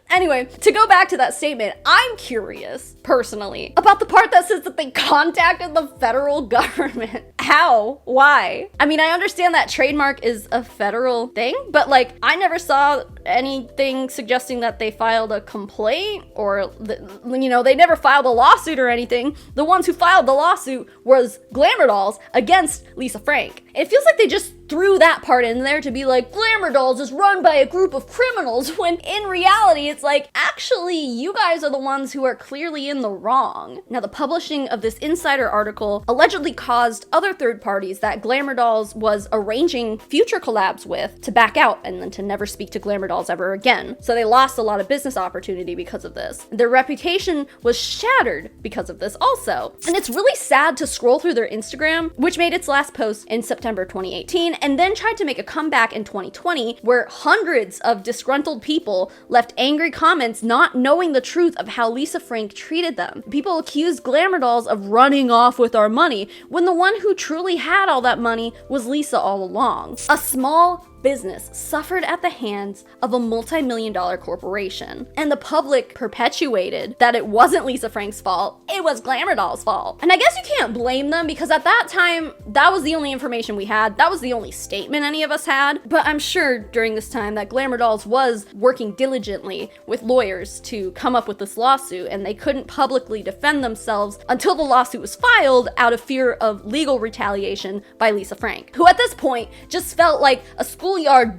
Anyway, to go back to that statement, I'm curious, personally, about the part that says that they contacted the federal government. How? Why? I mean, I understand that trademark is a federal thing, but like, I never saw anything suggesting that they filed a complaint or, you know, they never filed a lawsuit or anything. The ones who filed the lawsuit was Glamour Dolls against Lisa Frank. It feels like they just threw that part in there to be like, Glamour Dolls is run by a group of criminals, when in reality it's like, actually, you guys are the ones who are clearly in the wrong. Now, the publishing of this Insider article allegedly caused other third parties that Glamour Dolls was arranging future collabs with to back out and then to never speak to Glamour Dolls ever again. So they lost a lot of business opportunity because of this. Their reputation was shattered because of this also. And it's really sad to scroll through their Instagram, which made its last post in September 2018, and then tried to make a comeback in 2020, where hundreds of disgruntled people left angry comments not knowing the truth of how Lisa Frank treated them. People accused Glamour Dolls of running off with our money, when the one who truly had all that money was Lisa all along. A small business suffered at the hands of a multi-million-dollar corporation, and the public perpetuated that it wasn't Lisa Frank's fault, it was Glamour Dolls' fault. And I guess you can't blame them, because at that time, that was the only information we had, that was the only statement any of us had, but I'm sure during this time that Glamour Dolls was working diligently with lawyers to come up with this lawsuit, and they couldn't publicly defend themselves until the lawsuit was filed out of fear of legal retaliation by Lisa Frank, who at this point just felt like a schoolyard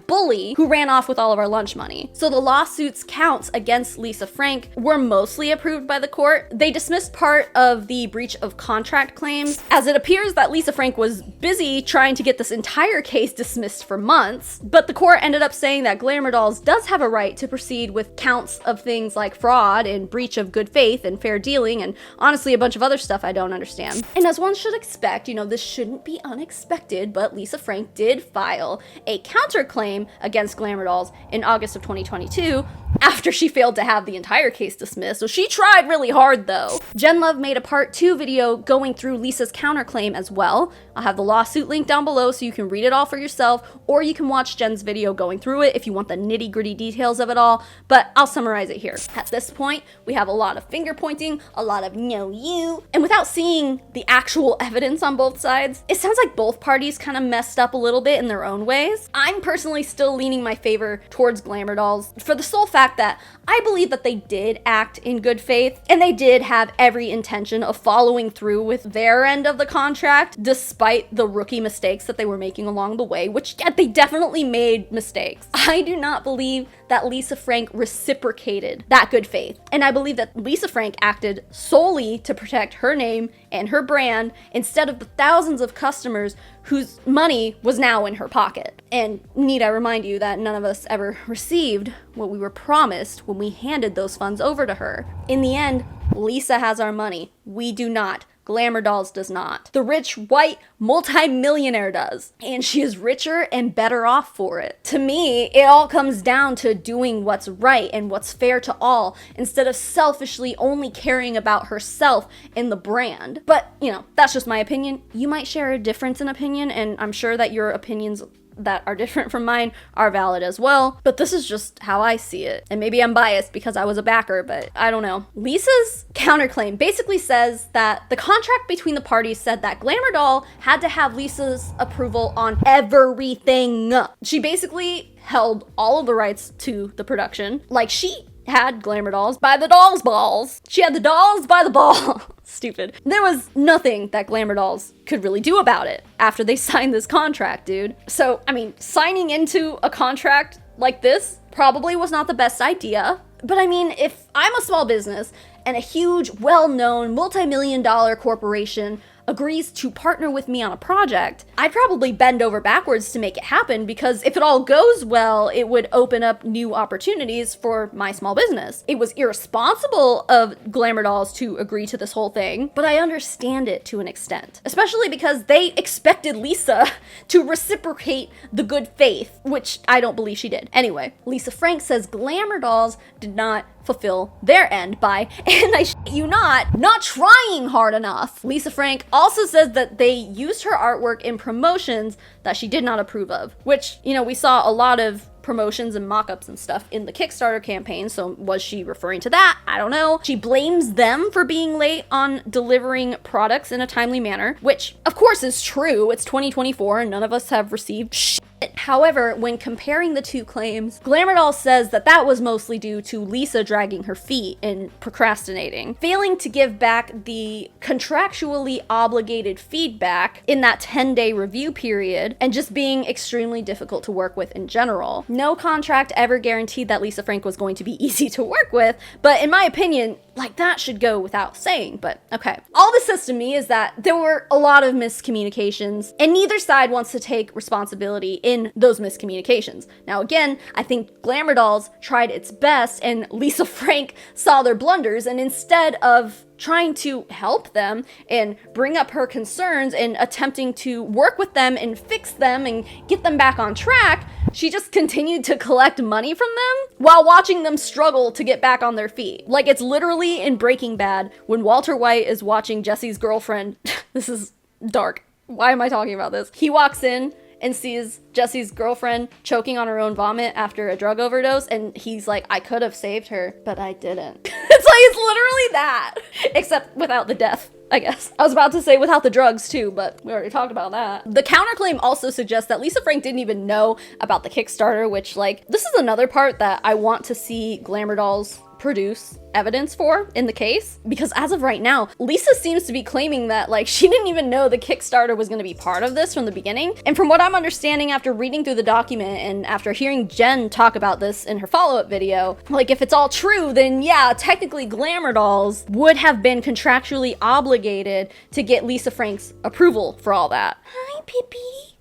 bully who ran off with all of our lunch money. So the lawsuit's counts against Lisa Frank were mostly approved by the court. They dismissed part of the breach of contract claims, as it appears that Lisa Frank was busy trying to get this entire case dismissed for months, but the court ended up saying that Glamour Dolls does have a right to proceed with counts of things like fraud and breach of good faith and fair dealing, and honestly a bunch of other stuff I don't understand. And as one should expect, you know, this shouldn't be unexpected, but Lisa Frank did file a counterclaim counterclaim against Glamour Dolls in August of 2022 after she failed to have the entire case dismissed. So she tried really hard though. Jen Love made a part 2 video going through Lisa's counterclaim as well. I'll have the lawsuit link down below so you can read it all for yourself, or you can watch Jen's video going through it if you want the nitty-gritty details of it all, but I'll summarize it here. At this point, we have a lot of finger pointing, a lot of no you, and without seeing the actual evidence on both sides, it sounds like both parties kind of messed up a little bit in their own ways. I'm personally still leaning my favor towards Glamour Dolls for the sole fact that I believe that they did act in good faith, and they did have every intention of following through with their end of the contract, despite the rookie mistakes that they were making along the way, which they definitely made mistakes. I do not believe that Lisa Frank reciprocated that good faith, and I believe that Lisa Frank acted solely to protect her name and her brand instead of the thousands of customers whose money was now in her pocket. And need I remind you that none of us ever received what we were promised when we handed those funds over to her. In the end, Lisa has our money. We do not. Glamour Dolls does not. The rich, white, multi-millionaire does. And she is richer and better off for it. To me, it all comes down to doing what's right and what's fair to all, instead of selfishly only caring about herself and the brand. But, you know, that's just my opinion. You might share a difference in opinion, and I'm sure that your opinions that are different from mine are valid as well, but this is just how I see it. And maybe I'm biased because I was a backer, but I don't know. Lisa's counterclaim basically says that the contract between the parties said that Glamour Doll had to have Lisa's approval on everything. She basically held all of the rights to the production, like she had Glamour Dolls by the doll's balls. She had the dolls by the ball. Stupid. There was nothing that Glamour Dolls could really do about it after they signed this contract, dude. So, I mean, signing into a contract like this probably was not the best idea. But I mean, if I'm a small business and a huge, well-known, multi-million-dollar corporation agrees to partner with me on a project, I'd probably bend over backwards to make it happen, because if it all goes well, it would open up new opportunities for my small business. It was irresponsible of Glamour Dolls to agree to this whole thing, but I understand it to an extent, especially because they expected Lisa to reciprocate the good faith, which I don't believe she did. Anyway, Lisa Frank says Glamour Dolls did not fulfill their end by, and I shit you not trying hard enough. Lisa Frank also says that they used her artwork in promotions that she did not approve of, which, you know, we saw a lot of promotions and mock-ups and stuff in the Kickstarter campaign, so was she referring to that? I don't know. She blames them for being late on delivering products in a timely manner, which of course is true. It's 2024 and none of us have received shit. However, when comparing the two claims, Glamour Doll says that that was mostly due to Lisa dragging her feet and procrastinating, failing to give back the contractually obligated feedback in that 10-day review period, and just being extremely difficult to work with in general. No contract ever guaranteed that Lisa Frank was going to be easy to work with, but in my opinion, like, that should go without saying, but okay. All this says to me is that there were a lot of miscommunications, and neither side wants to take responsibility in those miscommunications. Now again, I think Glamour Dolls tried its best, and Lisa Frank saw their blunders, and instead of trying to help them and bring up her concerns and attempting to work with them and fix them and get them back on track, she just continued to collect money from them while watching them struggle to get back on their feet. Like, it's literally in Breaking Bad when Walter White is watching Jesse's girlfriend. This is dark. Why am I talking about this? He walks in and sees Jesse's girlfriend choking on her own vomit after a drug overdose, and he's like, I could have saved her, but I didn't. It's literally that, except without the death, I guess. I was about to say without the drugs too, but we already talked about that. The counterclaim also suggests that Lisa Frank didn't even know about the Kickstarter, which, like, this is another part that I want to see Glamour Dolls produce evidence for in the case, because as of right now, Lisa seems to be claiming that, like, she didn't even know the Kickstarter was going to be part of this from the beginning. And from what I'm understanding after reading through the document and after hearing Jen talk about this in her follow-up video, like, if it's all true, then yeah, technically Glamour Dolls would have been contractually obligated to get Lisa Frank's approval for all that. Hi, Pippi.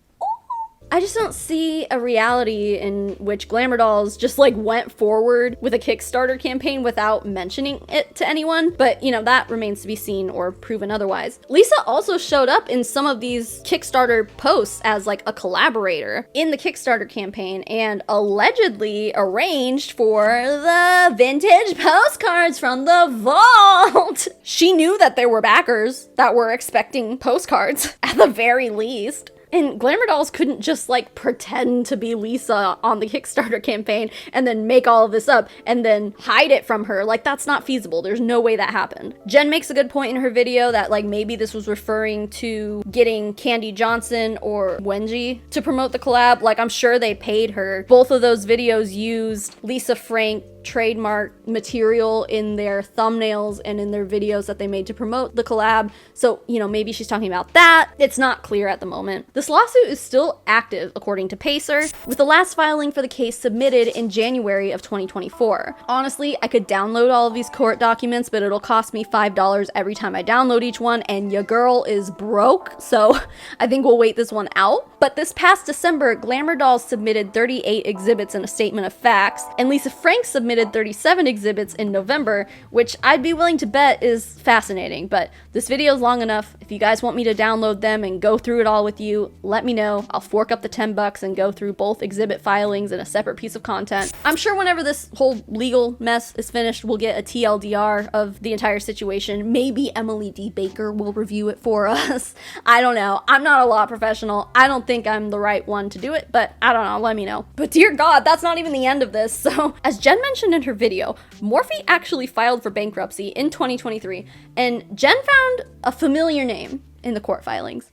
I just don't see a reality in which Glamour Dolls just like went forward with a Kickstarter campaign without mentioning it to anyone, but you know, that remains to be seen or proven otherwise. Lisa also showed up in some of these Kickstarter posts as like a collaborator in the Kickstarter campaign and allegedly arranged for the vintage postcards from the vault. She knew that there were backers that were expecting postcards at the very least. And Glamour Dolls couldn't just like pretend to be Lisa on the Kickstarter campaign and then make all of this up and then hide it from her. Like, that's not feasible. There's no way that happened. Jen makes a good point in her video that like maybe this was referring to getting Candy Johnson or Wenji to promote the collab. Like, I'm sure they paid her. Both of those videos used Lisa Frank trademark material in their thumbnails and in their videos that they made to promote the collab. So, you know, maybe she's talking about that. It's not clear at the moment. This lawsuit is still active, according to Pacer, with the last filing for the case submitted in January of 2024. Honestly, I could download all of these court documents, but it'll cost me $5 every time I download each one, and your girl is broke, so I think we'll wait this one out. But this past December, Glamour Dolls submitted 38 exhibits and a statement of facts, and Lisa Frank submitted 37 exhibits in November, which I'd be willing to bet is fascinating, but this video is long enough. If you guys want me to download them and go through it all with you, let me know. I'll fork up the $10 and go through both exhibit filings and a separate piece of content. I'm sure whenever this whole legal mess is finished, we'll get a TLDR of the entire situation. Maybe Emily D. Baker will review it for us. I don't know. I'm not a law professional. I don't think I'm the right one to do it, but I don't know. Let me know. But dear God, that's not even the end of this. So, as Jen mentioned in her video, Morphe actually filed for bankruptcy in 2023, and Jen found a familiar name in the court filings.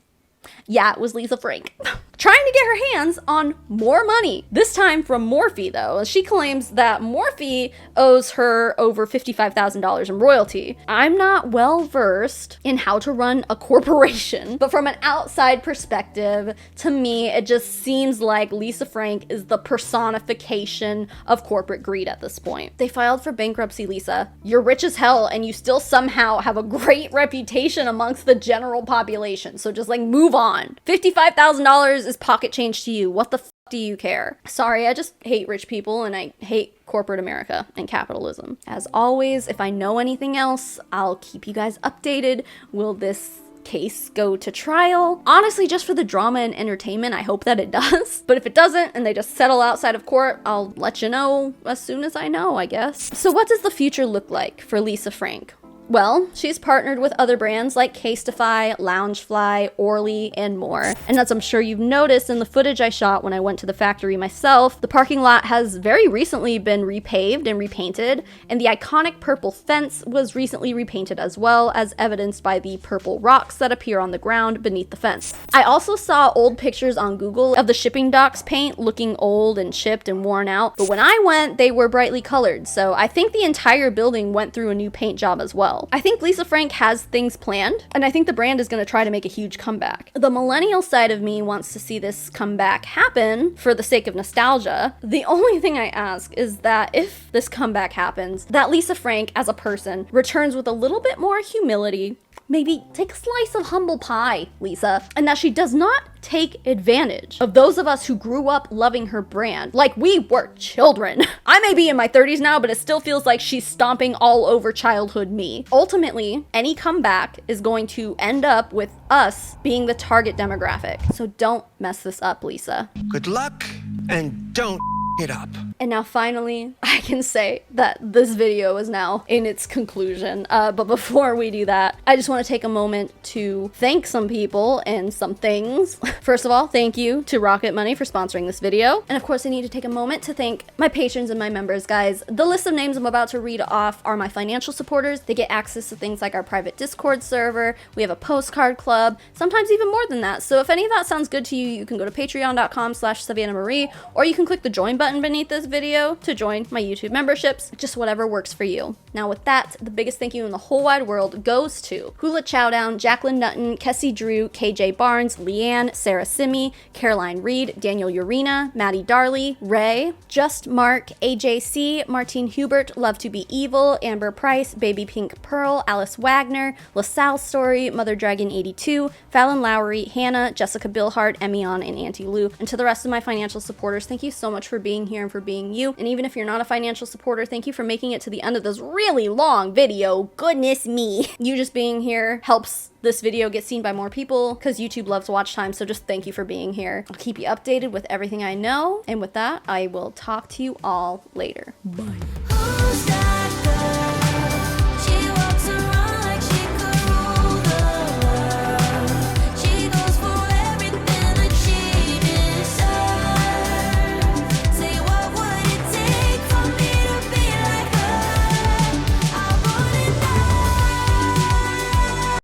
Yeah, it was Lisa Frank. Trying to get her hands on more money. This time from Morphe, though. She claims that Morphe owes her over $55,000 in royalty. I'm not well versed in how to run a corporation, but from an outside perspective, to me, it just seems like Lisa Frank is the personification of corporate greed at this point. They filed for bankruptcy, Lisa. You're rich as hell, and you still somehow have a great reputation amongst the general population. So just like move on. $55,000 is pocket change to you. What the f do you care? Sorry, I just hate rich people and I hate corporate America and capitalism. As always, if I know anything else, I'll keep you guys updated. Will this case go to trial? Honestly, just for the drama and entertainment, I hope that it does. But if it doesn't and they just settle outside of court, I'll let you know as soon as I know, I guess. So what does the future look like for Lisa Frank? Well, she's partnered with other brands like Casetify, Loungefly, Orly, and more. And as I'm sure you've noticed in the footage I shot when I went to the factory myself, the parking lot has very recently been repaved and repainted, and the iconic purple fence was recently repainted as well, as evidenced by the purple rocks that appear on the ground beneath the fence. I also saw old pictures on Google of the shipping docks paint looking old and chipped and worn out, but when I went, they were brightly colored, so I think the entire building went through a new paint job as well. I think Lisa Frank has things planned, and I think the brand is going to try to make a huge comeback. The millennial side of me wants to see this comeback happen for the sake of nostalgia. The only thing I ask is that if this comeback happens, that Lisa Frank as a person returns with a little bit more humility. Maybe take a slice of humble pie, Lisa, and that she does not take advantage of those of us who grew up loving her brand like we were children. I may be in my 30s now, but it still feels like she's stomping all over childhood me. Ultimately, any comeback is going to end up with us being the target demographic. So don't mess this up, Lisa. Good luck, and don't it up. And now finally, I can say that this video is now in its conclusion. But before we do that, I just want to take a moment to thank some people and some things. First of all, thank you to Rocket Money for sponsoring this video. And of course, I need to take a moment to thank my patrons and my members, guys. The list of names I'm about to read off are my financial supporters. They get access to things like our private Discord server. We have a postcard club, sometimes even more than that. So if any of that sounds good to you, you can go to patreon.com/SavannahMarie, or you can click the join button beneath this video to join my YouTube memberships, just whatever works for you. Now with that, the biggest thank you in the whole wide world goes to Hula Chowdown, Jacqueline Nutton, Kessie Drew, KJ Barnes, Leanne, Sarah Simi, Caroline Reed, Daniel Urena, Maddie Darley, Ray, Just Mark, AJC, Martine Hubert, Love to Be Evil, Amber Price, Baby Pink Pearl, Alice Wagner, LaSalle Story, Mother Dragon 82, Fallon Lowry, Hannah, Jessica Billhart, Emion, and Auntie Lou. And to the rest of my financial supporters, thank you so much for being here and for being you. And even if you're not a financial supporter, thank you for making it to the end of this really long video. Goodness me. You just being here helps this video get seen by more people because YouTube loves watch time, so just thank you for being here. I'll keep you updated with everything I know, and with that, I will talk to you all later. Bye.